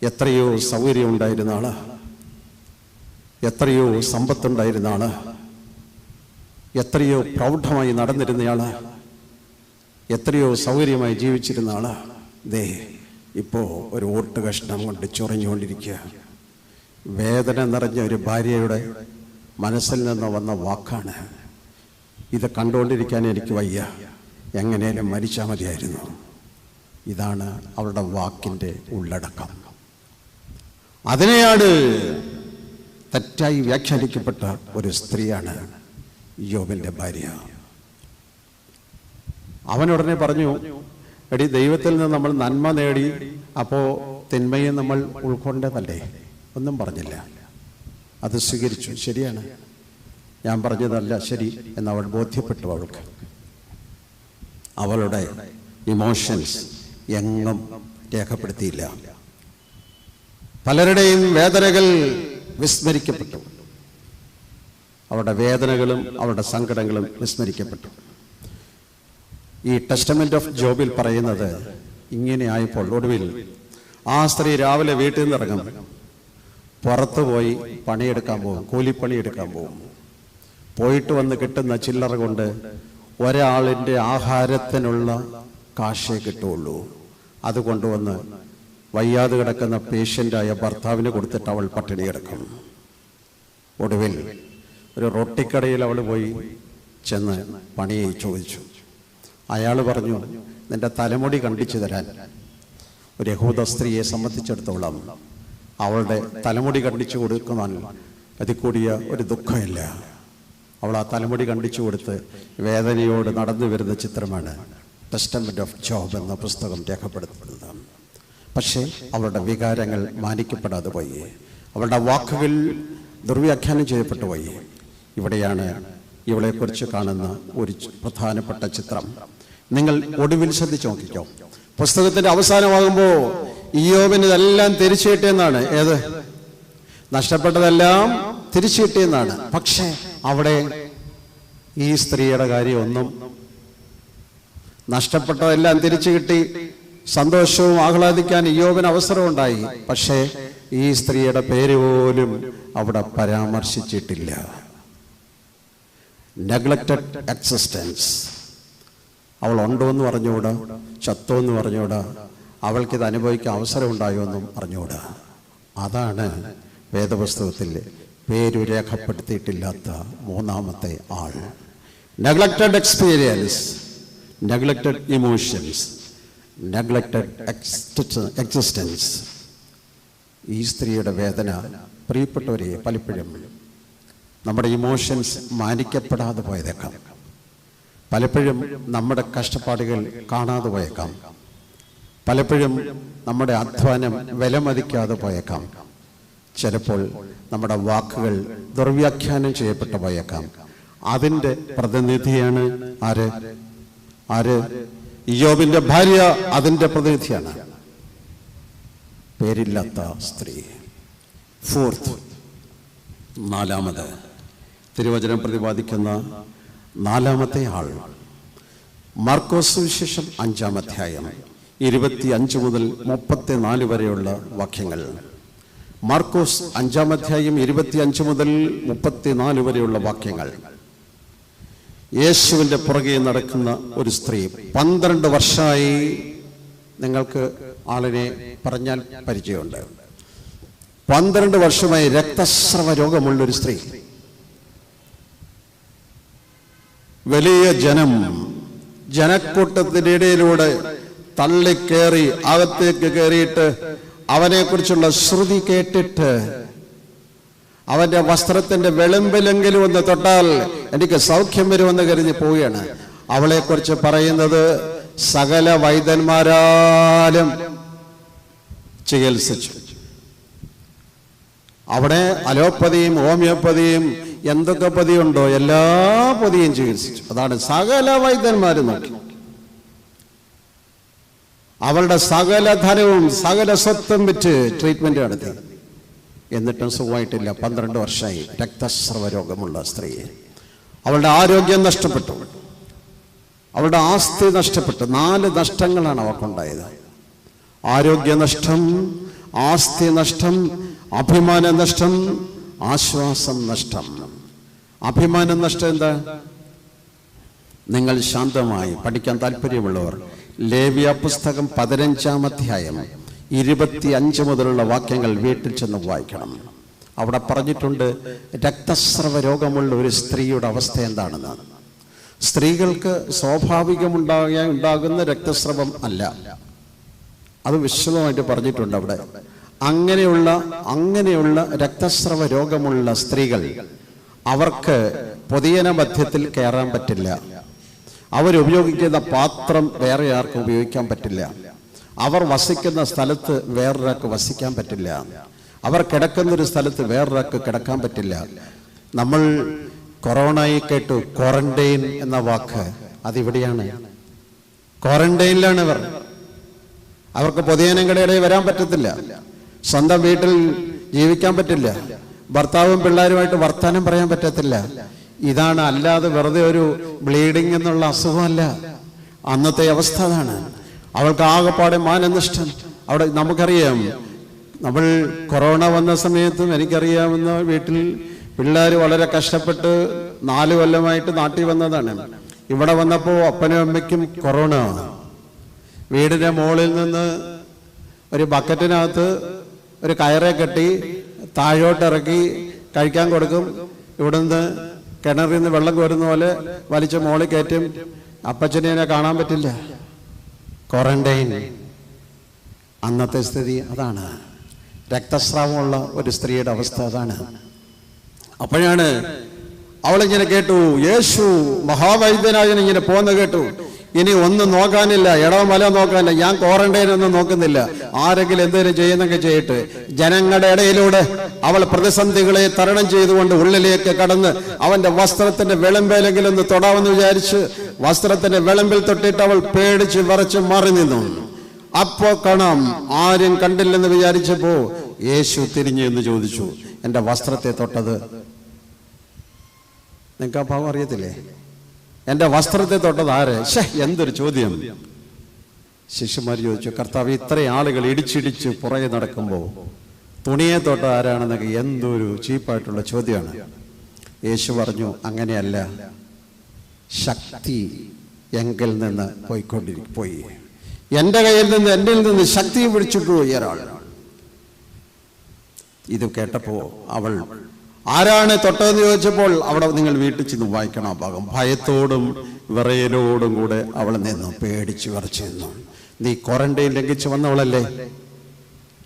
എത്രയോ സൗകര്യം ഉണ്ടായിരുന്ന ആള്, എത്രയോ സമ്പത്തുണ്ടായിരുന്ന ആള്, എത്രയോ പ്രൗഢമായി നടന്നിരുന്നയാള്, എത്രയോ സൗകര്യമായി ജീവിച്ചിരുന്ന ആള് ദേ ഇപ്പോൾ ഒരു ഓട്ട് കഷ്ണം കൊണ്ട് ചൊറിഞ്ഞുകൊണ്ടിരിക്കുക. വേദന നിറഞ്ഞ ഒരു ഭാര്യയുടെ മനസ്സിൽ നിന്ന് വന്ന വാക്കാണ്. ഇത് കണ്ടുകൊണ്ടിരിക്കാൻ എനിക്ക് വയ്യ, എങ്ങനെയും മരിച്ചാൽ മതിയായിരുന്നു. ഇതാണ് അവളുടെ വാക്കിൻ്റെ ഉള്ളടക്കം. അതിനെയാണ് തെറ്റായി വ്യാഖ്യാനിക്കപ്പെട്ട ഒരു സ്ത്രീയാണ് യോബിൻ്റെ ഭാര്യ. അവനുടനെ പറഞ്ഞു, എടി, ദൈവത്തിൽ നിന്ന് നമ്മൾ നന്മ നേടി, അപ്പോൾ തിന്മയെ നമ്മൾ ഉൾക്കൊണ്ടതല്ലേ? ഒന്നും പറഞ്ഞില്ല. അത് സ്വീകരിച്ചു. ശരിയാണ്, ഞാൻ പറഞ്ഞതല്ല ശരി എന്നവൾ ബോധ്യപ്പെട്ടു. അവൾക്ക് അവളുടെ ഇമോഷൻസ് എങ്ങും രേഖപ്പെടുത്തിയില്ല. പലരുടെയും വേദനകൾ വിസ്മരിക്കപ്പെട്ടു. അവരുടെ വേദനകളും അവരുടെ സങ്കടങ്ങളും വിസ്മരിക്കപ്പെട്ടു. ഈ ടെസ്റ്റമെന്റ് ഓഫ് ജോബിൽ പറയുന്നത് ഇങ്ങനെ ആയപ്പോൾ ഒടുവിൽ ആ സ്ത്രീ രാവിലെ വീട്ടിൽ നിന്ന് ഇറങ്ങും, പുറത്തു പോയി പണിയെടുക്കാൻ പോകും, കൂലിപ്പണി എടുക്കാൻ പോകും. പോയിട്ട് വന്ന് കിട്ടുന്ന ചില്ലറ കൊണ്ട് ഒരാളിൻ്റെ ആഹാരത്തിനുള്ള കാശേ കിട്ടുള്ളൂ. അത് കൊണ്ടുവന്ന് വയ്യാതെ കിടക്കുന്ന പേഷ്യൻ്റായ ഭർത്താവിന് കൊടുത്തിട്ട് അവൾ പട്ടിണി കിടക്കും. ഒടുവിൽ ഒരു റൊട്ടിക്കടയിൽ അവൾ പോയി ചെന്ന് പണിയെ ചോദിച്ചു. അയാൾ പറഞ്ഞു, നിന്റെ തലമുടി കണ്ടിച്ചു തരാൻ. ഒരു യഹൂദ സ്ത്രീയെ സംബന്ധിച്ചിടത്തോളം അവളുടെ തലമുടി കണ്ടിച്ചു കൊടുക്കുവാൻ അതിൽ കൂടിയ ഒരു ദുഃഖമില്ല. അവൾ ആ തലമുടി കണ്ടിച്ചു കൊടുത്ത് വേദനയോട് നടന്നു വരുന്ന ചിത്രമാണ് ടെസ്റ്റമെന്റ് ഓഫ് ജോബ് എന്ന പുസ്തകം രേഖപ്പെടുത്തുന്നത്. പക്ഷേ അവളുടെ വികാരങ്ങൾ മാനിക്കപ്പെടാതെ പോയി, അവളുടെ വാക്കുകൾ ദുർവ്യാഖ്യാനം ചെയ്യപ്പെട്ടു പോയി. ഇവിടെയാണ് ഇവളെക്കുറിച്ച് കാണുന്ന ഒരു പ്രധാനപ്പെട്ട ചിത്രം. നിങ്ങൾ ഒടുവിൽ ശ്രദ്ധിച്ചു നോക്കിക്കോ. പുസ്തകത്തിന്റെ അവസാനമാകുമ്പോൾ ഇയ്യോബിന് ഇതെല്ലാം തിരിച്ചു കിട്ടിയെന്നാണ്. ഏത്? നഷ്ടപ്പെട്ടതെല്ലാം തിരിച്ചു കിട്ടിയെന്നാണ്. പക്ഷേ അവിടെ ഈ സ്ത്രീയുടെ കാര്യം ഒന്നും, നഷ്ടപ്പെട്ടതെല്ലാം തിരിച്ചു കിട്ടി, സന്തോഷവും ആഹ്ലാദിക്കാൻ ഇയ്യോബിന് അവസരമുണ്ടായി. പക്ഷേ ഈ സ്ത്രീയുടെ പേര് പോലും അവിടെ പരാമർശിച്ചിട്ടില്ല. Neglected existence. അവൾ ഉണ്ടോ എന്ന് പറഞ്ഞുകൂടാ, ചത്തോ എന്ന് പറഞ്ഞുകൂടാ, അവൾക്കിത് അനുഭവിക്കാൻ അവസരം ഉണ്ടായോ എന്നും അറിഞ്ഞുകൂടാ. അതാണ് വേദപുസ്തകത്തിൽ പേര് രേഖപ്പെടുത്തിയിട്ടില്ലാത്ത മൂന്നാമത്തെ ആൾ. Neglected experience, neglected emotions, neglected existence. ഈ സ്ത്രീയുടെ വേദന പ്രിയപ്പെട്ടവരെ പലപ്പോഴും നമ്മുടെ ഇമോഷൻസ് മാനിക്കപ്പെടാതെ പോയതേക്കാം. പലപ്പോഴും നമ്മുടെ കഷ്ടപ്പാടുകൾ കാണാതെ പോയേക്കാം. പലപ്പോഴും നമ്മുടെ അധ്വാനം വിലമതിക്കാതെ പോയേക്കാം. ചിലപ്പോൾ നമ്മുടെ വാക്കുകൾ ദുർവ്യാഖ്യാനം ചെയ്യപ്പെട്ടു പോയേക്കാം. അതിൻ്റെ പ്രതിനിധിയാണ് ആര്? ഇയ്യോബിന്റെ ഭാര്യ അതിൻ്റെ പ്രതിനിധിയാണ്. പേരില്ലാത്ത സ്ത്രീ. ഫോർത്ത്, നാലാമത് തിരുവചനം പ്രതിപാദിക്കുന്ന നാലാമത്തെ ആൾ മാർക്കോസ് സുവിശേഷം 5-ാം അധ്യായം 25 മുതൽ 34 വരെയുള്ള വാക്യങ്ങൾ. മാർക്കോസ് 5-ാം അധ്യായം 25 മുതൽ 34 വരെയുള്ള വാക്യങ്ങൾ. യേശുവിൻ്റെ പുറകെ നടക്കുന്ന ഒരു സ്ത്രീ, 12 വർഷമായി, നിങ്ങൾക്ക് ആളിനെ പറഞ്ഞാൽ പരിചയമുണ്ട്, 12 വർഷമായി രക്തസ്രവ രോഗമുള്ളൊരു സ്ത്രീ. വലിയ ജനക്കൂട്ടത്തിൻ്റെ ഇടയിലൂടെ തള്ളിക്കേറി അകത്തേക്ക് കയറിയിട്ട് അവനെക്കുറിച്ചുള്ള ശ്രുതി കേട്ടിട്ട് അവന്റെ വസ്ത്രത്തിന്റെ വെളുമ്പിലെങ്കിലും ഒന്ന് തൊട്ടാൽ എനിക്ക് സൗഖ്യം വരുമെന്ന് കരുതി പോവുകയാണ്. അവളെക്കുറിച്ച് പറയുന്നത് സകല വൈദ്യന്മാരാലും ചികിത്സിച്ചു. അവിടെ അലോപ്പതിയും ഹോമിയോപ്പതിയും എന്തൊക്കെ പതിയുണ്ടോ എല്ലാ പതിയും ചികിത്സിച്ചു. അതാണ് സകല വൈദ്യന്മാരും നോക്കി. അവളുടെ സകല ധനവും സകല സ്വത്തും വെച്ച് ട്രീറ്റ്മെന്റ് നടത്തി. എന്നിട്ടും സുഖമായിട്ടില്ല. 12 വർഷമായി രക്തസ്രവ രോഗമുള്ള സ്ത്രീ. അവളുടെ ആരോഗ്യം നഷ്ടപ്പെട്ടു, അവളുടെ ആസ്തി നഷ്ടപ്പെട്ടു. 4 നഷ്ടങ്ങളാണ് അവൾക്കുണ്ടായത്. ആരോഗ്യനഷ്ടം, ആസ്തി നഷ്ടം, അഭിമാന നഷ്ടം, ആശ്വാസം നഷ്ടം. അഭിമാന നഷ്ടം എന്താ? നിങ്ങൾ ശാന്തമായി പഠിക്കാൻ താല്പര്യമുള്ളവർ ലേവ്യ പുസ്തകം 15-ാം അധ്യായം 25 മുതലുള്ള വാക്യങ്ങൾ വീട്ടിൽ ചെന്ന് വായിക്കണം. അവിടെ പറഞ്ഞിട്ടുണ്ട് രക്തസ്രവ രോഗമുള്ള ഒരു സ്ത്രീയുടെ അവസ്ഥ എന്താണെന്ന്. സ്ത്രീകൾക്ക് സ്വാഭാവികമുണ്ടാകുന്ന രക്തസ്രവം അല്ല, അത് വിശദമായിട്ട് പറഞ്ഞിട്ടുണ്ട് അവിടെ. അങ്ങനെയുള്ള രക്തസ്രവ രോഗമുള്ള സ്ത്രീകൾ, അവർക്ക് പൊതുജന മധ്യത്തിൽ കയറാൻ പറ്റില്ല. അവരുപയോഗിക്കുന്ന പാത്രം വേറെ ആർക്കും ഉപയോഗിക്കാൻ പറ്റില്ല. അവർ വസിക്കുന്ന സ്ഥലത്ത് വേറൊരാൾക്ക് വസിക്കാൻ പറ്റില്ല. അവർ കിടക്കുന്നൊരു സ്ഥലത്ത് വേറൊരാൾക്ക് കിടക്കാൻ പറ്റില്ല. നമ്മൾ കൊറോണയിൽ കേട്ടു ക്വാറന്റൈൻ എന്ന വാക്ക്, അതിവിടെയാണ്. ക്വാറന്റൈനിലാണ് അവർ. അവർക്ക് പൊതുജനങ്ങളുടെ ഇടയിൽ വരാൻ പറ്റത്തില്ല, സ്വന്തം വീട്ടിൽ ജീവിക്കാൻ പറ്റില്ല, ഭർത്താവും പിള്ളേരുമായിട്ട് വർത്താനം പറയാൻ പറ്റത്തില്ല. ഇതാണ്, അല്ലാതെ വെറുതെ ഒരു ബ്ലീഡിങ് എന്നുള്ള അസുഖമല്ല. അന്നത്തെ അവസ്ഥ അതാണ്. അവൾക്ക് ആകെപ്പാടെ മാനനഷ്ടം. അവിടെ നമുക്കറിയാം, നമ്മൾ കൊറോണ വന്ന സമയത്തും എനിക്കറിയാവുന്ന വീട്ടിൽ പിള്ളേർ വളരെ കഷ്ടപ്പെട്ട് 4 കൊല്ലമായിട്ട് നാട്ടിൽ വന്നതാണ്. ഇവിടെ വന്നപ്പോൾ അപ്പനും അമ്മയ്ക്കും കൊറോണ. വീടിൻ്റെ മുകളിൽ നിന്ന് ഒരു ബക്കറ്റിനകത്ത് ഒരു കയറെ കെട്ടി താഴോട്ടിറക്കി കഴിക്കാൻ കൊടുക്കും. ഇവിടുന്ന് കിണറിൽ നിന്ന് വെള്ളം കോരുന്ന പോലെ വലിച്ച് മോളിൽ കയറ്റും. അപ്പച്ചനെ കാണാൻ പറ്റില്ല. ക്വാറന്റൈൻ. അന്നത്തെ സ്ഥിതി അതാണ്. രക്തസ്രാവമുള്ള ഒരു സ്ത്രീയുടെ അവസ്ഥ അതാണ്. അപ്പോഴാണ് അവളിങ്ങനെ കേട്ടു, യേശു മഹാവൈദ്യനായൻ ഇങ്ങനെ പോന്ന് കേട്ടു. ഇനി ഒന്നും നോക്കാനില്ല, ഇടവമല നോക്കാനില്ല, ഞാൻ ക്വാറന്റൈൻ ഒന്നും നോക്കുന്നില്ല, ആരെങ്കിലും എന്തെങ്കിലും ചെയ്യുന്നൊക്കെ ചെയ്യട്ടെ. ജനങ്ങളുടെ ഇടയിലൂടെ അവൾ പ്രതിസന്ധികളെ തരണം ചെയ്തുകൊണ്ട് ഉള്ളിലേക്ക് കടന്ന് അവന്റെ വസ്ത്രത്തിന്റെ വിളമ്പേലെങ്കിലും ഒന്ന് തൊടാമെന്ന് വിചാരിച്ച് വസ്ത്രത്തിന്റെ വിളമ്പിൽ തൊട്ടിട്ട് അവൾ പേടിച്ച് വിറച്ച് മാറി നിന്നു. അപ്പോ കാണാം, ആരും കണ്ടില്ലെന്ന് വിചാരിച്ചപ്പോ യേശു തിരിഞ്ഞു എന്ന് ചോദിച്ചു, എന്റെ വസ്ത്രത്തെ തൊട്ടത്? നിങ്ങൾക്ക് ആ ഭാവം അറിയത്തില്ലേ? എന്റെ വസ്ത്രത്തെ തൊട്ടത് ആര്? എന്തൊരു ചോദ്യം! ശിഷ്യന്മാർ ചോദിച്ചു, കർത്താവ്, ഇത്രയും ആളുകൾ ഇടിച്ചിടിച്ച് പുറകെ നടക്കുമ്പോൾ തുണിയെ തൊട്ട ആരാണെന്നൊക്കെ എന്തൊരു ചീപ്പായിട്ടുള്ള ചോദ്യമാണ്. യേശു പറഞ്ഞു, അങ്ങനെയല്ല, ശക്തി എങ്കിൽ നിന്ന് പോയി എൻ്റെ കയ്യിൽ നിന്ന്, എന്നിൽ നിന്ന് ശക്തി പിടിച്ചിട്ടു പോയി ഒരാൾ. ഇത് കേട്ടപ്പോ അവൾ, ആരാണ് തൊട്ടതെന്ന് ചോദിച്ചപ്പോൾ അവിടെ നിങ്ങൾ വീട്ടിൽ ചെന്ന് വായിക്കണം ആ ഭാഗം. ഭയത്തോടും വിറയലോടും കൂടെ അവൾ നിന്നു, പേടിച്ച് വിറച്ചു നിന്നു. നീ ക്വാറന്റൈൻ ലംഘിച്ച് വന്നവളല്ലേ,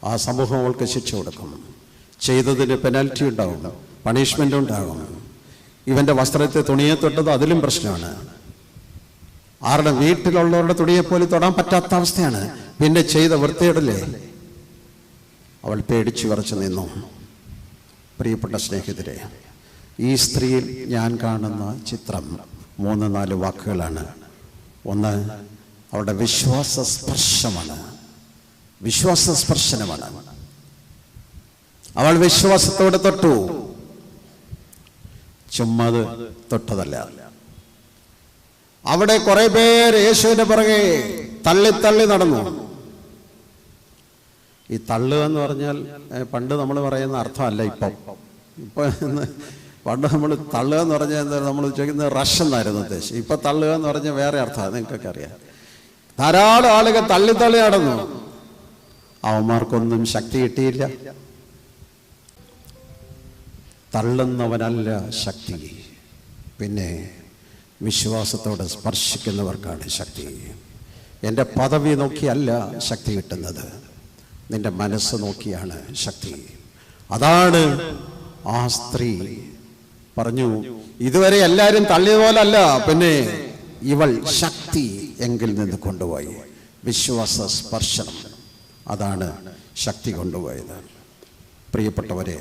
ആ സമൂഹം അവൾക്ക് ശിക്ഷ കൊടുക്കും. ചെയ്തതിന് പെനാൽറ്റി ഉണ്ടാകും, പണിഷ്മെന്റ് ഉണ്ടാകും. ഇവന്റെ വസ്ത്രത്തെ തുണിയെ തൊട്ടത് അതിലും പ്രശ്നമാണ്. ആരുടെ വീട്ടിലുള്ളവരുടെ തുണിയെ പോലും തൊടാൻ പറ്റാത്ത അവസ്ഥയാണ്. പിന്നെ ചെയ്ത വൃത്തിയിടല്ലേ. അവൾ പേടിച്ചു വിറച്ചു നിന്നു. പ്രിയപ്പെട്ട സ്നേഹിതരെ, ഈ സ്ത്രീയിൽ ഞാൻ കാണുന്ന ചിത്രം 3-4 വാക്കുകളാണ്. ഒന്ന്, അവളുടെ വിശ്വാസ സ്പർശനമാണ്. അവൾ വിശ്വാസത്തോടെ തൊട്ടു, ചുമ്മാത് തൊട്ടതല്ല. അവിടെ കുറെ പേര് യേശുവിന്റെ പുറകെ തള്ളി നടന്നു. ഈ തള്ളുക എന്ന് പറഞ്ഞാൽ പണ്ട് നമ്മൾ പറയുന്ന അർത്ഥമല്ല ഇപ്പൊ പണ്ട് നമ്മൾ തള്ളുക എന്ന് പറഞ്ഞാൽ എന്താ, നമ്മൾ ചോദിക്കുന്നത് റഷ് എന്നായിരുന്നു ഉദ്ദേശം. ഇപ്പൊ തള്ളുക എന്ന് പറഞ്ഞാൽ വേറെ അർത്ഥമാണ്, നിങ്ങൾക്കൊക്കെ അറിയാം. ധാരാളം ആളുകൾ തള്ളി നടന്നു. അവന്മാർക്കൊന്നും ശക്തി കിട്ടിയില്ല. തള്ളുന്നവനല്ല ശക്തി, പിന്നെ വിശ്വാസത്തോടെ സ്പർശിക്കുന്നവർക്കാണ് ശക്തി. എൻ്റെ പദവി നോക്കിയല്ല ശക്തി കിട്ടുന്നത്, നിന്റെ മനസ്സ് നോക്കിയാണ് ശക്തി. അതാണ് ആ സ്ത്രീ പറഞ്ഞു. ഇതുവരെ എല്ലാവരും തള്ളിയതുപോലല്ല, പിന്നെ ഇവൾ ശക്തി എങ്കിൽ നിന്ന് കൊണ്ടുപോയി. വിശ്വാസ സ്പർശനം, അതാണ് ശക്തി കൊണ്ടുപോയത്. പ്രിയപ്പെട്ടവരെ,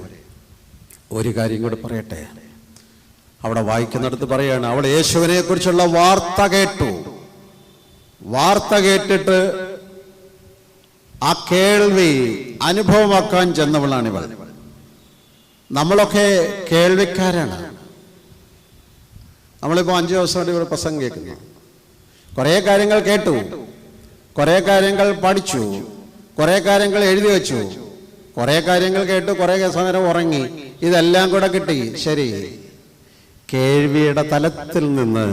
ഒരു കാര്യം കൂടി പറയട്ടെ. അവിടെ വായിക്കുന്നിടത്ത് പറയാണ്, അവൾ യേശുവിനെ കുറിച്ചുള്ള വാർത്ത കേട്ടിട്ട് ആ കേൾവി അനുഭവമാക്കാൻ ചെന്നവളാണിവൾ. നമ്മളൊക്കെ കേൾവിക്കാരാണ്. നമ്മളിപ്പോൾ 5 ദിവസമായിട്ട് ഇവിടെ പ്രസംഗം കേൾക്കുന്നു. കുറേ കാര്യങ്ങൾ കേട്ടു, കുറേ കാര്യങ്ങൾ പഠിച്ചു, കുറേ കാര്യങ്ങൾ എഴുതി വെച്ചു, കുറേ കാര്യങ്ങൾ കേട്ടു, കുറേ സമയം ഉറങ്ങി. ഇതെല്ലാം കൂടെ കിട്ടി. ശരി, കേൾവിയുടെ തലത്തിൽ നിന്ന്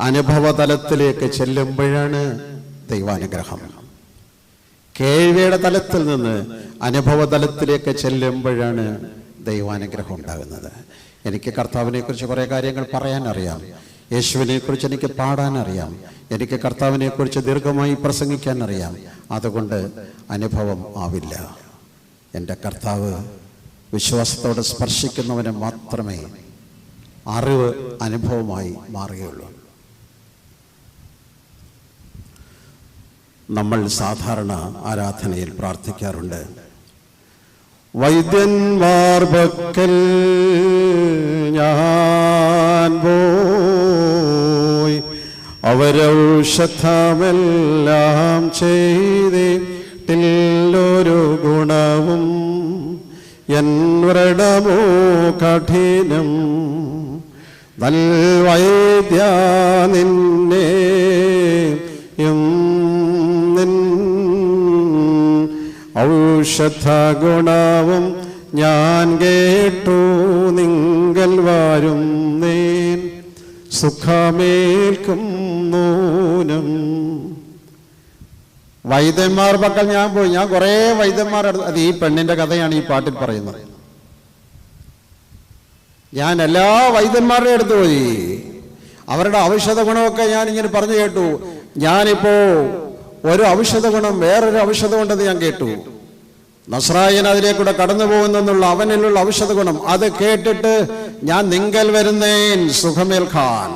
അനുഭവ തലത്തിലേക്ക് ചെല്ലുമ്പോഴാണ് ദൈവാനുഗ്രഹം. കേൾവിയുടെ തലത്തിൽ നിന്ന് അനുഭവ തലത്തിലേക്ക് ചെല്ലുമ്പോഴാണ് ദൈവാനുഗ്രഹം ഉണ്ടാകുന്നത്. എനിക്ക് കർത്താവിനെ കുറിച്ച് കുറേ കാര്യങ്ങൾ പറയാനറിയാം, യേശുവിനെ കുറിച്ച് എനിക്ക് പാടാനറിയാം, എനിക്ക് കർത്താവിനെ കുറിച്ച് ദീർഘമായി പ്രസംഗിക്കാൻ അറിയാം. അതുകൊണ്ട് അനുഭവം ആവില്ല. എൻ്റെ കർത്താവ് വിശ്വാസത്തോടെ സ്പർശിക്കുന്നവന് മാത്രമേ അറിവ് അനുഭവമായി മാറുകയുള്ളൂ. നമ്മൾ സാധാരണ ആരാധനയിൽ പ്രാർത്ഥിക്കാറുണ്ട്, വൈദ്യന്മാർ പക്കൽ ഞാൻ പോയി അവരൗഷധമെല്ലാം ചെയ്തിട്ടില്ലൊരു ഗുണവും എൻ വ്രണമോ കഠിനം നൽവൈദ്യ നിന്നെ ഔഷധ ഗുണവും ഞാൻ കേട്ടു നിങ്ങൾ വരും നേൻ സുഖമേൽക്കും നൂനം. വൈദ്യന്മാർ പക്കൽ ഞാൻ പോയി. ഞാൻ കുറേ വൈദ്യന്മാർ, അത് ഈ പെണ്ണിന്റെ കഥയാണ് ഈ പാട്ടിൽ പറയുന്നത്. ഞാൻ എല്ലാ വൈദ്യന്മാരുടെ അടുത്ത് പോയി, അവരുടെ ഔഷധ ഗുണമൊക്കെ ഞാൻ ഇങ്ങനെ പറഞ്ഞു കേട്ടു. ഞാനിപ്പോ ഒരു ഔഷധ ഗുണം വേറൊരു ഔഷധം ഉണ്ടെന്ന് ഞാൻ കേട്ടു. നസ്രായൻ അതിലേക്കൂടെ കടന്നു പോകുന്നുള്ള അവനിലുള്ള ഔഷധ ഗുണം അത് കേട്ടിട്ട് ഞാൻ നിങ്കൽ വരുന്നേൻ സുഖമേൽക്കാൻ.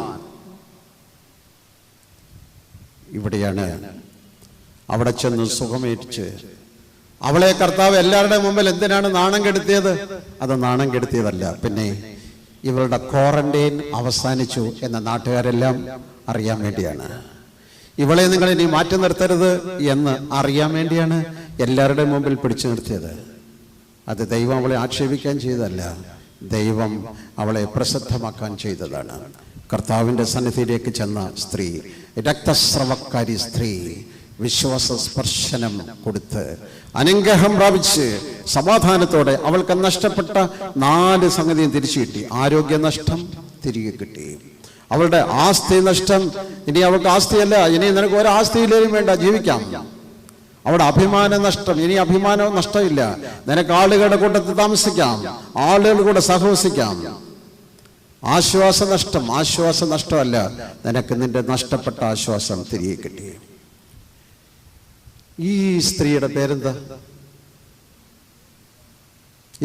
ഇവിടെയാണ് അവിടെ ചെന്ന് സുഖമേറ്റിച്ച് അവളെ കർത്താവ് എല്ലാവരുടെ മുമ്പിൽ എന്തിനാണ് നാണം കെടുത്തിയത്? അത് നാണം കെടുത്തിയതല്ല, പിന്നെ ഇവളുടെ ക്വാറന്റൈൻ അവസാനിച്ചു എന്ന നാട്ടുകാരെല്ലാം അറിയാൻ വേണ്ടിയാണ്. ഇവളെ നിങ്ങൾ ഇനി മാറ്റി നിർത്തരുത് എന്ന് അറിയാൻ വേണ്ടിയാണ് എല്ലാവരുടെയും മുമ്പിൽ പിടിച്ചു നിർത്തിയത്. അത് ദൈവം അവളെ ആക്ഷേപിക്കാൻ ചെയ്തതല്ല, ദൈവം അവളെ പ്രസിദ്ധമാക്കാൻ ചെയ്തതാണ്. കർത്താവിൻ്റെ സന്നിധിയിലേക്ക് ചെന്ന സ്ത്രീ, രക്തസ്രവക്കാരി സ്ത്രീ, വിശ്വാസ സ്പർശനം കൊടുത്ത് അനുഗ്രഹം പ്രാപിച്ച് സമാധാനത്തോടെ അവൾക്ക് നഷ്ടപ്പെട്ട 4 സംഗതിയും തിരിച്ചു കിട്ടി. ആരോഗ്യ നഷ്ടം തിരികെ കിട്ടി, അവളുടെ ആസ്തി നഷ്ടം, ഇനി അവൾക്ക് ആസ്തിയല്ല, ഇനി നിനക്ക് ഒരു ആസ്തിയിലേയും വേണ്ട, ജീവിക്കാം. അവിടെ അഭിമാന നഷ്ടം, ഇനി അഭിമാനം നഷ്ടമില്ല, നിനക്ക് ആളുകളുടെ കൂട്ടത്തിൽ താമസിക്കാം, ആളുകളുടെ കൂടെ സഹവസിക്കാം. ആശ്വാസ നഷ്ടം, ആശ്വാസ നഷ്ടമല്ല, നിനക്ക് നിന്റെ നഷ്ടപ്പെട്ട ആശ്വാസം തിരികെ കിട്ടി. ഈ സ്ത്രീയുടെ പേരെന്താ?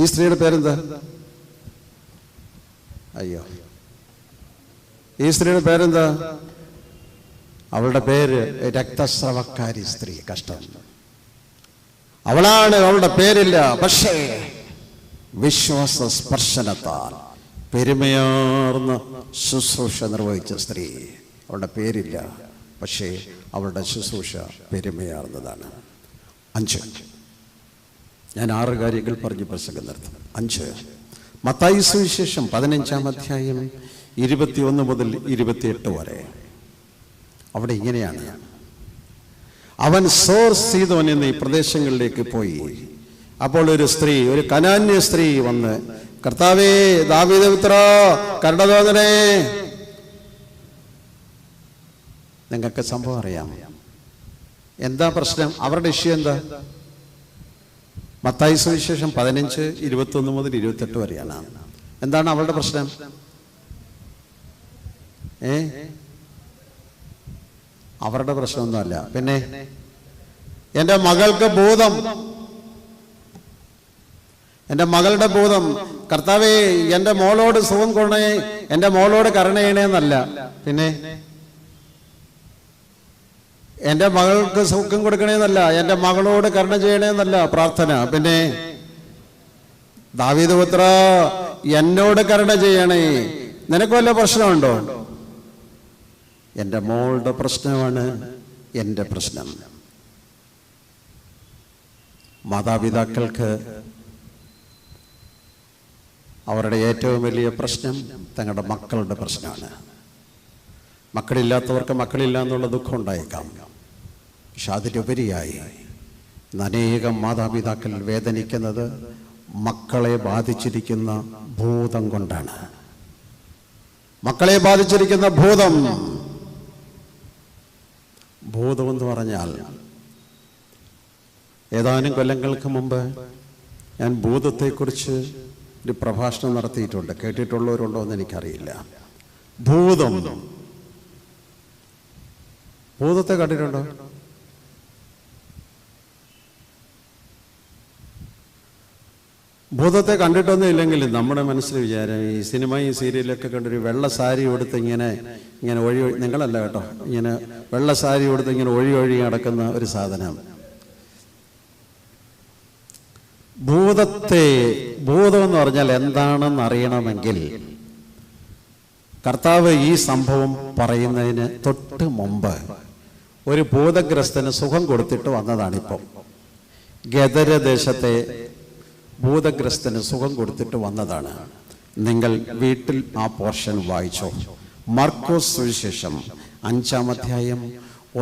ഈ സ്ത്രീയുടെ പേരെന്താ? അയ്യോ, ഈ സ്ത്രീയുടെ പേരെന്താ? അവളുടെ പേര് രക്തസ്രവക്കാരി സ്ത്രീ. കഷ്ടം, അവളാണ്, അവളുടെ പേരില്ല. പക്ഷേ വിശ്വാസ സ്പർശനത്താൽ പെരുമയാർന്ന ശുശ്രൂഷ നിർവഹിച്ച സ്ത്രീ. അവളുടെ പേരില്ല, പക്ഷേ അവളുടെ ശുശ്രൂഷ പെരുമയാർന്നതാണ്. 5, ഞാൻ 6 കാര്യങ്ങൾ പറഞ്ഞ് പ്രസംഗം നിർത്തും. 5, മത്തായി സുവിശേഷം 15-ാം അധ്യായം 21 മുതൽ 28 വരെ. അവിടെ ഇങ്ങനെയാണ്, അവൻ സോർ സീദോൻ എന്നീ പ്രദേശങ്ങളിലേക്ക് പോയി. അപ്പോൾ ഒരു സ്ത്രീ, ഒരു കനാന്യ സ്ത്രീ വന്ന്, കർത്താവേ, ദാവീദ് പുത്രാ, കരുണ തോന്നണേ. നിങ്ങൾക്ക് സംഭവം അറിയാം. എന്താ പ്രശ്നം? അവരുടെ ഇഷ്യൂ എന്താ? മത്തായി സുവിശേഷം 15, 21 മുതൽ 28 വരെയാണ്. എന്താണ് അവളുടെ പ്രശ്നം? അവരുടെ പ്രശ്നമൊന്നുമല്ല. പിന്നെ എൻ്റെ മകൾക്ക് ഭൂതം, എൻ്റെ മകളുടെ ഭൂതം, കർത്താവേ എൻ്റെ മോളോട് സുഖം കൊണ്ടേ, എൻ്റെ മോളോട് കരുണ ചെയ്യണേന്നല്ല, പിന്നെ എൻ്റെ മകൾക്ക് സുഖം കൊടുക്കണേന്നല്ല, എൻ്റെ മകളോട് കരുണ ചെയ്യണേന്നല്ല പ്രാർത്ഥന. പിന്നെ ദാവീദ് പുത്ര, എന്നോട് കരുണ ചെയ്യണേ. നിനക്ക് വല്ല പ്രശ്നമുണ്ടോ? എൻ്റെ മോളുടെ പ്രശ്നമാണ് എൻ്റെ പ്രശ്നം. മാതാപിതാക്കൾക്ക് അവരുടെ ഏറ്റവും വലിയ പ്രശ്നം തങ്ങളുടെ മക്കളുടെ പ്രശ്നമാണ്. മക്കളില്ലാത്തവർക്ക് മക്കളില്ല എന്നുള്ള ദുഃഖം ഉണ്ടായേക്കാം. പക്ഷെ അതിലുപരിയായി അനേകം മാതാപിതാക്കൾ വേദനിക്കുന്നത് മക്കളെ ബാധിച്ചിരിക്കുന്ന ഭൂതം കൊണ്ടാണ്. മക്കളെ ബാധിച്ചിരിക്കുന്ന ഭൂതമെന്ന് പറഞ്ഞാൽ, ഏതാനും കൊല്ലങ്ങൾക്ക് മുമ്പ് ഞാൻ ഭൂതത്തെക്കുറിച്ച് ഒരു പ്രഭാഷണം നടത്തിയിട്ടുണ്ട്. കേട്ടിട്ടുള്ളവരുണ്ടോ എന്ന് എനിക്കറിയില്ല. ഭൂതത്തെ കണ്ടിട്ടുണ്ടോ? ഭൂതത്തെ കണ്ടിട്ടൊന്നും ഇല്ലെങ്കിൽ നമ്മുടെ മനസ്സിൽ വിചാരം ഈ സിനിമയും സീരിയലൊക്കെ കണ്ടൊരു വെള്ള സാരി കൊടുത്ത് ഇങ്ങനെ നിങ്ങളല്ല കേട്ടോ, ഇങ്ങനെ വെള്ള സാരി കൊടുത്ത് ഇങ്ങനെ ഒഴി നടക്കുന്ന ഒരു സാധനം. ഭൂതം എന്ന് പറഞ്ഞാൽ എന്താണെന്ന് അറിയണമെങ്കിൽ കർത്താവ് ഈ സംഭവം പറയുന്നതിന് തൊട്ട് മുമ്പ് ഒരു ഭൂതഗ്രസ്തന് സുഖം കൊടുത്തിട്ട് വന്നതാണിപ്പം. ഗദരദേശത്തെ ഭൂതഗ്രസ്തന് സുഖം കൊടുത്തിട്ട് വന്നതാണ്. നിങ്ങൾ വീട്ടിൽ ആ പോർഷൻ വായിച്ചോ. മർക്കോസ് സുവിശേഷം 5-ാം അധ്യായം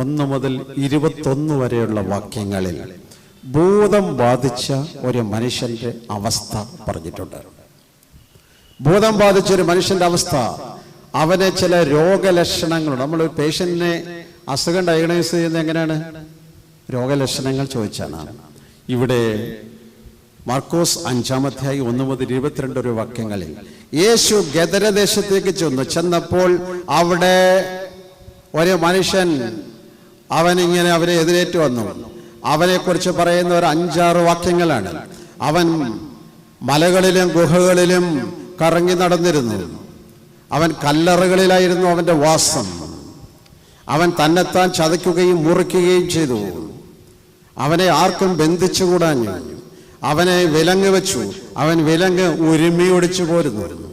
1 മുതൽ 21 വരെയുള്ള വാക്യങ്ങളിൽ ഭൂതം ബാധിച്ച ഒരു മനുഷ്യന്റെ അവസ്ഥ പറഞ്ഞിട്ടുണ്ട്. ഭൂതം ബാധിച്ച ഒരു മനുഷ്യന്റെ അവസ്ഥ, അവന് ചില രോഗലക്ഷണങ്ങളുണ്ട്. നമ്മൾ പേഷ്യന്റിനെ അസുഖം ഡയഗ്നോസ് ചെയ്യുന്നത് എങ്ങനെയാണ്? രോഗലക്ഷണങ്ങൾ ചോദിച്ചാണ്. ഇവിടെ മർക്കോസ് 5-ാം അധ്യായം 1 മുതൽ 22 വരെ വാക്യങ്ങളിൽ യേശു ഗദരദേശത്തേക്ക് ചെന്നപ്പോൾ അവിടെ ഒരു മനുഷ്യൻ അവനിങ്ങനെ അവരെ എതിരേറ്റ് വന്നു. അവനെക്കുറിച്ച് പറയുന്ന ഒരു 5-6 വാക്യങ്ങളാണ്. അവൻ മലകളിലും ഗുഹകളിലും കറങ്ങി നടന്നിരുന്നു. അവൻ കല്ലറകളിലായിരുന്നു അവൻ്റെ വാസം. അവൻ തന്നെത്താൻ ചതയ്ക്കുകയും മുറിക്കുകയും ചെയ്തു. അവനെ ആർക്കും ബന്ധിച്ചുകൂടാഞ്ഞു. അവനെ വിലങ്ങ് വെച്ചു. അവൻ വിലങ്ങ് ഉരുമിയൊടിച്ചു പോരുന്നു.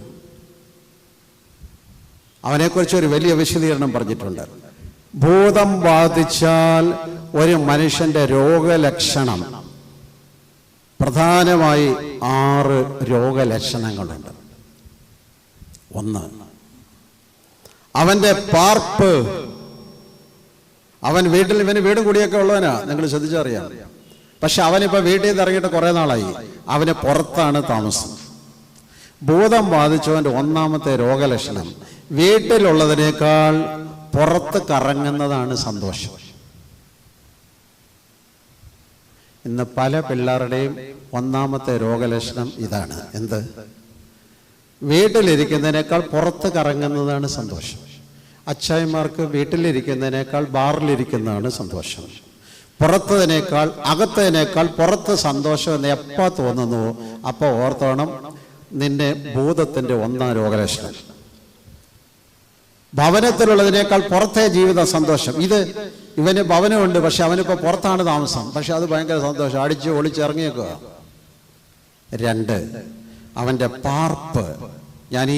അവനെക്കുറിച്ച് ഒരു വലിയ വിശദീകരണം പറഞ്ഞിട്ടുണ്ട്. ഭൂതം ബാധിച്ചാൽ ഒരു മനുഷ്യന്റെ രോഗലക്ഷണം പ്രധാനമായി 6 രോഗലക്ഷണങ്ങളുണ്ട്. 1, അവന്റെ പാർപ്പ്. അവൻ ഇവന് വീട് കൂടിയൊക്കെ ഉള്ളവനാ, നിങ്ങൾ ശ്രദ്ധിച്ചറിയാം. പക്ഷെ അവനിപ്പോ വീട്ടിൽ നിന്ന് ഇറങ്ങിയിട്ട് കുറെ നാളായി. അവന് പുറത്താണ് താമസം. ഭൂതം ബാധിച്ചവന്റെ 1-ാമത്തെ രോഗലക്ഷണം വീട്ടിലുള്ളതിനേക്കാൾ പുറത്ത് കറങ്ങുന്നതാണ് സന്തോഷം. ഇന്ന് പല പിള്ളേരുടെയും 1-ാമത്തെ രോഗലക്ഷണം ഇതാണ്. എന്ത്? വീട്ടിലിരിക്കുന്നതിനേക്കാൾ പുറത്ത് കറങ്ങുന്നതാണ് സന്തോഷം. അച്ചായന്മാർക്ക് വീട്ടിലിരിക്കുന്നതിനേക്കാൾ ബാറിലിരിക്കുന്നതാണ് സന്തോഷം. പുറത്തതിനേക്കാൾ അകത്തതിനേക്കാൾ പുറത്ത് സന്തോഷം എന്ന് എപ്പോൾ തോന്നുന്നുവോ അപ്പോൾ ഓർത്തോണം, നിന്റെ ഭൂതത്തിന്റെ 1-ാം രോഗലക്ഷണം. ഭവനത്തിലുള്ളതിനേക്കാൾ പുറത്തെ ജീവിത സന്തോഷം. ഇവന് ഭവനമുണ്ട്, പക്ഷെ അവനിപ്പോൾ പുറത്താണ് താമസം. പക്ഷെ അത് ഭയങ്കര സന്തോഷം, അടിച്ച് ഒളിച്ചിറങ്ങിയേക്കുക. 2, അവന്റെ പാർപ്പ്. ഞാൻ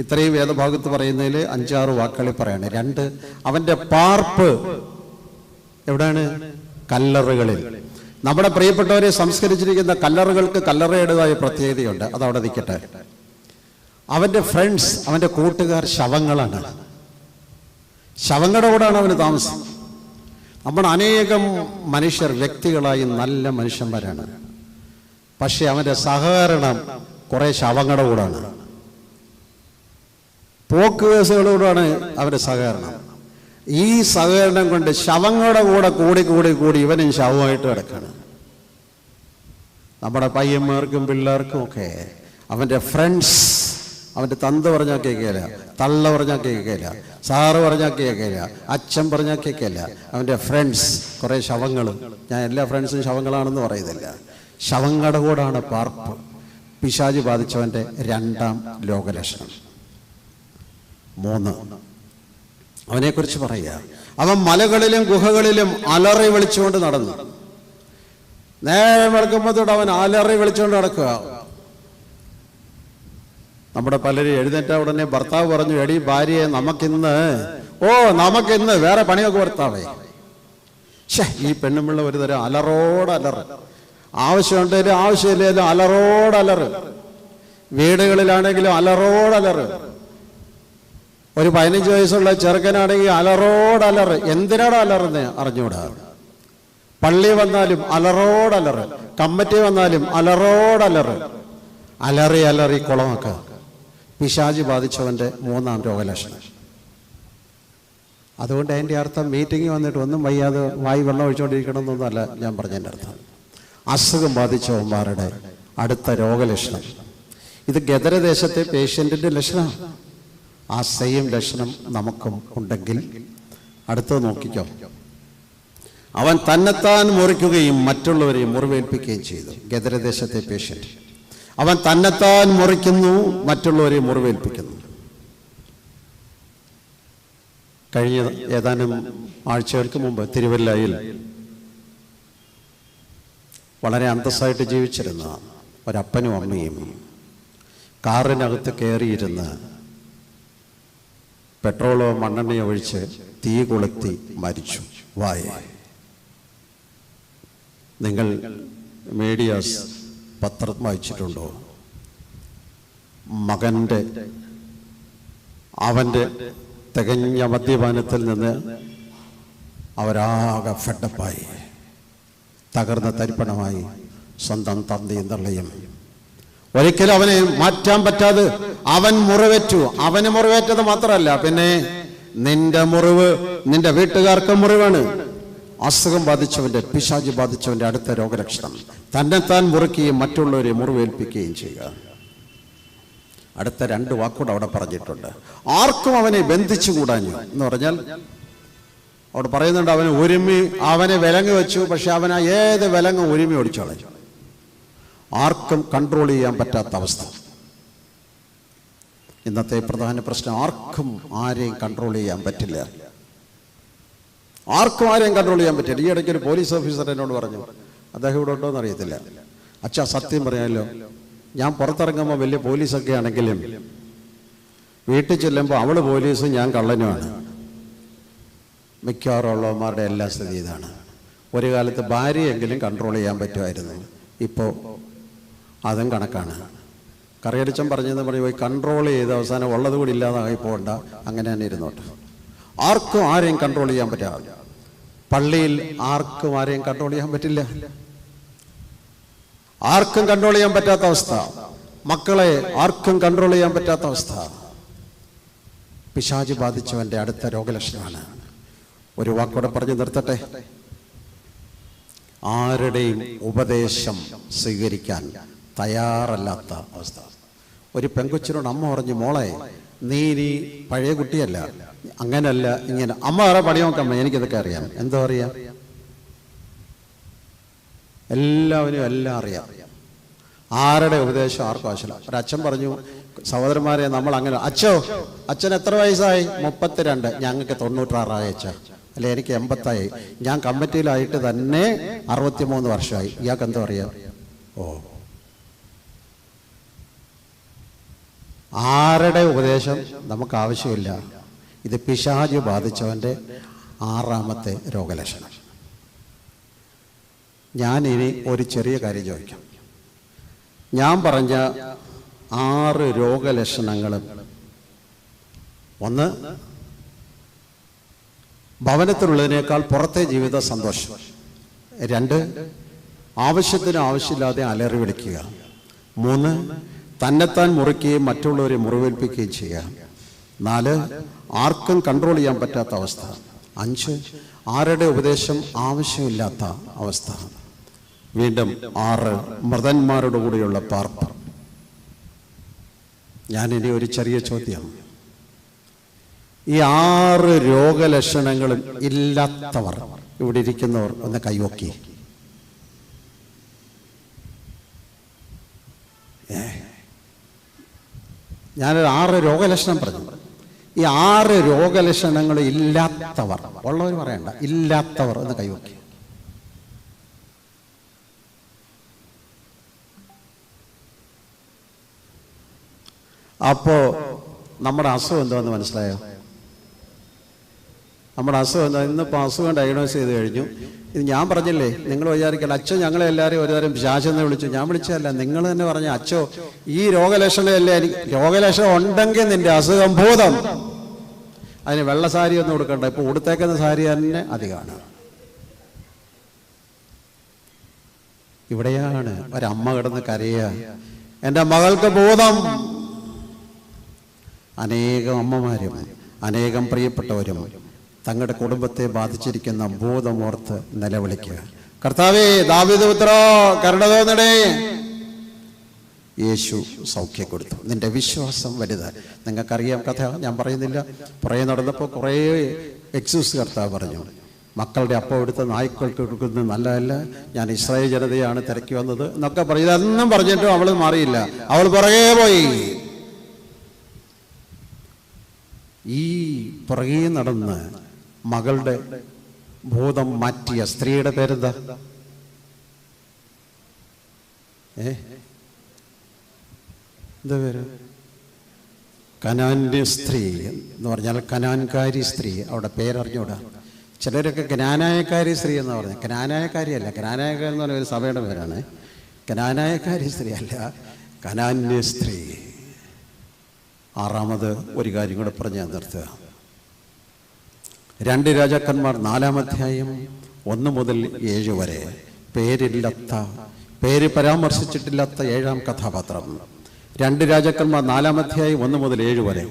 ഇത്രയും വേദഭാഗത്ത് പറയുന്നതിൽ 5-6 വാക്കുകളിൽ പറയാണ്. 2, അവന്റെ പാർപ്പ് എവിടെയാണ്? കല്ലറുകളിൽ. നമ്മുടെ പ്രിയപ്പെട്ടവരെ സംസ്കരിച്ചിരിക്കുന്ന കല്ലറുകൾക്ക് കല്ലറയുടേതായ പ്രത്യേകതയുണ്ട്. അതവിടെ നിൽക്കട്ടെ. അവന്റെ ഫ്രണ്ട്സ്, അവന്റെ കൂട്ടുകാർ ശവങ്ങളാണ്. ശവങ്ങളുടെ കൂടെയാണ് അവന് താമസം. നമ്മുടെ അനേകം മനുഷ്യർ വ്യക്തികളായി നല്ല മനുഷ്യന്മാരാണ്. പക്ഷെ അവന്റെ സഹകരണം കുറെ ശവങ്ങളുടെ കൂടാണ്. പോക്ക് കേസുകളോടാണ് അവന്റെ സഹകരണം. ഈ സഹകരണം കൊണ്ട് ശവങ്ങളുടെ കൂടെ കൂടി ഇവനും ശവമായിട്ട് കിടക്കാണ്. നമ്മുടെ പയ്യന്മാർക്കും പിള്ളേർക്കും ഒക്കെ അവന്റെ ഫ്രണ്ട്സ്, അവന്റെ തന്ത പറഞ്ഞാൽ കേൾക്കില്ല, തള്ള പറഞ്ഞാൽ കേൾക്കില്ല, സാറ് പറഞ്ഞാൽ കേൾക്കില്ല, അച്ഛൻ പറഞ്ഞാൽ കേൾക്കില്ല. അവന്റെ ഫ്രണ്ട്സ് കുറെ ശവങ്ങൾ. ഞാൻ എല്ലാ ഫ്രണ്ട്സും ശവങ്ങളാണെന്ന് പറയുന്നില്ല. ശവങ്ങളുടെ കൂടാണ് പാർപ്പ്. പിശാച് ബാധിച്ചവന്റെ 2-ാം രോഗലക്ഷണം. 3, അവനെക്കുറിച്ച് പറയുക. അവൻ മലകളിലും ഗുഹകളിലും അലറി വിളിച്ചുകൊണ്ട് നടന്നു. നേരെ വെളുക്കുമ്പോഴത്തോട് അവൻ അലറി വിളിച്ചുകൊണ്ട് നടക്കുക. നമ്മുടെ പലരും എഴുന്നേറ്റ ഉടനെ ഭർത്താവ് പറഞ്ഞു, എടി ഭാര്യയെ നമുക്കിന്ന് വേറെ പണിയൊക്കെ ഭർത്താവേ. ഈ പെണ്ണുമ്പിള്ള ഒരു തരം അലറ്. ആവശ്യമുണ്ടെങ്കിലും ആവശ്യമില്ലെങ്കിലും അലറോടലറ്. വീടുകളിലാണെങ്കിലും അലറോടലറ്. ഒരു 15 വയസ്സുള്ള ചെറുക്കനാണെങ്കിൽ അലറോടലറ്. എന്തിനാണ് അലറുന്നത് അറിഞ്ഞൂടാ. പള്ളി വന്നാലും അലറോടലറ്, കമ്മിറ്റി വന്നാലും അലറോടലറ്. അലറി അലറി കുളമാക്കുക. പിശാചി ബാധിച്ചവൻ്റെ 3-ാം രോഗലക്ഷണം. അതുകൊണ്ട് അതിൻ്റെ അർത്ഥം മീറ്റിംഗ് വന്നിട്ട് ഒന്നും വയ്യാതെ വായി വെള്ളം ഒഴിച്ചുകൊണ്ടിരിക്കണം എന്നൊന്നുമല്ല ഞാൻ പറഞ്ഞതിൻ്റെ അർത്ഥം. അസുഖം ബാധിച്ചവന്മാരുടെ അടുത്ത രോഗലക്ഷണം. ഇത് ഗദരദേശത്തെ പേഷ്യൻറ്റിൻ്റെ ലക്ഷണമാണ്. ആ സെയിം ലക്ഷണം നമുക്കും ഉണ്ടെങ്കിൽ അടുത്തത് നോക്കിക്കോ. അവൻ തന്നെത്താൻ മുറിക്കുകയും മറ്റുള്ളവരെയും മുറിവേൽപ്പിക്കുകയും ചെയ്തു. ഗദരദേശത്തെ പേഷ്യൻ്റ് അവൻ തന്നെത്താൻ മുറിക്കുന്നു, മറ്റുള്ളവരെ മുറിവേൽപ്പിക്കുന്നു. കഴിഞ്ഞ ഏതാനും ആഴ്ചകൾക്ക് മുമ്പ് തിരുവല്ലയിൽ വളരെ അന്തസ്സായിട്ട് ജീവിച്ചിരുന്ന ഒരപ്പനും അമ്മയും കാറിനകത്ത് കയറിയിരുന്ന് പെട്രോളോ മണ്ണെണ്ണയോ ഒഴിച്ച് തീ കൊളുത്തി മരിച്ചു. നിങ്ങൾ മീഡിയാസ് പത്രം വായിച്ചിട്ടുണ്ടോ? അവൻ്റെ തികഞ്ഞ മദ്യപാനത്തിൽ നിന്ന് അവരാകെ ഫെഡപ്പായി, തകർന്ന തരിപ്പണമായി. സ്വന്തം തന്തയും തള്ളയും ഒരിക്കലും അവനെ മാറ്റാൻ പറ്റാതെ അവൻ മുറിവേറ്റു. അവന് മുറിവേറ്റത് മാത്രമല്ല, പിന്നെ നിന്റെ മുറിവ് നിന്റെ വീട്ടുകാർക്ക് മുറിവാണ്. അസുഖം ബാധിച്ചവന്റെ, പിശാചി ബാധിച്ചവന്റെ അടുത്ത രോഗലക്ഷണം തന്നെത്താൻ മുറിക്കുകയും മറ്റുള്ളവരെ മുറിവേൽപ്പിക്കുകയും ചെയ്യുക. അടുത്ത 2 വാക്കുകൂടെ അവിടെ പറഞ്ഞിട്ടുണ്ട്. ആർക്കും അവനെ ബന്ധിച്ചുകൂടാഞ്ഞു എന്ന് പറഞ്ഞാൽ അവിടെ പറയുന്നുണ്ട്, അവനെ വിലങ്ങ് വെച്ചു. പക്ഷെ അവൻ ഏത് വിലങ്ങും ഒരുമി ഓടിച്ചോളഞ്ഞു. ആർക്കും കൺട്രോൾ ചെയ്യാൻ പറ്റാത്ത അവസ്ഥ. ഇന്നത്തെ പ്രധാന പ്രശ്നം, ആർക്കും ആരെയും കൺട്രോൾ ചെയ്യാൻ പറ്റില്ല. ആർക്കും ആരെയും കൺട്രോൾ ചെയ്യാൻ പറ്റില്ല. ഈ ഇടയ്ക്ക് ഒരു പോലീസ് ഓഫീസർ എന്നോട് പറഞ്ഞു, അദ്ദേഹം ഇവിടെ ഉണ്ടോ എന്ന് അറിയത്തില്ല, അച്ഛാ സത്യം പറയാമല്ലോ, ഞാൻ പുറത്തിറങ്ങുമ്പോൾ വലിയ പോലീസൊക്കെ ആണെങ്കിലും വീട്ടിൽ ചെല്ലുമ്പോൾ അവള് പോലീസും ഞാൻ കള്ളനുമാണ്. മിക്കവാറുള്ളവന്മാരുടെ എല്ലാ സ്ഥിതി ഇതാണ്. ഒരു കാലത്ത് ഭാര്യയെങ്കിലും കൺട്രോൾ ചെയ്യാൻ പറ്റുമായിരുന്നു, ഇപ്പോൾ അതും കണക്കാണ്. കറിയടിച്ചൻ പറഞ്ഞെന്ന് പോയി കൺട്രോൾ ചെയ്ത് അവസാനം ഉള്ളത് കൂടി ഇല്ലാതായി പോകണ്ട, അങ്ങനെ തന്നെ ഇരുന്നോട്ടെ. ആർക്കും ആരെയും കൺട്രോൾ ചെയ്യാൻ പറ്റാതെ. പള്ളിയിൽ ആർക്കും ആരെയും കൺട്രോൾ ചെയ്യാൻ പറ്റില്ല. ആർക്കും കൺട്രോൾ ചെയ്യാൻ പറ്റാത്ത അവസ്ഥ. മക്കളെ ആർക്കും കൺട്രോൾ ചെയ്യാൻ പറ്റാത്ത അവസ്ഥ. പിശാചി ബാധിച്ചവന്റെ അടുത്ത രോഗലക്ഷണമാണ്. ഒരു വാക്കോടെ പറഞ്ഞു നിർത്തട്ടെ. ആരുടെയും ഉപദേശം സ്വീകരിക്കാൻ തയ്യാറല്ലാത്ത അവസ്ഥ. ഒരു പെങ്കൊച്ചിനോട് അമ്മ പറഞ്ഞു, മോളെ നീ ഇനി പഴയ കുട്ടിയല്ല, അങ്ങനല്ല ഇങ്ങനെ. അമ്മ വേറെ പണി നോക്കമ്മ, എനിക്കിതൊക്കെ അറിയാം. എന്തോ അറിയാം? എല്ലാവരും എല്ലാം അറിയാം. ആരുടെ ഉപദേശം ആർക്കും ആവശ്യമില്ല. ഒരച്ഛൻ പറഞ്ഞു, സഹോദരന്മാരെ നമ്മൾ അങ്ങനെ, അച്ഛൻ എത്ര വയസ്സായി? 32. ഞങ്ങൾക്ക് 96 അച്ഛ. അല്ലെ എനിക്ക് 80 ഞാൻ കമ്മിറ്റിയിലായിട്ട് തന്നെ 63 വർഷമായി. ഇയാൾക്ക് എന്തോ അറിയാം? ആരുടെ ഉപദേശം നമുക്ക് ആവശ്യമില്ല. ഇത് പിശാചി ബാധിച്ചവന്റെ 6ാമത്തെ രോഗലക്ഷണം. ഞാനിനി ഒരു ചെറിയ കാര്യം ചോദിക്കാം. ഞാൻ പറഞ്ഞ 6 രോഗലക്ഷണങ്ങളും, 1, ഭവനത്തിലുള്ളതിനേക്കാൾ പുറത്തെ ജീവിത സന്തോഷം. 2, ആവശ്യത്തിന് ആവശ്യമില്ലാതെ അലറി വിളിക്കുക. 3, തന്നെത്താൻ മുറിക്കുകയും മറ്റുള്ളവരെ മുറിവേൽപ്പിക്കുകയും ചെയ്യുക. 4, ആർക്കും കൺട്രോൾ ചെയ്യാൻ പറ്റാത്ത അവസ്ഥ. 5, ആരുടെ ഉപദേശം ആവശ്യമില്ലാത്ത അവസ്ഥ. വീണ്ടും 6, മൃതന്മാരുടെ കൂടെയുള്ള പാർപ്പ്. ഞാനിനി ഒരു ചെറിയ ചോദ്യം. ഈ 6 രോഗലക്ഷണങ്ങളും ഇല്ലാത്തവർ ഇവിടെ ഇരിക്കുന്നവർ ഒന്ന് കൈവക്കി. ഞാനൊരു 6 രോഗലക്ഷണം പറഞ്ഞു. ഈ 6 രോഗലക്ഷണങ്ങൾ ഇല്ലാത്തവർ, ഉള്ളവർ പറയണ്ട, ഇല്ലാത്തവർ ഒന്ന് കൈവക്കി. അപ്പോ നമ്മുടെ അസുഖം എന്താന്ന് മനസ്സിലായോ? നമ്മുടെ അസുഖം എന്താ? ഇന്നിപ്പോൾ അസുഖം ഡയഗ്നോസ് ചെയ്ത് കഴിഞ്ഞു. ഇത് ഞാൻ പറഞ്ഞില്ലേ, നിങ്ങൾ വിചാരിക്കല്ല അച്ഛൻ ഞങ്ങളെ എല്ലാവരും ഒരു തരം പിശാചെന്ന് വിളിച്ചു. ഞാൻ വിളിച്ചതല്ല, നിങ്ങൾ തന്നെ പറഞ്ഞ അച്ഛോ ഈ രോഗലക്ഷണമല്ലേ, എനിക്ക് രോഗലക്ഷണം ഉണ്ടെങ്കിൽ നിന്റെ അസുഖം ഭൂതം. അതിന് വെള്ള സാരി ഒന്നും കൊടുക്കണ്ട, ഇപ്പൊ ഉടുത്തേക്കുന്ന സാരി തന്നെ അധികമാണ്. ഇവിടെയാണ് ഒരമ്മ കിടന്ന് കരയുക, എൻ്റെ മകൾക്ക് ഭൂതം. അനേകം അമ്മമാരും അനേകം പ്രിയപ്പെട്ടവരും തങ്ങളുടെ കുടുംബത്തെ ബാധിച്ചിരിക്കുന്ന ഭൂതമോർത്ത് നിലവിളിക്കുക. കർത്താവേ, ദാവീദ് പുത്രാ, കരുണ തോന്നണേ. യേശു സൗഖ്യം കൊടുത്തു. നിന്റെ വിശ്വാസം വലുത്. നിങ്ങൾക്കറിയാം കഥ, ഞാൻ പറയുന്നില്ല. പുറകെ നടന്നപ്പോൾ കുറേ എക്സ്ക്യൂസ് കർത്താവ് പറഞ്ഞു. മക്കളുടെ അപ്പം എടുത്ത് നായ്ക്കൾക്ക് കൊടുക്കുന്നത് നല്ലതല്ല, ഞാൻ ഇസ്രായേൽ ജനതയാണ് തിരക്കി വന്നത് എന്നൊക്കെ പറഞ്ഞു. ഇതൊന്നും പറഞ്ഞിട്ടും അവൾ മാറിയില്ല, അവൾ പുറകെ പോയി. ഈ പുറകെ നടന്ന് മകളുടെ ഭൂതം മാറ്റിയ സ്ത്രീയുടെ പേരെന്താ? എന്താ പേര്? കനാന്യ സ്ത്രീ എന്ന് പറഞ്ഞാൽ കനാൻകാരി സ്ത്രീ. അവിടെ പേരറിഞ്ഞൂടാ. ചിലരൊക്കെ ജ്ഞാനായക്കാരി സ്ത്രീ എന്ന് പറഞ്ഞത്. ജ്ഞാനായക്കാരിയല്ല, ജ്ഞാനായക്കാരി എന്ന് പറഞ്ഞ ഒരു സഭയുടെ പേരാണ്. ജ്ഞാനായക്കാരി സ്ത്രീ അല്ല, കനാന്യ സ്ത്രീ. ആറാമത് ഒരു കാര്യം കൂടെ പറഞ്ഞ് ഞാൻ നിർത്തുക. 2 രാജാക്കന്മാർ 4-ാം അധ്യായം 1 മുതൽ 7 വരെ പേര് പരാമർശിച്ചിട്ടില്ലാത്ത 7-ാം കഥാപാത്രം. 2 രാജാക്കന്മാർ 4-ാം അധ്യായം 1 മുതൽ 7 വരെ.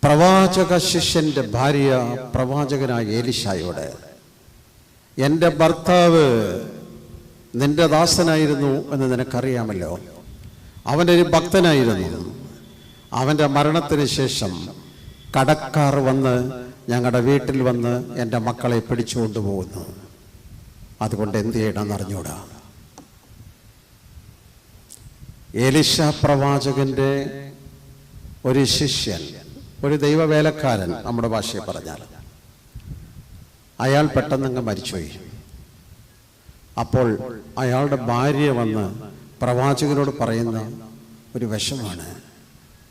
പ്രവാചക ശിഷ്യന്റെ ഭാര്യ പ്രവാചകനായ എലീശായോട്, എൻ്റെ ഭർത്താവ് നിന്റെ ദാസനായിരുന്നു എന്ന് നിനക്കറിയാമല്ലോ, അവൻ്റെ ഒരു ഭക്തനായിരുന്നു. അവൻ്റെ മരണത്തിന് ശേഷം കടക്കാർ വന്ന് ഞങ്ങളുടെ വീട്ടിൽ വന്ന് എൻ്റെ മക്കളെ പിടിച്ചുകൊണ്ടു പോകുന്നു. അതുകൊണ്ട് എന്ത് ചെയ്യണമെന്ന് അറിഞ്ഞൂടാ. എലീശ പ്രവാചകന്റെ ഒരു ശിഷ്യൻ, ഒരു ദൈവവേലക്കാരൻ, നമ്മുടെ ഭാഷയിൽ പറഞ്ഞാൽ, അയാൾ പെട്ടെന്നങ്ങ് മരിച്ചുപോയി. അപ്പോൾ അയാളുടെ ഭാര്യ വന്ന് പ്രവാചകനോട് പറയുന്ന ഒരു വിഷമാണ്,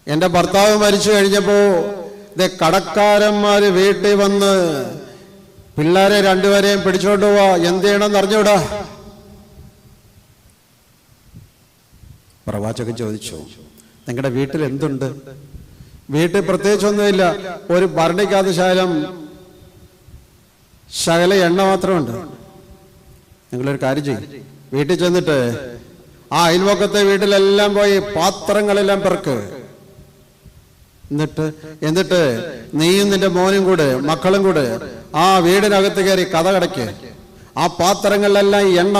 എൻ്റെ ഭർത്താവ് മരിച്ചു കഴിഞ്ഞപ്പോൾ കടക്കാരന്മാര് വീട്ടിൽ വന്ന് പിള്ളേരെ 2 പേരെയും പിടിച്ചോണ്ട് പോവാ, എന്ത് ചെയ്യണമെന്ന് അറിഞ്ഞൂടാ. പ്രവാചകൻ ചോദിച്ചു, നിങ്ങളുടെ വീട്ടിൽ എന്തുണ്ട്? വീട്ടിൽ പ്രത്യേകിച്ചൊന്നുമില്ല, ഒരു ഭരണിക്കകത്ത് ശകല എണ്ണ മാത്രമുണ്ട്. നിങ്ങളൊരു കാര്യം ചെയ്യും, വീട്ടിൽ ചെന്നിട്ട് ആ അയൽവക്കത്തെ വീട്ടിലെല്ലാം പോയി പാത്രങ്ങളെല്ലാം പെറുക്ക്. എന്നിട്ട് നീയും നിന്റെ മോനും കൂടെ മക്കളും കൂടെ ആ വീടിനകത്ത് കയറി കഥ കടയ്ക്ക്. ആ പാത്രങ്ങളിലെല്ലാം എണ്ണ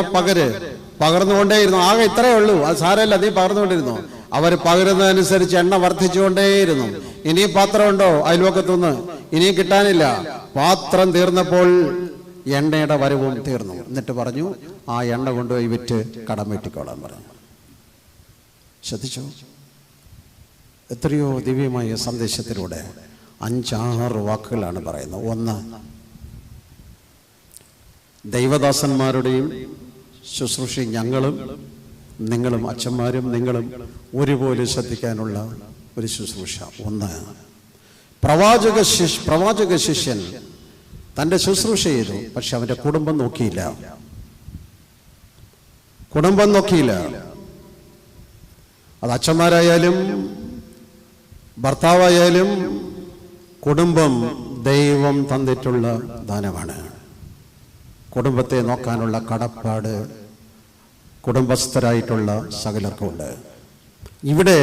പകർന്നുകൊണ്ടേയിരുന്നു. ആകെ ഇത്രയേ ഉള്ളൂ, അത് സാരമല്ല, നീ പകർന്നുകൊണ്ടിരുന്നു. അവർ പകരുന്നതനുസരിച്ച് എണ്ണ വർദ്ധിച്ചുകൊണ്ടേയിരുന്നു. ഇനിയും പാത്രമുണ്ടോ അയൽവക്കത്തുനിന്ന്? ഇനിയും കിട്ടാനില്ല. പാത്രം തീർന്നപ്പോൾ എണ്ണയുടെ വരവും തീർന്നു. എന്നിട്ട് പറഞ്ഞു, ആ എണ്ണ കൊണ്ടുപോയി വിറ്റ് കടം വീട്ടിക്കോളാൻ പറഞ്ഞു. ശ്രദ്ധിച്ചോ? എത്രയോ ദിവ്യമായ സന്ദേശത്തിലൂടെ 5-6 വാക്കുകളാണ് പറയുന്നത്. 1, ദൈവദാസന്മാരുടെയും ശുശ്രൂഷയും നിങ്ങളും അച്ഛന്മാരും നിങ്ങളും ഒരുപോലെ ശ്രദ്ധിക്കാനുള്ള ഒരു ശുശ്രൂഷ. 1, പ്രവാചക ശിഷ്യൻ തൻ്റെ ശുശ്രൂഷ ചെയ്തു, പക്ഷെ അവൻ്റെ കുടുംബം നോക്കിയില്ല. അത് അച്ഛന്മാരായാലും ഭർത്താവായാലും കുടുംബം ദൈവം തന്നിട്ടുള്ള ദാനമാണ്. കുടുംബത്തെ നോക്കാനുള്ള കടപ്പാട് കുടുംബസ്ഥരായിട്ടുള്ള സകലർക്കുമുണ്ട്. ഇവിടെ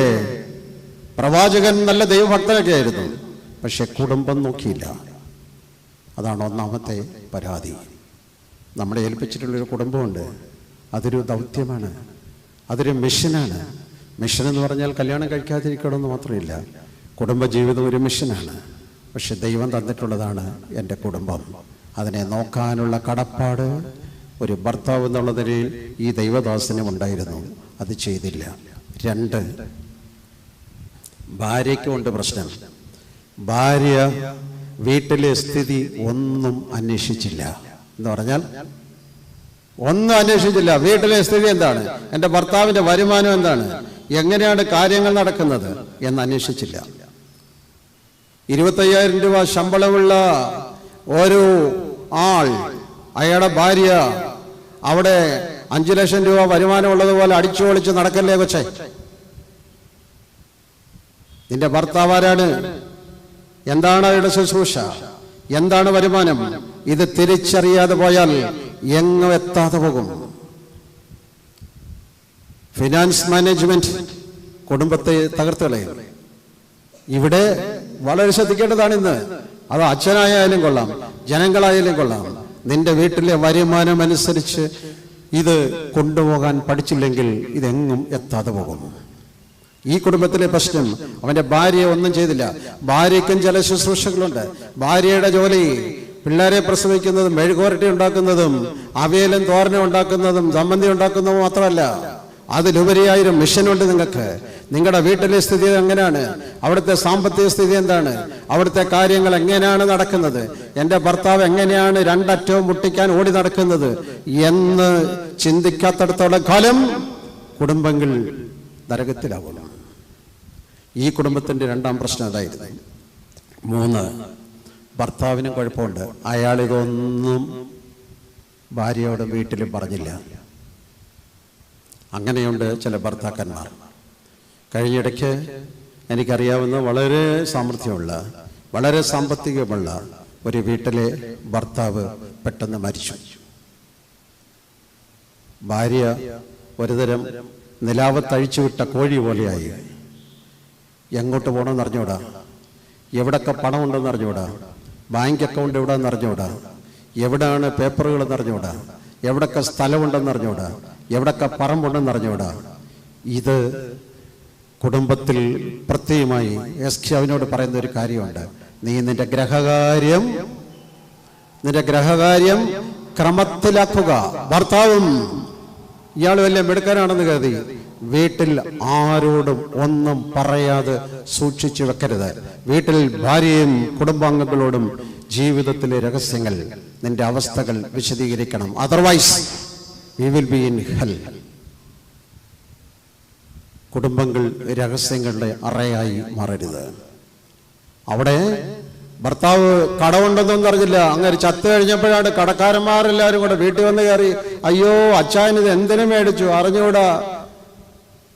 പ്രവാചകൻ നല്ല ദൈവഭക്തനൊക്കെ ആയിരുന്നു, പക്ഷെ കുടുംബം നോക്കിയില്ല. അതാണ് 1-ാമത്തെ പരാതി. നമ്മളെ ഏൽപ്പിച്ചിട്ടുള്ളൊരു കുടുംബമുണ്ട്. അതൊരു ദൗത്യമാണ്, അതൊരു മിഷനാണ്. മിഷൻ എന്ന് പറഞ്ഞാൽ കല്യാണം കഴിക്കാതിരിക്കണമെന്ന് മാത്രമില്ല, കുടുംബജീവിതം ഒരു മിഷനാണ്. പക്ഷെ ദൈവം തന്നിട്ടുള്ളതാണ് എൻ്റെ കുടുംബം. അതിനെ നോക്കാനുള്ള കടപ്പാട് ഒരു ഭർത്താവ് എന്നുള്ള നിലയിൽ ഈ ദൈവദാസനും ഉണ്ടായിരുന്നു. അത് ചെയ്തില്ല. 2, ഭാര്യയ്ക്കുമുണ്ട് പ്രശ്നം. ഭാര്യ വീട്ടിലെ സ്ഥിതി ഒന്നും അന്വേഷിച്ചില്ല. എന്ന് പറഞ്ഞാൽ ഒന്നും അന്വേഷിച്ചില്ല. വീട്ടിലെ സ്ഥിതി എന്താണ്, എൻ്റെ ഭർത്താവിൻ്റെ വരുമാനം എന്താണ്, എങ്ങനെയാണ് കാര്യങ്ങൾ നടക്കുന്നത് എന്ന് അന്വേഷിച്ചില്ല. 25,000 രൂപ ശമ്പളമുള്ള ഒരു ആൾ അയാളുടെ ഭാര്യ അവിടെ 5 ലക്ഷം രൂപ വരുമാനമുള്ളതുപോലെ അടിച്ചു പൊളിച്ച് നടക്കല്ലേ കൊച്ചെ? നിന്റെ ഭർത്താവ് ആരാണ്? എന്താണ് അയാളുടെ ശുശ്രൂഷ? എന്താണ് വരുമാനം? ഇത് തിരിച്ചറിയാതെ പോയാൽ എങ്ങും എത്താതെ പോകും. ഫിനാൻസ് മാനേജ്മെന്റ് കുടുംബത്തെ തകർത്ത് കളയും. ഇവിടെ വളരെ ശ്രദ്ധിക്കേണ്ടതാണ് ഇന്ന്. അത് അച്ഛനായാലും കൊള്ളാം, ജനങ്ങളായാലും കൊള്ളാം. നിന്റെ വീട്ടിലെ വരുമാനം അനുസരിച്ച് ഇത് കൊണ്ടുപോകാൻ പഠിച്ചില്ലെങ്കിൽ ഇതെങ്ങും എത്താതെ പോകും. ഈ കുടുംബത്തിലെ പ്രശ്നം, അവന്റെ ഭാര്യ ഒന്നും ചെയ്തില്ല. ഭാര്യയ്ക്കും ചില ശുശ്രൂഷകളുണ്ട്. ഭാര്യയുടെ ജോലി പിള്ളേരെ പ്രസവിക്കുന്നതും മെഴുകുവരട്ടി ഉണ്ടാക്കുന്നതും അവിയലും തോരനും ഉണ്ടാക്കുന്നതും ചമ്മന്തി ഉണ്ടാക്കുന്നതും മാത്രമല്ല, അതിലുപരിയായിരം മിഷനുണ്ട് നിങ്ങൾക്ക്. നിങ്ങളുടെ വീട്ടിലെ സ്ഥിതി എങ്ങനെയാണ്? അവിടുത്തെ സാമ്പത്തിക സ്ഥിതി എന്താണ്? അവിടുത്തെ കാര്യങ്ങൾ എങ്ങനെയാണ് നടക്കുന്നത്? എൻ്റെ ഭർത്താവ് എങ്ങനെയാണ് രണ്ടറ്റവും മുട്ടിക്കാൻ ഓടി നടക്കുന്നത് എന്ന് ചിന്തിക്കാത്തടത്തോളം കാലം കുടുംബങ്ങൾ നരകത്തിലാവുന്നു. ഈ കുടുംബത്തിൻ്റെ 2ാം പ്രശ്നം അതായിരുന്നു. 3, ഭർത്താവിനും കുഴപ്പമുണ്ട്. അയാളിതൊന്നും ഭാര്യയോടും വീട്ടിലും പറഞ്ഞില്ല. അങ്ങനെയുണ്ട് ചില ഭർത്താക്കന്മാർ. കഴിഞ്ഞിടയ്ക്ക് എനിക്കറിയാവുന്ന വളരെ സാമർഥ്യമുള്ള, വളരെ സാമ്പത്തികമുള്ള ഒരു വീട്ടിലെ ഭർത്താവ് പെട്ടെന്ന് മരിച്ചു. ഭാര്യ ഒരുതരം നിലാവത്തഴിച്ചുവിട്ട കോഴി പോലെയായി. എങ്ങോട്ട് പോകണമെന്ന് അറിഞ്ഞൂടാ, എവിടൊക്കെ പണമുണ്ടെന്ന് അറിഞ്ഞൂടാ, ബാങ്ക് അക്കൗണ്ട് എവിടെയെന്ന് അറിഞ്ഞൂടാ, എവിടെയാണ് പേപ്പറുകളെന്ന് അറിഞ്ഞൂടാ, എവിടൊക്കെ സ്ഥലമുണ്ടെന്ന് അറിഞ്ഞൂടാ, എവിടൊക്കെ പറമ്പുണ്ടെന്ന് അറിഞ്ഞൂടാ. ഇത് കുടുംബത്തിൽ പ്രത്യേകമായി യെശയ്യാവിനോട് പറയുന്ന ഒരു കാര്യമുണ്ട്. നീ നിന്റെ ഗ്രഹകാര്യം ക്രമത്തിലാക്കുക. ഭർത്താവും ഇയാൾ വലിയ മിടുക്കനാണെന്ന് കരുതി വീട്ടിൽ ആരോടും ഒന്നും പറയാതെ സൂക്ഷിച്ചു വെക്കരുത്. വീട്ടിൽ ഭാര്യയും കുടുംബാംഗങ്ങളോടും ജീവിതത്തിലെ രഹസ്യങ്ങൾ, നിന്റെ അവസ്ഥകൾ വിശദീകരിക്കണം. Otherwise we will be in hell. കുടുംബങ്ങൾ രഹസ്യങ്ങളുടെ അറയായി മാറരുത്. അവിടെ ഭർത്താവ് കടമുണ്ടെന്നൊന്നും അറിഞ്ഞില്ല. അങ്ങനെ ചത്തു കഴിഞ്ഞപ്പോഴാണ് കടക്കാരന്മാരെല്ലാവരും കൂടെ വീട്ടിൽ വന്ന് കയറി, അയ്യോ അച്ചായൻ ഇത് എന്തിനു മേടിച്ചു അറിഞ്ഞൂടാ,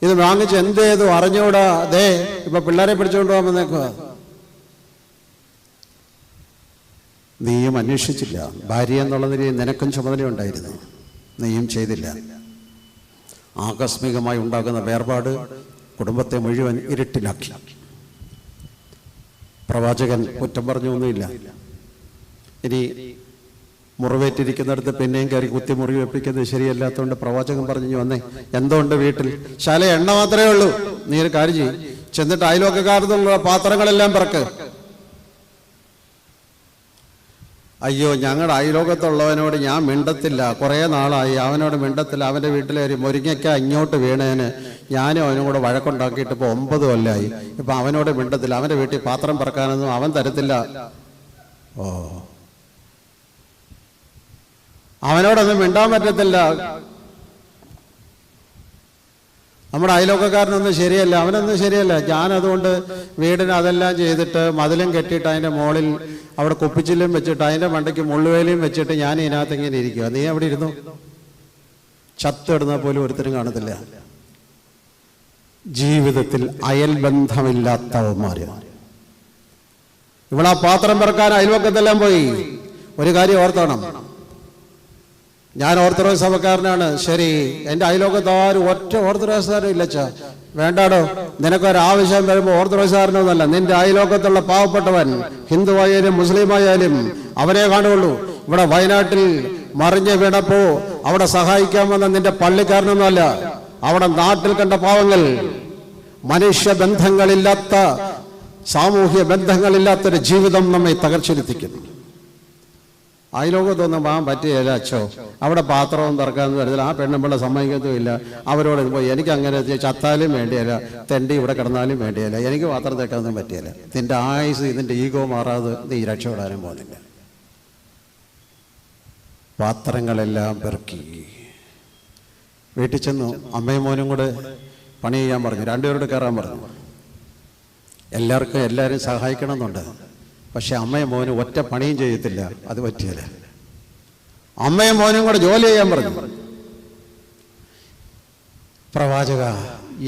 ഇത് വാങ്ങിച്ച് എന്ത് ചെയ്തു അറിഞ്ഞൂടാ, ദേ ഇപ്പൊ പിള്ളേരെ പിടിച്ചുകൊണ്ട് പോകാൻ വന്നേക്കുക. നീയും അന്വേഷിച്ചില്ല. ഭാര്യ എന്നുള്ള നിലയിൽ നിനക്കും ചുമതലയുണ്ടായിരുന്നു, നീയും ചെയ്തില്ല. ആകസ്മികമായി ഉണ്ടാകുന്ന വേർപാട് കുടുംബത്തെ മുഴുവൻ ഇരുട്ടിലാക്കി. പ്രവാചകൻ കുറ്റം പറഞ്ഞൊന്നുമില്ല. ഇനി മുറിവേറ്റിരിക്കുന്നിടത്ത് പിന്നെയും കയറി കുത്തി മുറിവ് വെപ്പിക്കുന്നത് ശരിയല്ലാത്തതുകൊണ്ട് പ്രവാചകൻ പറഞ്ഞു, വന്നേ എന്തുകൊണ്ട് വീട്ടിൽ? ശാല എണ്ണ മാത്രമേ ഉള്ളൂ, നീ ഒരു കാര്യം ചെയ്യും, ചെന്നിട്ട് അയൽവക്കക്കാർക്കുള്ള പാത്രങ്ങളെല്ലാം പിറക്ക്. അയ്യോ ഞങ്ങളുടെ അയലോകത്തുള്ളവനോട് ഞാൻ മിണ്ടത്തില്ല, കുറേ നാളായി അവനോട് മിണ്ടത്തില്ല, അവൻ്റെ വീട്ടിലെ ഒരു മുരിങ്ങയ്ക്ക ഇങ്ങോട്ട് വീണേന് ഞാനും അവനും കൂടെ വഴക്കുണ്ടാക്കിയിട്ട് ഇപ്പോൾ 9 കൊല്ലമായി, ഇപ്പം അവനോട് മിണ്ടത്തില്ല, അവൻ്റെ വീട്ടിൽ പാത്രം പറക്കാനൊന്നും അവൻ തരത്തില്ല. ഓ അവനോടൊന്നും മിണ്ടാൻ പറ്റത്തില്ല, നമ്മുടെ അയലോക്കക്കാരനൊന്നും ശരിയല്ല, അവനൊന്നും ശരിയല്ല. ഞാനതുകൊണ്ട് വീടിന് അതെല്ലാം ചെയ്തിട്ട് മതിലും കെട്ടിയിട്ട് അതിൻ്റെ മുകളിൽ അവിടെ കുപ്പിച്ചില്ലും വെച്ചിട്ട് അതിൻ്റെ മണ്ടയ്ക്ക് മുള്ളുവേലിയും വെച്ചിട്ട് ഞാൻ ഇതിനകത്ത് ഇങ്ങനെ ഇരിക്കുക. നീ അവിടെ ഇരുന്നു, ചത്തിടുന്ന പോലും ഒരുത്തരും കാണത്തില്ല. ജീവിതത്തിൽ അയൽ ബന്ധമില്ലാത്തവന്മാർ. ഇവിടെ ആ പാത്രം പെറുക്കാൻ അയൽവക്കത്തെല്ലാം പോയി. ഒരു കാര്യം ഓർത്തോണം, ഞാൻ ഓർത്തഡോക്സ് സഭക്കാരനാണ്, ശരി, എൻ്റെ അയലോകത്ത് ആരും ഒറ്റ ഓർത്തഡോക്സുകാരും ഇല്ലച്ചാ, വേണ്ടാടോ, നിനക്കൊരാവശ്യം വരുമ്പോൾ ഓർത്തഡോക്സുകാരനൊന്നല്ല, നിന്റെ അയലോകത്തുള്ള പാവപ്പെട്ടവൻ ഹിന്ദുവായാലും മുസ്ലിമായാലും അവനെ കാണുള്ളൂ. ഇവിടെ വയനാട്ടിൽ മറിഞ്ഞ് വീണപ്പോ അവിടെ സഹായിക്കാൻ വന്ന നിന്റെ പള്ളിക്കാരനൊന്നുമല്ല, അവിടെ നാട്ടിൽ കണ്ട പാവങ്ങൾ. മനുഷ്യ ബന്ധങ്ങളില്ലാത്ത, സാമൂഹ്യ ബന്ധങ്ങളില്ലാത്തൊരു ജീവിതം നമ്മെ തകർച്ചെടുത്തിക്കുന്നു. അയലോകത്തൊന്നും പോകാൻ പറ്റിയല്ല അച്ഛോ, അവിടെ പാത്രവും തുറക്കാമെന്ന് വരുന്നില്ല, ആ പെണ്ണുമ്പിള്ള സമ്മതിക്കത്തുമില്ല. അവരോട് പോയി എനിക്ക് അങ്ങനെ ചത്താലും വേണ്ടിയല്ല, തെണ്ടി ഇവിടെ കിടന്നാലും വേണ്ടിയല്ല, എനിക്ക് പാത്രം തേക്കാനൊന്നും പറ്റിയല്ല. നിന്റെ ആയുസ്, ഇതിൻ്റെ ഈഗോ മാറാതെ നീ രക്ഷപ്പെടാനും പോകുന്നില്ല. പാത്രങ്ങളെല്ലാം പെറുക്കി വീട്ടിൽ ചെന്നു. അമ്മയും മോനും കൂടെ പണി ചെയ്യാൻ പറഞ്ഞു, 2 പേരോട് കയറാൻ പറഞ്ഞു. എല്ലാവരും സഹായിക്കണം എന്നുണ്ട്, പക്ഷെ അമ്മയും മോനും ഒറ്റ പണിയും ചെയ്യത്തില്ല. അത് പറ്റിയല്ല. അമ്മയും മോനും കൂടെ ജോലി ചെയ്യാൻ പറഞ്ഞു. പ്രവാചക,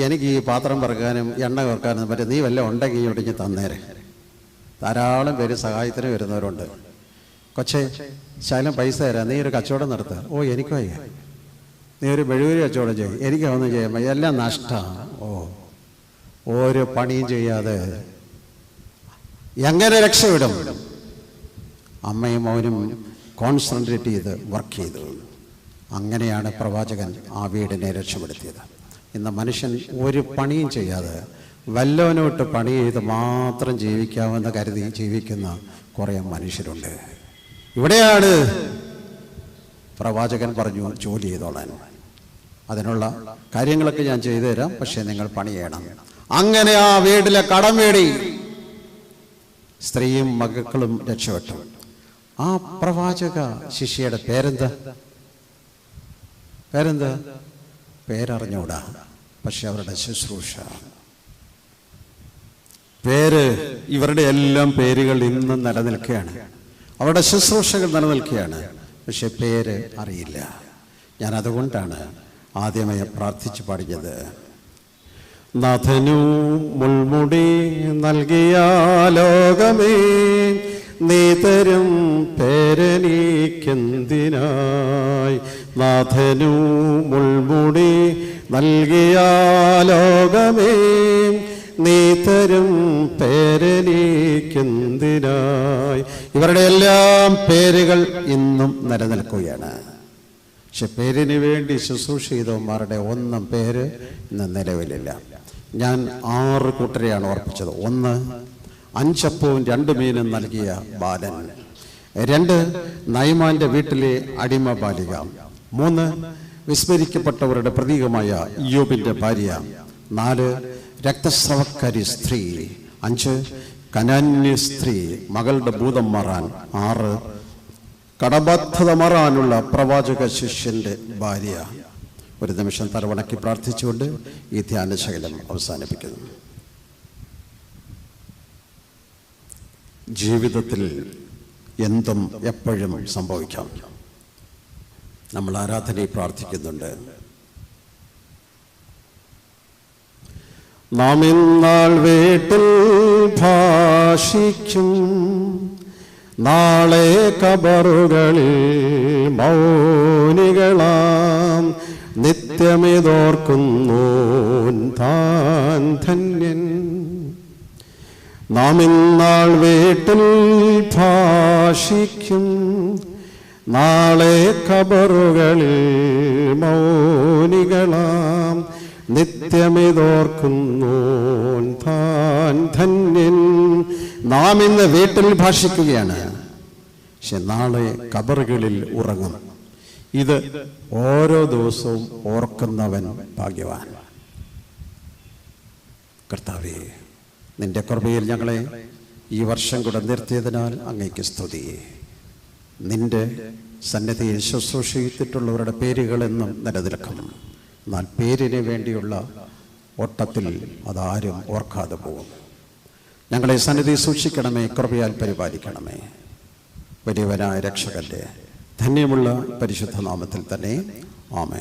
എനിക്ക് ഈ പാത്രം പറക്കാനും എണ്ണ കുറക്കാനും പറ്റും, നീ വല്ലതും ഉണ്ടെങ്കിൽ ഒടിഞ്ഞ് തന്നേരെ. ധാരാളം പേര് സഹായത്തിന് വരുന്നവരുണ്ട്. കൊച്ചേ, ശകലം പൈസ തരാം, നീ ഒരു കച്ചവടം നടത്തുക. ഓ, എനിക്ക് വയ്യ. നീ ഒരു മെഴുകുതിരി കച്ചവടം ചെയ്യും. എനിക്കൊന്നും ചെയ്യാൻ വയ്യ, എല്ലാം നഷ്ടമാണ്. ഒരു പണിയും ചെയ്യാതെ എങ്ങനെ രക്ഷപ്പെടും? അമ്മയും മോനും കോൺസെൻട്രേറ്റ് ചെയ്ത് വർക്ക് ചെയ്തു. അങ്ങനെയാണ് പ്രവാചകൻ ആ വീടിനെ രക്ഷപ്പെടുത്തിയത്. ഇന്ന് മനുഷ്യൻ ഒരു പണിയും ചെയ്യാതെ വല്ലവനോട്ട് പണി ചെയ്ത് മാത്രം ജീവിക്കാമെന്ന് കരുതി ജീവിക്കുന്ന കുറേ മനുഷ്യരുണ്ട്. ഇവിടെയാണ് പ്രവാചകൻ പറഞ്ഞു, ജോലി ചെയ്തോളാൻ. അതിനുള്ള കാര്യങ്ങളൊക്കെ ഞാൻ ചെയ്തു തരാം, പക്ഷേ നിങ്ങൾ പണി ചെയ്യണം. അങ്ങനെ ആ വീട്ടിലെ കടം വീടി സ്ത്രീയും മക്കളും രക്ഷപ്പെട്ടു. ആ പ്രവാചക ശിഷ്യയുടെ പേരെന്താ? പേരറിഞ്ഞൂടാ, പക്ഷെ അവരുടെ ശുശ്രൂഷ, പേര്, ഇവരുടെ എല്ലാം പേരുകൾ ഇന്നും നിലനിൽക്കുകയാണ്. അവരുടെ ശുശ്രൂഷകൾ നിലനിൽക്കുകയാണ്, പക്ഷെ പേര് അറിയില്ല. ഞാൻ അതുകൊണ്ടാണ് ആദ്യമേ പ്രാർത്ഥിച്ചു പാടിയത്. നാഥനു മുൾമുടി നൽകിയ ലോകമേ, നീ തരും പേരെനിക്കെന്തിനായി. നാഥനു മുൾമുടി നൽകിയ ലോകമേ, നീ തരും പേരെനിക്കെന്തിനായി. ഇവരുടെ എല്ലാം പേരുകൾ ഇന്നും നിലനിൽക്കുകയാണ്. പക്ഷെ പേരിന് വേണ്ടി ശുശ്രൂഷ ചെയ്തവന്മാരുടെ ഒന്നും പേര് ഇന്ന് നിലവിലില്ല. ഞാൻ 6 കൂട്ടരെയാണ് ഓർപ്പിച്ചത്. 1, 5 അപ്പവും 2 മീനും നൽകിയ ബാലൻ. 2, നയമാന്റെ വീട്ടിലെ അടിമ ബാലിക. 3, വിസ്മരിക്കപ്പെട്ടവരുടെ പ്രതീകമായ ഇയ്യോബിന്റെ ഭാര്യ. 4, രക്തസ്രവക്കാരി സ്ത്രീ. 5, കനാന്യ സ്ത്രീ, മകളുടെ ഭൂതം മാറാൻ. 6, കടബാധ്യത മാറാനുള്ള പ്രവാചക ശിഷ്യന്റെ ഭാര്യ. ഒരു നിമിഷം തലവണക്കി പ്രാർത്ഥിച്ചുകൊണ്ട് ഈ ധ്യാനശകലം അവസാനിപ്പിക്കുന്നു. ജീവിതത്തിൽ എന്തും എപ്പോഴും സംഭവിക്കാം. നമ്മൾ ആരാധനയിൽ പ്രാർത്ഥിക്കുന്നുണ്ട്. നാം ഇന്നാൾ വീട്ടിൽ ഭാഷിക്കും, നാളെ കബറുകളിൽ മൗനികളാം. നിത്യമിതോർക്കുന്നു താൻ ധന്യൻ. നാം ഇന്നാൾ വീട്ടിൽ ഭാഷിക്കും, നാളെ കബറുകളിൽ മൗനികളാം. നിത്യമിതോർക്കുന്നു താൻ ധന്യൻ. നാം ഇന്ന് വീട്ടിൽ ഭാഷിക്കുകയാണ്, പക്ഷെ നാളെ കബറുകളിൽ ഉറങ്ങും. ഇത് ഓരോ ദിവസവും ഓർക്കുന്നവൻ ഭാഗ്യവാൻ. കർത്താവേ, നിന്റെ കൃപയിൽ ഞങ്ങളെ ഈ വർഷം കൂടെ നിർത്തിയതിനാൽ അങ്ങേക്ക് സ്തുതി. നിന്റെ സന്നിധിയിൽ ശുശ്രൂഷ ചെയ്തിട്ടുള്ളവരുടെ പേരുകളെന്നും നിലനിൽക്കും. എന്നാൽ പേരിന് വേണ്ടിയുള്ള ഓട്ടത്തിൽ അതാരും ഓർക്കാതെ പോകും. ഞങ്ങളെ സന്നിധി സൂക്ഷിക്കണമേ, കൃപയാൽ പരിപാലിക്കണമേ. വലിയവനായ രക്ഷകന്റെ ധന്യമുള്ള പരിശുദ്ധ നാമത്തിൽ തന്നെ ആമേൻ.